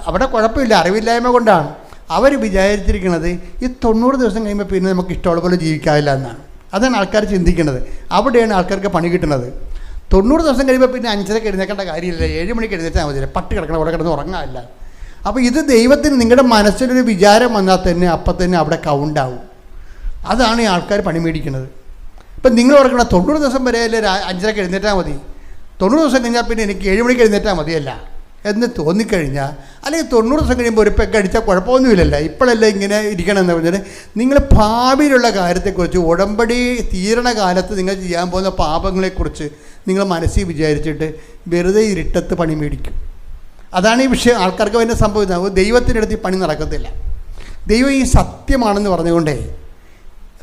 അവിടെ കുഴപ്പമില്ല, അറിവില്ലായ്മ കൊണ്ടാണ്. അവർ വിചാരിച്ചിരിക്കുന്നത് ഈ 90 ദിവസം കഴിയുമ്പോൾ പിന്നെ നമുക്ക് ഇഷ്ടമുള്ള പോലെ ജീവിക്കാവില്ല എന്നാണ്. അതാണ് ആൾക്കാർ ചിന്തിക്കുന്നത്. അവിടെയാണ് ആൾക്കാർക്ക് പണി കിട്ടുന്നത്. 90 ദിവസം കഴിയുമ്പോൾ പിന്നെ 5:30 എഴുന്നേക്കേണ്ട കാര്യമില്ല, 7 മണിക്ക് എഴുന്നേറ്റാൽ മതിയില്ല, പട്ടി കിടക്കണം, അവിടെ കിടന്ന് ഉറങ്ങാമില്ല. അപ്പോൾ ഇത് ദൈവത്തിന് നിങ്ങളുടെ മനസ്സിലൊരു വിചാരം വന്നാൽ തന്നെ അപ്പം തന്നെ അവിടെ കൗണ്ടാവും. അതാണ് ഈ ആൾക്കാർ പണി മേടിക്കുന്നത്. ഇപ്പം നിങ്ങൾ ഓർക്കണം 90 ദിവസം വരെ അല്ലേ 5:30 എഴുന്നേറ്റാൽ മതി, 90 ദിവസം കഴിഞ്ഞാൽ പിന്നെ എനിക്ക് 7 മണിക്ക് എഴുന്നേറ്റാൽ മതിയല്ല എന്ന് തോന്നിക്കഴിഞ്ഞാൽ, അല്ലെങ്കിൽ 90 ദിവസം കഴിയുമ്പോൾ ഒരു പെക്ക് അടിച്ചാൽ കുഴപ്പമൊന്നുമില്ലല്ലോ, ഇപ്പോഴല്ലേ ഇങ്ങനെ ഇരിക്കണം എന്ന് പറഞ്ഞാൽ നിങ്ങൾ ഭാവിയിലുള്ള കാര്യത്തെക്കുറിച്ച് ഉടമ്പടി തീരണ കാലത്ത് നിങ്ങൾ ചെയ്യാൻ പോകുന്ന പാപങ്ങളെക്കുറിച്ച് നിങ്ങൾ മനസ്സിൽ വിചാരിച്ചിട്ട് വെറുതെ ഇരുട്ടത്ത് പണി മേടിക്കും. അതാണ് ഈ വിഷയം. ആൾക്കാർക്ക് തന്നെ സംഭവിക്കുന്നത് ദൈവത്തിൻ്റെ അടുത്ത് ഈ പണി നടക്കത്തില്ല. ദൈവം ഈ സത്യമാണെന്ന് പറഞ്ഞുകൊണ്ടേ,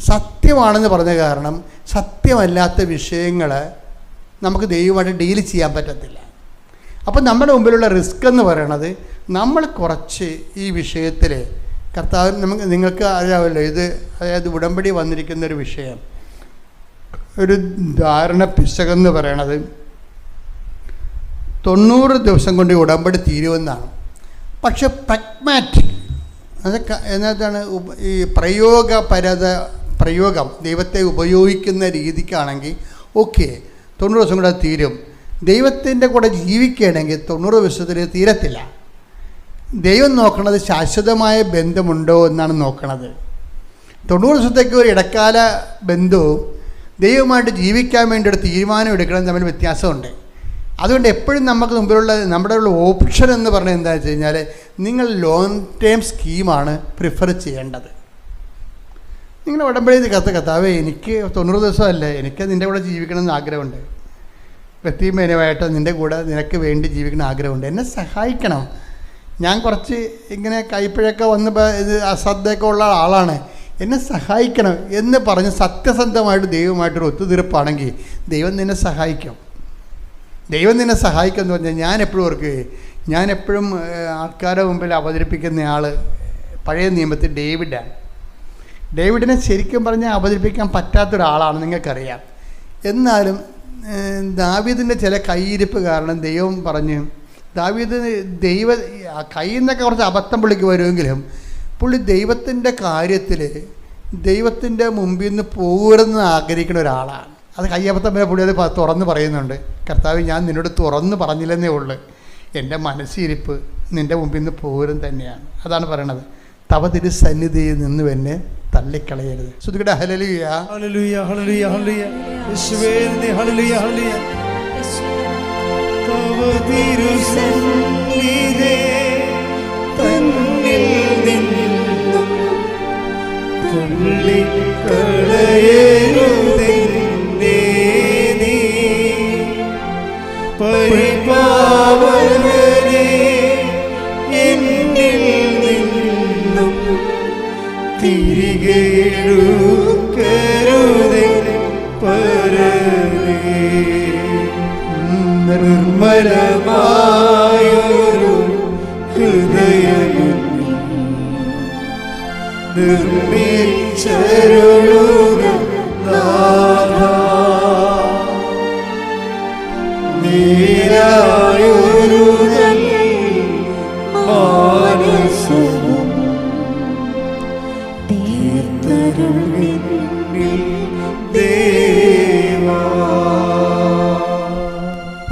സത്യമാണെന്ന് പറഞ്ഞ കാരണം സത്യമല്ലാത്ത വിഷയങ്ങൾ നമുക്ക് ദൈവമായിട്ട് ഡീൽ ചെയ്യാൻ പറ്റത്തില്ല. അപ്പം നമ്മുടെ മുമ്പിലുള്ള റിസ്ക് എന്ന് പറയണത്, നമ്മൾ കുറച്ച് ഈ വിഷയത്തിൽ കർത്താവ് നിങ്ങൾക്ക് അറിയാമല്ലോ, ഇത് അതായത് ഉടമ്പടി വന്നിരിക്കുന്നൊരു വിഷയം, ഒരു ധാരണ പിശകെന്ന് പറയണത് 90 ദിവസം കൊണ്ട് ഉടമ്പടി തീരുമെന്നാണ്. പക്ഷെ പ്രാഗ്മാറ്റിക് എന്നതാണ് ഈ പ്രയോഗം ദൈവത്തെ ഉപയോഗിക്കുന്ന രീതിക്കാണെങ്കിൽ ഓക്കെ 90 ദിവസം കൂടെ തീരും. ദൈവത്തിൻ്റെ കൂടെ ജീവിക്കുകയാണെങ്കിൽ 90 ദിവസത്തിൽ തീരത്തില്ല. ദൈവം നോക്കണത് ശാശ്വതമായ ബന്ധമുണ്ടോ എന്നാണ് നോക്കണത്. 90 ദിവസത്തേക്ക് ഒരു ഇടക്കാല ബന്ധവും ദൈവമായിട്ട് ജീവിക്കാൻ വേണ്ടി ഒരു തീരുമാനം എടുക്കണം തമ്മിൽ വ്യത്യാസമുണ്ട്. അതുകൊണ്ട് എപ്പോഴും നമുക്ക് നമ്മുടെ ഉള്ള ഓപ്ഷൻ എന്ന് പറഞ്ഞാൽ എന്താ വെച്ച് കഴിഞ്ഞാൽ, നിങ്ങൾ ലോങ് ടേം സ്കീമാണ് പ്രിഫർ ചെയ്യേണ്ടത്. നിങ്ങൾ ഉടമ്പടി കർത്താവേ എനിക്ക് 90 ദിവസമല്ലേ, എനിക്ക് നിൻ്റെ കൂടെ ജീവിക്കണമെന്ന് ആഗ്രഹമുണ്ട്, വ്യക്തിപരമായിട്ട് നിൻ്റെ കൂടെ നിനക്ക് വേണ്ടി ജീവിക്കണം ആഗ്രഹമുണ്ട്, എന്നെ സഹായിക്കണം, ഞാൻ കുറച്ച് ഇങ്ങനെ കൈപ്പിഴയൊക്കെ വന്ന് ഇത് അശ്രദ്ധയൊക്കെ ഉള്ള ആളാണ്, എന്നെ സഹായിക്കണം എന്ന് പറഞ്ഞ് സത്യസന്ധമായിട്ട് ദൈവമായിട്ടൊരു ഒത്തുതീർപ്പാണെങ്കിൽ ദൈവം നിന്നെ സഹായിക്കും. ദൈവം നിന്നെ സഹായിക്കുമെന്ന് പറഞ്ഞാൽ ഞാൻ എപ്പോഴും ആൾക്കാരുടെ മുമ്പിൽ അവതരിപ്പിക്കുന്ന ആൾ പഴയ നിയമത്തിൽ ഡേവിഡാണ്. ഡേവിഡിനെ ശരിക്കും പറഞ്ഞാൽ അവതരിപ്പിക്കാൻ പറ്റാത്തൊരാളാണ്, നിങ്ങൾക്കറിയാം. എന്നാലും ദാവീദിൻ്റെ ചില കൈയിരിപ്പ് കാരണം ദൈവം പറഞ്ഞ്, ദാവീദിന് കയ്യിൽ നിന്നൊക്കെ കുറച്ച് അബദ്ധം പുള്ളിക്ക് വരുമെങ്കിലും പുള്ളി ദൈവത്തിൻ്റെ കാര്യത്തിൽ ദൈവത്തിൻ്റെ മുമ്പിൽ നിന്ന് പോകരുതെന്ന് ആഗ്രഹിക്കുന്ന ഒരാളാണ്. അത് കയ്യബദ്ധം വരെ പുള്ളി അത് തുറന്ന് പറയുന്നുണ്ട്, കർത്താവ് ഞാൻ നിന്നോട് തുറന്ന് പറഞ്ഞില്ലെന്നേ ഉള്ളൂ, എൻ്റെ മനസ്സിരിപ്പ് നിൻ്റെ മുമ്പിൽ നിന്ന് പോകരും തന്നെയാണ്. അതാണ് പറയണത്, തവ തിരുസന്നിധിയിൽ നിന്ന് എന്നെ തള്ളിക്കളയരുത്. ശ്രുതികടെ ഹല്ലേലൂയ ഹല്ലേലൂയ ഹല്ലേലൂയ ഹല്ലേലൂയ യേശുവേ ഹല്ലേലൂയ ഹല്ലേലൂയ. തവ തിരുസന്നിധിയിൽ തന്നിൽ നിന്നും തള്ളിക്കളയരുതെന്നേ നീ പരിപാവനേ, എന്നിൽ നിന്നും തിരികെ എടുക്കരുതേ പരമേ. നിർമ്മലമായൊരു ഹൃദയം നിർമ്മിച്ചരുളൂ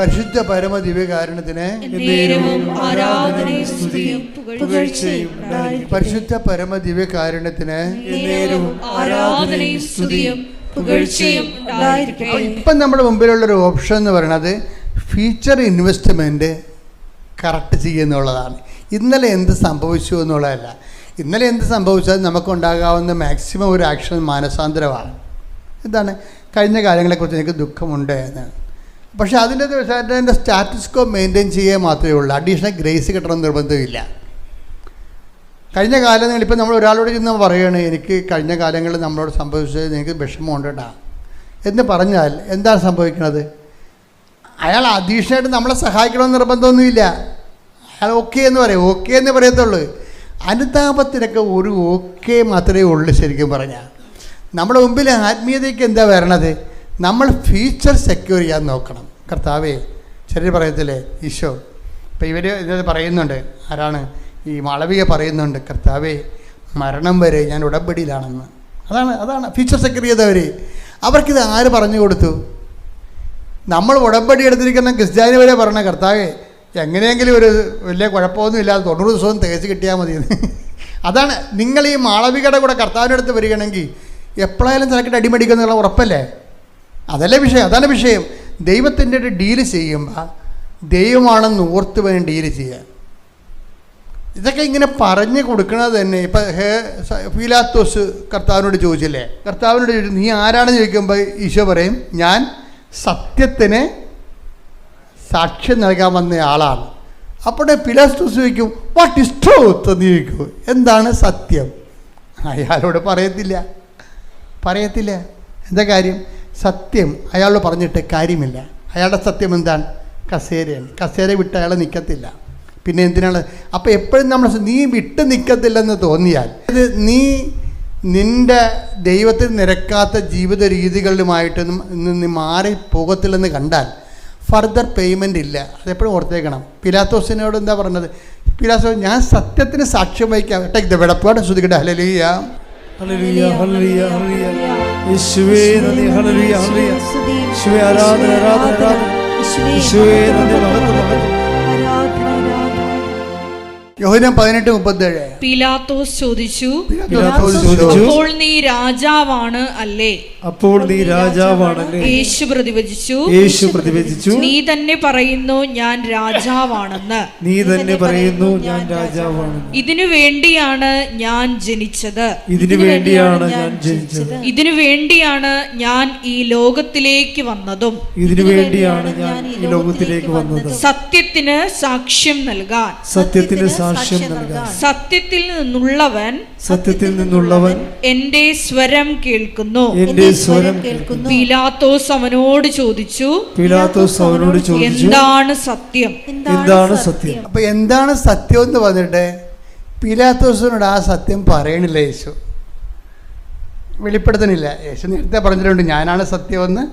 പരിശുദ്ധ പരമ ദിവ്യകാരുണ്യത്തിന് എന്നേരവും ആരാധനയും സ്തുതിയും പുകഴ്ചയും ഉണ്ടായിരിക്കട്ടെ. പരിശുദ്ധ പരമ ദിവ്യകാരുണ്യത്തിന് എന്നേരവും ആരാധനയും സ്തുതിയും പുകഴ്ചയും ഉണ്ടായിരിക്കട്ടെ. ഇപ്പം നമ്മുടെ മുമ്പിലുള്ളൊരു ഓപ്ഷൻ എന്ന് പറയുന്നത് ഫ്യൂച്ചർ ഇൻവെസ്റ്റ്മെൻറ്റ് കറക്റ്റ് ചെയ്യുന്നുള്ളതാണ്. ഇന്നലെ എന്ത് സംഭവിച്ചു എന്നുള്ളതല്ല. ഇന്നലെ എന്ത് സംഭവിച്ചാൽ നമുക്കുണ്ടാകാവുന്ന മാക്സിമം ഒരു ആക്ഷൻ മാനസാന്തരമാണ്. എന്താണ്? കഴിഞ്ഞ കാലങ്ങളെക്കുറിച്ച് എനിക്ക് ദുഃഖമുണ്ട് എന്ന്. പക്ഷേ അതിൻ്റെ സ്റ്റാറ്റസ് കോ മെയിൻറ്റെയിൻ ചെയ്യുക മാത്രമേ ഉള്ളൂ. അഡീഷണൽ ഗ്രേസ് കിട്ടണമെന്ന് നിർബന്ധമില്ല. കഴിഞ്ഞ കാലങ്ങളിൽ ഇപ്പം നമ്മൾ ഒരാളോട് ചെന്ന് പറയുകയാണ്, എനിക്ക് കഴിഞ്ഞ കാലങ്ങളിൽ നമ്മളോട് സംഭവിച്ചത് എനിക്ക് വിഷമമുണ്ട് കേട്ടോ എന്ന് പറഞ്ഞാൽ എന്താണ് സംഭവിക്കുന്നത്? അയാൾ അഡീഷണലായിട്ട് നമ്മളെ സഹായിക്കണമെന്ന് നിർബന്ധമൊന്നുമില്ല. അയാൾ ഓക്കെ എന്ന് പറയും, ഓക്കെ എന്ന് പറയത്തുള്ളൂ. അനുതാപത്തിനൊക്കെ ഒരു ഓക്കെ മാത്രമേ ഉള്ളൂ. ശരിക്കും പറഞ്ഞാൽ നമ്മുടെ മുമ്പിൽ ആത്മീയതയ്ക്ക് എന്താ വരണത്? നമ്മൾ ഫ്യൂച്ചർ സെക്യൂർ ചെയ്യാൻ നോക്കണം. കർത്താവേ, ചെറിയ പറയത്തില്ലേ ഈശോ, ഇപ്പം ഇവർ ഇത് പറയുന്നുണ്ട്, ആരാണ് ഈ മാളവിക പറയുന്നുണ്ട്, കർത്താവേ മരണം വരെ ഞാൻ ഉടമ്പടിയിലാണെന്ന്. അതാണ് ഫ്യൂച്ചർ സെക്യൂർ ചെയ്തവർ. അവർക്കിത് ആര് പറഞ്ഞു കൊടുത്തു? നമ്മൾ ഉടമ്പടി എടുത്തിരിക്കുന്ന ക്രിസ്ത്യാനി വരെ പറഞ്ഞ, കർത്താവേ എങ്ങനെയെങ്കിലും ഒരു വലിയ കുഴപ്പമൊന്നും ഇല്ലാതെ 90 ദിവസവും തികച്ച് കിട്ടിയാൽ മതി. അതാണ് നിങ്ങൾ ഈ മാളവികയുടെ കൂടെ കർത്താവിൻ്റെ അടുത്ത് വരികയാണെങ്കിൽ എപ്പോഴായാലും തിരക്കിട്ട് അടിമടിക്കുന്നുള്ള ഉറപ്പല്ലേ? അതല്ലേ വിഷയം. അതാണ് വിഷയം. ദൈവത്തിൻ്റെ ഒരു ഡീല് ചെയ്യുമ്പോൾ ദൈവമാണെന്ന് ഓർത്ത് വേണം ഡീല് ചെയ്യാൻ. ഇതൊക്കെ ഇങ്ങനെ പറഞ്ഞു കൊടുക്കുന്നത് തന്നെ. ഇപ്പം പീലാത്തോസ് കർത്താവിനോട് ചോദിച്ചില്ലേ, കർത്താവിനോട് ചോദിച്ചു നീ ആരാണെന്ന് ചോദിക്കുമ്പോൾ ഈശോ പറയും ഞാൻ സത്യത്തിന് സാക്ഷ്യം നൽകാൻ വന്ന ആളാണ്. അപ്പോൾ പീലാത്തോസ് ചോദിക്കും വാട്ട് ഇസ് ട്രൂത്ത് എന്ന് ചോദിക്കും. എന്താണ് സത്യം? അയാളോട് പറയത്തില്ല. എന്താ കാര്യം? സത്യം അയാളോട് പറഞ്ഞിട്ട് കാര്യമില്ല. അയാളുടെ സത്യം എന്താണ്? കസേരയാണ്. കസേര വിട്ട് അയാൾ നിൽക്കത്തില്ല. പിന്നെ എന്തിനാണ്? അപ്പോൾ എപ്പോഴും നമ്മൾ നീ വിട്ട് നിൽക്കത്തില്ലെന്ന് തോന്നിയാൽ നീ നിൻ്റെ ദൈവത്തിൽ നിരക്കാത്ത ജീവിത രീതികളുമായിട്ടൊന്നും നീ മാറി പോകത്തില്ലെന്ന് കണ്ടാൽ ഫർദർ പേയ്മെൻ്റ് ഇല്ല. അതെപ്പോഴും ഓർത്തേക്കണം. പിലാത്തോസിനോട് എന്താ പറഞ്ഞത്? പിലാത്തോസ് ഞാൻ സത്യത്തിന് സാക്ഷ്യം വഹിക്കാം. ടേക്ക് ദ വെടപ്പാട് ശ്രുതിക്കട്ടെ. ഹല്ലേലൂയ ഹല്ലേലൂയ ഹല്ലേലൂയ ഹല്ലേലൂയ. യേശുവേ നന്ദി. ഹല്ലേലൂയ ഹല്ലേലൂയ. യേശുവേ ആരാധന ആരാധന ആരാധന. യേശുവേ നന്ദി. മഹത്വം മഹത്വം. യോഹന്നാൻ 18:37. പീലാത്തോസ് ചോദിച്ചു, ചോദിച്ചു, അപ്പോൾ നീ രാജാവാണ് അല്ലേ? അപ്പോൾ നീ രാജാവാണല്ലേ? യേശു പ്രതിവചിച്ചു, നീ തന്നെ പറയുന്നു ഞാൻ രാജാവാണെന്ന്. നീ തന്നെ പറയുന്നു ഞാൻ രാജാവാണെന്ന്. ഇതിനു വേണ്ടിയാണ് ഞാൻ ജനിച്ചത്. ഇതിനു വേണ്ടിയാണ് ഞാൻ ജനിച്ചത്. ഇതിനു വേണ്ടിയാണ് ഞാൻ ഈ ലോകത്തിലേക്ക് വന്നതും. ഇതിനു വേണ്ടിയാണ് ഞാൻ ഈ ലോകത്തിലേക്ക് വന്നത്. സത്യത്തിന് സാക്ഷ്യം നൽകാൻ. സത്യത്തിന് സാക്ഷ്യം നൽകാൻ. സത്യത്തിൽ നിന്നുള്ളവൻ എന്റെ സ്വരം കേൾക്കുന്നു. എന്റെ സ്വരം കേൾക്കുന്നു. പീലാത്തോസ് അവനോട് ചോദിച്ചു, എന്താണ് സത്യം? എന്താണ് സത്യം? അപ്പൊ എന്താണ് സത്യം എന്ന് പറഞ്ഞിട്ട് പീലാത്തോസിനോട് ആ സത്യം പറയണില്ല യേശു, വെളിപ്പെടുത്തണില്ല. യേശു നേരത്തെ പറഞ്ഞിട്ടുണ്ട് ഞാനാണ് സത്യമെന്ന്,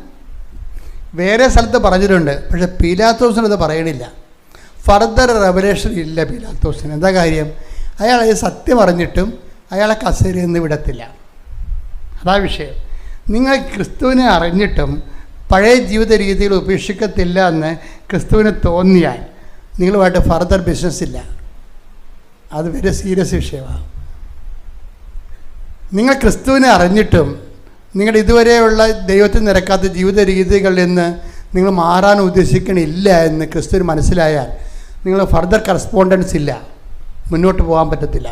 വേറെ സ്ഥലത്ത് പറഞ്ഞിട്ടുണ്ട്. പക്ഷെ പീലാത്തോസിനത് പറയണില്ല. ഫർദർ റെവലേഷൻ ഇല്ല പീലാത്തോസിന്. എന്താ കാര്യം? അയാൾ ഈ സത്യം അറിഞ്ഞിട്ടും അയാളെ കസേരയിൽ നിന്ന് വിടത്തില്ല. അതാ വിഷയം. നിങ്ങൾ ക്രിസ്തുവിനെ അറിഞ്ഞിട്ടും പഴയ ജീവിത രീതികൾ ഉപേക്ഷിക്കത്തില്ല എന്ന് ക്രിസ്തുവിന് തോന്നിയാൽ നിങ്ങളുമായിട്ട് ഫർദർ ബിസിനസ് ഇല്ല. അത് വളരെ സീരിയസ് വിഷയമാണ്. നിങ്ങൾ ക്രിസ്തുവിനെ അറിഞ്ഞിട്ടും നിങ്ങളുടെ ഇതുവരെയുള്ള ദൈവത്തിൽ നിരക്കാത്ത ജീവിത രീതികളിൽ നിന്ന് നിങ്ങൾ മാറാൻ ഉദ്ദേശിക്കണില്ല എന്ന് ക്രിസ്തുവിന് മനസ്സിലായാൽ നിങ്ങൾ ഫർദർ കറസ്പോണ്ടൻസ് ഇല്ല, മുന്നോട്ട് പോകാൻ പറ്റത്തില്ല.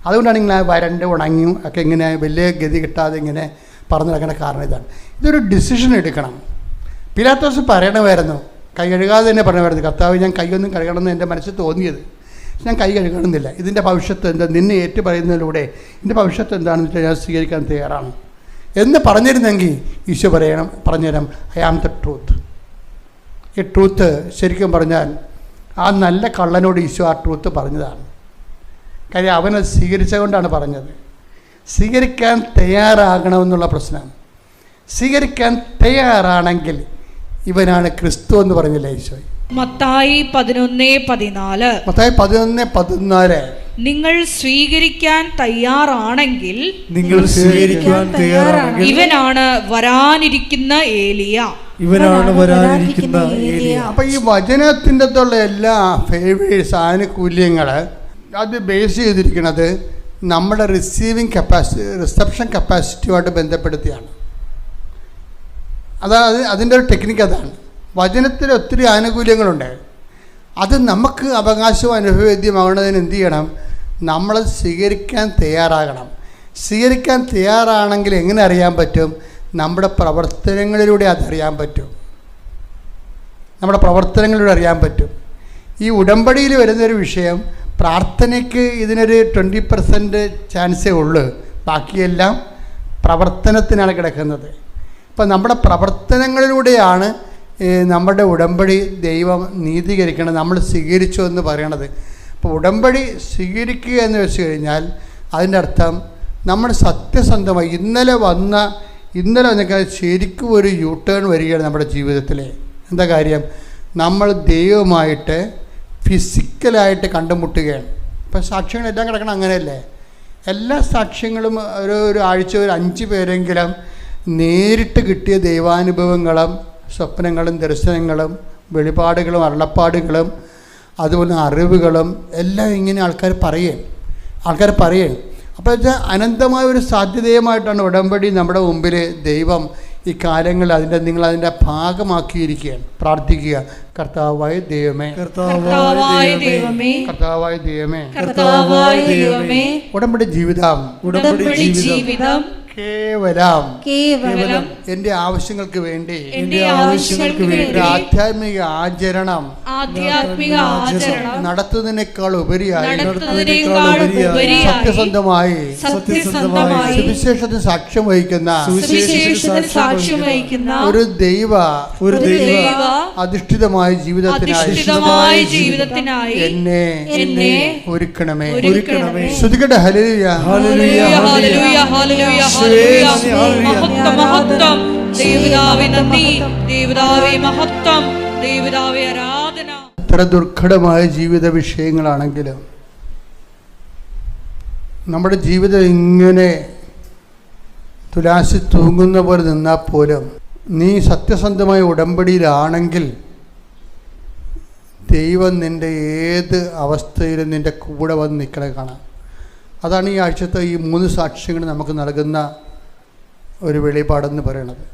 അതുകൊണ്ടാണ് നിങ്ങൾ വരണ്ട് ഉണങ്ങിയും ഒക്കെ ഇങ്ങനെ വലിയ ഗതി കിട്ടാതെ ഇങ്ങനെ പറഞ്ഞു നടക്കുന്ന കാരണം ഇതാണ്. ഇതൊരു ഡിസിഷൻ എടുക്കണം. പീലാത്തോസ് പറയണമായിരുന്നു, കൈ കഴുകാതെ തന്നെ പറഞ്ഞമായിരുന്നു, കർത്താവ് ഞാൻ കൈയൊന്നും കഴുകണമെന്ന് എൻ്റെ മനസ്സിൽ തോന്നിയത്, ഞാൻ കൈ കഴുകണമെന്നില്ല. ഇതിൻ്റെ ഭവിഷ്യത്ത് എന്താ? നിന്നെ ഏറ്റു പറയുന്നതിലൂടെ ഇതിൻ്റെ ഭവിഷ്യത്ത് എന്താണെന്ന് വെച്ചാൽ ഞാൻ സ്വീകരിക്കാൻ തയ്യാറാണ് എന്ന് പറഞ്ഞിരുന്നെങ്കിൽ ഈശോ പറഞ്ഞുതരാം ഐ ആം ദ ട്രൂത്ത്. ഈ ട്രൂത്ത് ശരിക്കും പറഞ്ഞാൽ ആ നല്ല കള്ളനോട് ഈശോ ആ ട്രൂത്ത് പറഞ്ഞതാണ്. കാര്യം അവനത് സ്വീകരിച്ചുകൊണ്ടാണ് പറഞ്ഞത്. സ്വീകരിക്കാൻ തയ്യാറാകണമെന്നുള്ള പ്രശ്നം. സ്വീകരിക്കാൻ തയ്യാറാണെങ്കിൽ ഇവനാണ് ക്രിസ്തു എന്ന് പറഞ്ഞില്ല ഈശോ. മത്തായി 11:14. മത്തായി 11:14. നിങ്ങൾ സ്വീകരിക്കാൻ തയ്യാറാണെങ്കിൽ ഇവനാണ് വരാനിരിക്കുന്ന ഏലിയ. അപ്പൊ ഈ വചനത്തിൻ്റെ അകത്തുള്ള എല്ലാ ഫേവേഴ്സ്, ആനുകൂല്യങ്ങൾ അത് ബേസ് ചെയ്തിരിക്കുന്നത് നമ്മുടെ റിസപ്ഷൻ കപ്പാസിറ്റിയുമായിട്ട് ബന്ധപ്പെടുത്തിയാണ്. അതായത് അതിൻ്റെ ഒരു ടെക്നിക്ക് അതാണ്. വചനത്തിൽ ഒത്തിരി ആനുകൂല്യങ്ങളുണ്ട്. അത് നമുക്ക് അവകാശവും അനുഭവവേദ്യമാകുന്നതിന് എന്ത് ചെയ്യണം? നമ്മളത് സ്വീകരിക്കാൻ തയ്യാറാകണം. സ്വീകരിക്കാൻ തയ്യാറാണെങ്കിൽ എങ്ങനെ അറിയാൻ പറ്റും? നമ്മുടെ പ്രവർത്തനങ്ങളിലൂടെ അതറിയാൻ പറ്റും. നമ്മുടെ പ്രവർത്തനങ്ങളിലൂടെ അറിയാൻ പറ്റും. ഈ ഉടമ്പടിയിൽ വരുന്നൊരു വിഷയം, പ്രാർത്ഥനയ്ക്ക് ഇതിനൊരു 20% ചാൻസേ ഉള്ളൂ. ബാക്കിയെല്ലാം പ്രവർത്തനത്തിനാണ് കിടക്കുന്നത്. അപ്പം നമ്മുടെ പ്രവർത്തനങ്ങളിലൂടെയാണ് നമ്മുടെ ഉടമ്പടി ദൈവം നീതീകരിക്കണം, നമ്മൾ സ്വീകരിച്ചു എന്ന് പറയണത്. അപ്പോൾ ഉടമ്പടി സ്വീകരിക്കുക എന്ന് വെച്ച് കഴിഞ്ഞാൽ അതിൻ്റെ അർത്ഥം നമ്മൾ സത്യസന്ധമായി ഇന്നലെ വന്നേക്കാൾ ശരിക്കും ഒരു യൂ ടേൺ വരികയാണ് നമ്മുടെ ജീവിതത്തിൽ. എന്താ കാര്യം? നമ്മൾ ദൈവമായിട്ട് ഫിസിക്കലായിട്ട് കണ്ടുമുട്ടുകയാണ്. ഇപ്പം സാക്ഷ്യങ്ങളെല്ലാം കിടക്കണം അങ്ങനെയല്ലേ? എല്ലാ സാക്ഷ്യങ്ങളും ഒരു ആഴ്ച ഒരു 5 പേരെങ്കിലും നേരിട്ട് കിട്ടിയ ദൈവാനുഭവങ്ങളും സ്വപ്നങ്ങളും ദർശനങ്ങളും വെളിപാടുകളും അരുളപ്പാടുകളും അതുപോലെ അറിവുകളും എല്ലാം ഇങ്ങനെ ആൾക്കാർ പറയും. അപ്പോൾ വെച്ചാൽ അനന്തമായ ഒരു സാധ്യതയുമായിട്ടാണ് ഉടമ്പടി നമ്മുടെ മുമ്പിൽ ദൈവം ഈ കാലങ്ങളിൽ നിങ്ങളതിൻ്റെ ഭാഗമാക്കിയിരിക്കുകയാണ്. പ്രാർത്ഥിക്കുക, കർത്താവായ ദൈവമേ, ഉടമ്പടി ജീവിതം കേവലം എൻ്റെ ആവശ്യങ്ങൾക്ക് വേണ്ടി ഒരു ആധ്യാത്മിക ആചരണം നടത്തുന്നതിനേക്കാൾ ഉപരിയായി സത്യസന്ധമായി സുവിശേഷത്തിന് സാക്ഷ്യം വഹിക്കുന്ന ഒരു ദൈവ അധിഷ്ഠിതമായ ജീവിതത്തിനായി എന്നെ ഒരുക്കണമേ. ശ്രുതികട്ടെ ഹല്ലേലൂയ, ഹല്ലേലൂയ, ഹല്ലേലൂയ, ഹല്ലേലൂയ, മഹത്വം, മഹത്വം. ദൈവപിതാവേ നന്ദി, ദൈവപിതാവേ മഹത്വം, ദൈവപിതാവേ ആരാധന. എത്ര ദുർഘടമായ ജീവിത വിഷയങ്ങളാണെങ്കിലും നമ്മുടെ ജീവിതം ഇങ്ങനെ തുലാസി തൂങ്ങുന്ന പോലെ നിന്നാൽ പോലും നീ സത്യസന്ധമായ ഉടമ്പടിയിലാണെങ്കിൽ ദൈവം നിൻ്റെ ഏത് അവസ്ഥയിലും നിൻ്റെ കൂടെ വന്ന് നിൽക്കണേ കാണാം. അതാണ് ഈ ആഴ്ചത്തെ ഈ 3 സാക്ഷ്യങ്ങൾ നമുക്ക് നൽകുന്ന ഒരു വെളിപാടെന്ന് പറയണത്.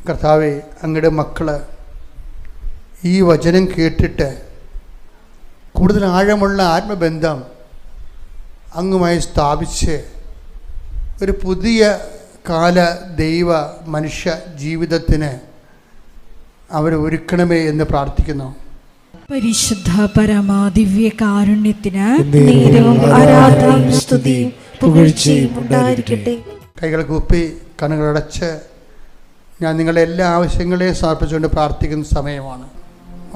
കർത്താവേ, അങ്ങയുടെ മക്കൾ ഈ വചനം കേട്ടിട്ട് കൂടുതൽ ആഴമുള്ള ആത്മബന്ധം അങ്ങുമായി സ്ഥാപിച്ച് ഒരു പുതിയ കാല ദൈവ മനുഷ്യ ജീവിതത്തിന് അവർ ഒരുക്കണമേ എന്ന് പ്രാർത്ഥിക്കുന്നു. പരിശുദ്ധ പരമാ ദിവ്യ കാരുണ്യത്തിന് ആരാധനയും സ്തുതിയും പുകഴ്ചയും ഉണ്ടായിരിക്കട്ടെ. കൈകൾ കൂപ്പി കണ്ണുകളടച്ച് ഞാൻ നിങ്ങളുടെ എല്ലാ ആവശ്യങ്ങളെയും സമർപ്പിച്ചുകൊണ്ട് പ്രാർത്ഥിക്കുന്ന സമയമാണ്.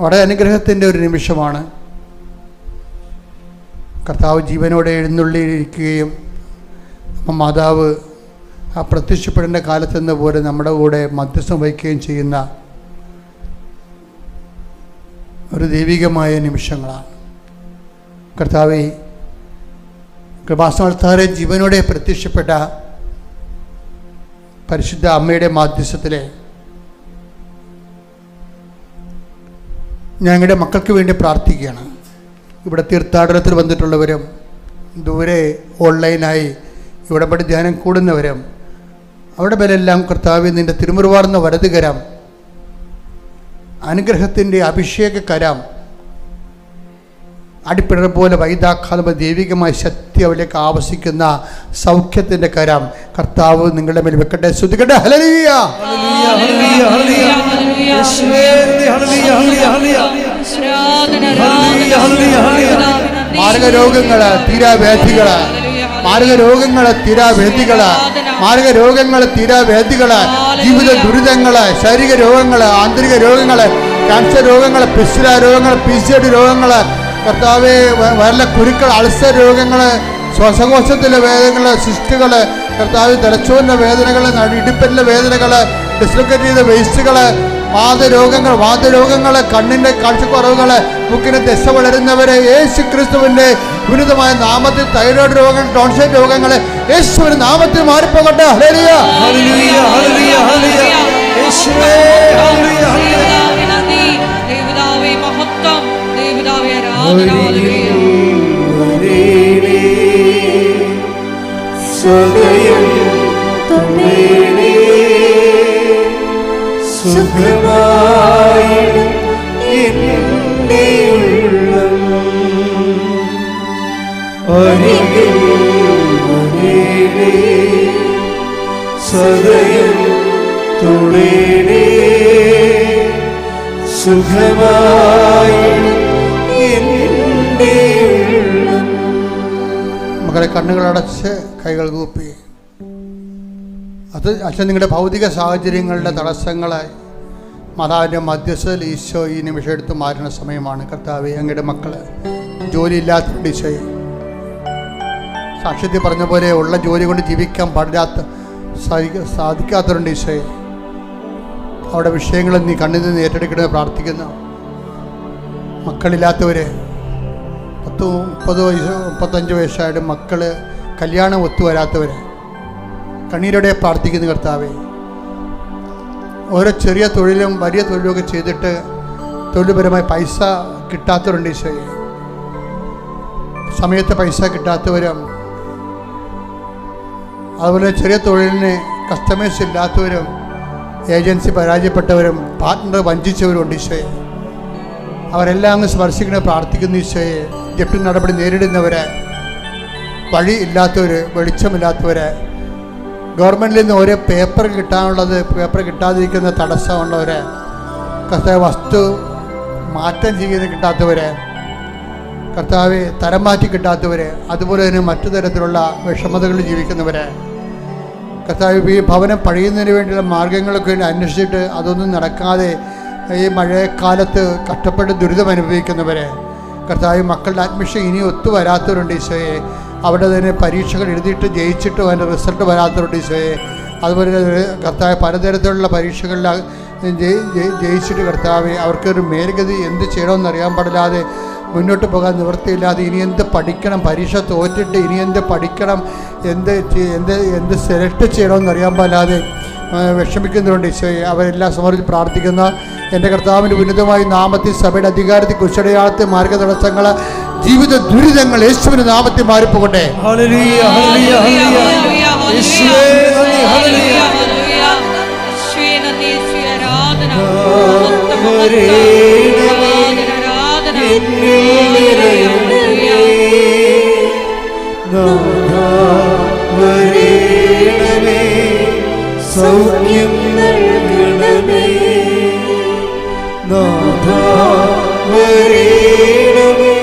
വളരെ അനുഗ്രഹത്തിൻ്റെ ഒരു നിമിഷമാണ്. കർത്താവ് ജീവനോടെ എഴുന്നള്ളിയിരിക്കുകയും മാതാവ് ആ പ്രത്യക്ഷപ്പെടേണ്ട കാലത്തെന്ന പോലെ നമ്മുടെ കൂടെ മധ്യസ്ഥം വഹിക്കുകയും ചെയ്യുന്ന ഒരു ദൈവികമായ നിമിഷങ്ങളാണ്. കർത്താവേ, കൃപാസനത്താറെ ജീവനോടെ പ്രത്യക്ഷപ്പെട്ട പരിശുദ്ധ അമ്മയുടെ മാധ്യസ്ഥത്തിലെ ഞങ്ങളുടെ മക്കൾക്ക് വേണ്ടി പ്രാർത്ഥിക്കുകയാണ്. ഇവിടെ തീർത്ഥാടനത്തിൽ വന്നിട്ടുള്ളവരും ദൂരെ ഓൺലൈനായി ഇവിടെ ധ്യാനം കൂടുന്നവരും അവിടെ മേലെല്ലാം കർത്താവേ, നിൻ്റെ തിരുമുറുവാർന്ന വലതുകരം, അനുഗ്രഹത്തിൻ്റെ അഭിഷേകകരം, അടിപ്പിടർ പോലെ വൈദാഘാതം ദൈവികമായ ശക്തി അവരിലേക്ക് ആവസിക്കുന്ന സൗഖ്യത്തിൻ്റെ കരം കർത്താവ് നിങ്ങളുടെ മേൽ വെക്കട്ടെ. ശ്രുതികട്ടെ ഹല്ലേലൂയ, ഹല്ലേലൂയ, ഹല്ലേലൂയ, മാർഗരോഗങ്ങള്, തീരാവേദികള്, മാർഗരോഗങ്ങള്, തീരാവേദികള്, മാർഗരോഗങ്ങള്, തീരാവേദികള്, ജീവിത ദുരിതങ്ങള്, ശാരീരിക രോഗങ്ങള്, ആന്തരിക രോഗങ്ങള്, ക്യാൻസർ രോഗങ്ങള്, പിസ്റ്റുല രോഗങ്ങള്, PCOD രോഗങ്ങള്, കർത്താവേ, വയറിലെ കുരുക്കൾ, അൾസർ രോഗങ്ങള്, ശ്വാസകോശത്തിലെ വേദനകള്, സിസ്റ്റുകള്, കർത്താവ് തലച്ചോറിൻ്റെ വേദനകള്, ഇടുപ്പിൻ്റെ വേദനകള്, ഡിസ്ലൊക്കേറ്റ് ചെയ്ത വേസ്റ്റുകള്, വാതരോഗങ്ങള്, കണ്ണിന്റെ കാഴ്ചക്കുറവുകള്, മുക്കിന് ദശ വളരുന്നവരെ യേശു ക്രിസ്തുവിന്റെ ഉന്നതമായ നാമത്തിൽ, തൈറോയ്ഡ് രോഗങ്ങൾ, ടോൺസിൽ രോഗങ്ങള് യേശുവിന്റെ നാമത്തിൽ മാറിപ്പോകട്ടെ. ഹല്ലേലൂയ, ഹല്ലേലൂയ, ഹല്ലേലൂയ, ഹല്ലേലൂയ. യേശുവേ, ഹല്ലേലൂയ, ഹല്ലേലൂയ. ദൈവപിതാവേ മഹത്വം, ദൈവപിതാവേ ആരാധന. ഹല്ലേലൂയ. സ്വയം തൊന്നേനേ സുഖമായി എന്റെ ഉള്ളം അരികിൽ വരേണേ സദയം തൊടേണേ സുഖമായി എന്റെ ഉള്ളം. മക്കളെ, കണ്ണുകളടച്ച് കൈകൾ കൂപ്പി. അത് അച്ഛൻ നിങ്ങളുടെ ഭൗതിക സാഹചര്യങ്ങളുടെ തടസ്സങ്ങളായി മാതാവിൻ്റെ മധ്യസ്ഥയിൽ ഈശോ ഈ നിമിഷം എടുത്ത് മാറുന്ന സമയമാണ്. കർത്താവേ, അങ്ങയുടെ മക്കള് ജോലിയില്ലാത്തവരുടെ ഈശോയെ, സാക്ഷ്യത്തിൽ പറഞ്ഞ പോലെ ഉള്ള ജോലി കൊണ്ട് ജീവിക്കാൻ സാധിക്കാത്തവരുണ്ട് ഈശോയെ, അവിടെ വിഷയങ്ങൾ നീ കണ്ണിൽ നിന്ന് ഏറ്റെടുക്കണമെന്ന് പ്രാർത്ഥിക്കുന്നു. മക്കളില്ലാത്തവരെ, 30-35 വയസ്സായിട്ട് മക്കള് കല്യാണം ഒത്തുവരാത്തവരെ കണ്ണീരോടെ പ്രാർത്ഥിക്കുന്നു. കർത്താവേ, ഓരോ ചെറിയ തൊഴിലും വലിയ തൊഴിലുമൊക്കെ ചെയ്തിട്ട് തൊഴിൽപരമായി പൈസ കിട്ടാത്തവരുണ്ട് ഈശോയെ, സമയത്ത് പൈസ കിട്ടാത്തവരും, അതുപോലെ ചെറിയ തൊഴിലിന് കസ്റ്റമേഴ്സ് ഇല്ലാത്തവരും, ഏജൻസി പരാജയപ്പെട്ടവരും, പാർട്ട്ണർ വഞ്ചിച്ചവരും ഉണ്ട് ഈശോയെ. അവരെല്ലാം അങ്ങ് സ്പർശിക്കണേ പ്രാർത്ഥിക്കുന്നു ഈശോയെ. ജപ്തി നടപടി നേരിടുന്നവരെ, വഴി ഇല്ലാത്തവർ, വെളിച്ചമില്ലാത്തവരെ, ഗവൺമെൻറ്റിൽ നിന്ന് ഓരോ പേപ്പർ കിട്ടാനുള്ളത് പേപ്പർ കിട്ടാതിരിക്കുന്ന തടസ്സമുള്ളവരെ, കർത്താവ് വസ്തു മാറ്റം ചെയ്യുന്ന കിട്ടാത്തവരെ, കർത്താവ് തരം മാറ്റി കിട്ടാത്തവരെ, അതുപോലെ തന്നെ മറ്റു തരത്തിലുള്ള വിഷമതകളിൽ ജീവിക്കുന്നവരെ, കർത്താവ് ഈ ഭവനം പണിയുന്നതിന് വേണ്ടിയുള്ള മാർഗങ്ങളൊക്കെ വേണ്ടി അന്വേഷിച്ചിട്ട് അതൊന്നും നടക്കാതെ ഈ മഴക്കാലത്ത് കഷ്ടപ്പെട്ട് ദുരിതം അനുഭവിക്കുന്നവരെ, കർത്താവ് മക്കളുടെ അഡ്മിഷൻ ഇനി ഒത്തുവരാത്തവരുണ്ട് ഈശോയെ, അവിടെ തന്നെ പരീക്ഷകൾ എഴുതിയിട്ട് ജയിച്ചിട്ടും അതിൻ്റെ റിസൾട്ട് വരാത്തവരുണ്ട് ഈശോയെ, അതുപോലെ കർത്താവ് പലതരത്തിലുള്ള പരീക്ഷകളിൽ ജയിച്ചിട്ട് കർത്താവ് അവർക്കൊരു മേൽഗതി എന്ത് ചെയ്യണമെന്നറിയാൻ പാടില്ലാതെ മുന്നോട്ട് പോകാൻ നിവൃത്തിയില്ലാതെ ഇനി എന്ത് പഠിക്കണം, പരീക്ഷ തോറ്റിട്ട് ഇനി എന്ത് പഠിക്കണം, എന്ത് സെലക്ട് ചെയ്യണമെന്നറിയാൻ പാടില്ലാതെ വിഷമിക്കുന്നതുകൊണ്ട് ഈശോയെ അവരെല്ലാം സമർപ്പിച്ച് പ്രാർത്ഥിക്കുന്ന എൻ്റെ കർത്താവിൻ്റെ ഉന്നതമായ നാമത്തിൽ സഭയുടെ അധികാരത്തിൽ കുശടയാളത്തെ മാർഗതടസ്സങ്ങൾ ജീവിത ദുരിതങ്ങൾ യേശുവിന്റെ നാമത്തിൽ മാറിപ്പോകട്ടെ. ഹല്ലേലൂയ, ഹല്ലേലൂയ, ഹല്ലേലൂയ. യേശുവേ നന്ദി, ഹല്ലേലൂയ. യേശുവേ നന്ദി, യേശുവേ ആരാധന. സൗഖ്യം നൽകണമേ, നാഥാ വരേണമേ,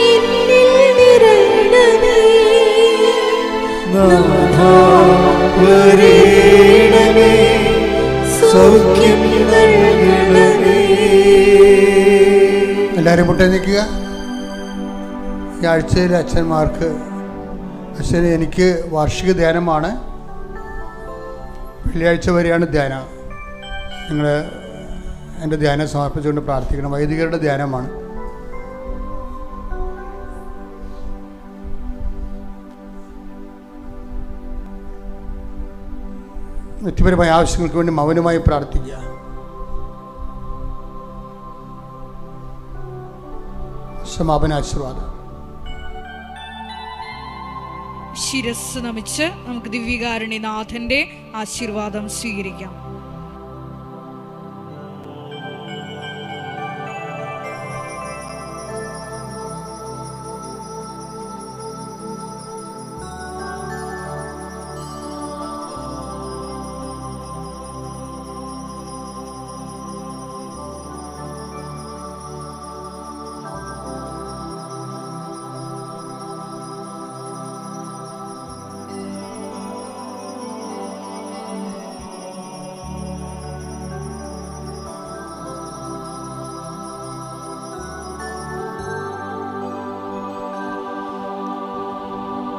എന്നിൽ നിറയണമേ, നാഥാ വരേണമേ, സൗഖ്യം നൽകണമേ. എല്ലാവരും മുട്ടേ നിൽക്കുക. ഈ ആഴ്ചയിൽ അച്ഛന്മാർക്ക്, അച്ഛന് എനിക്ക് വാർഷിക ധ്യാനമാണ്, വെള്ളിയാഴ്ച വരെയാണ് ധ്യാനം. നിങ്ങൾ എൻ്റെ ധ്യാനം സമർപ്പിച്ചുകൊണ്ട് പ്രാർത്ഥിക്കണം. വൈദികരുടെ ധ്യാനമാണ്. വ്യക്തിപരമായ ആവശ്യങ്ങൾക്ക് വേണ്ടി മൗനമായി പ്രാർത്ഥിക്കുക. സമാപന ആശീർവാദം. ശിരസ് നമിച്ച് നമുക്ക് ദിവ്യകാരുണ്യനാഥന്റെ ആശീർവാദം സ്വീകരിക്കാം.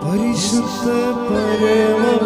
പരിശുദ്ധ പരമ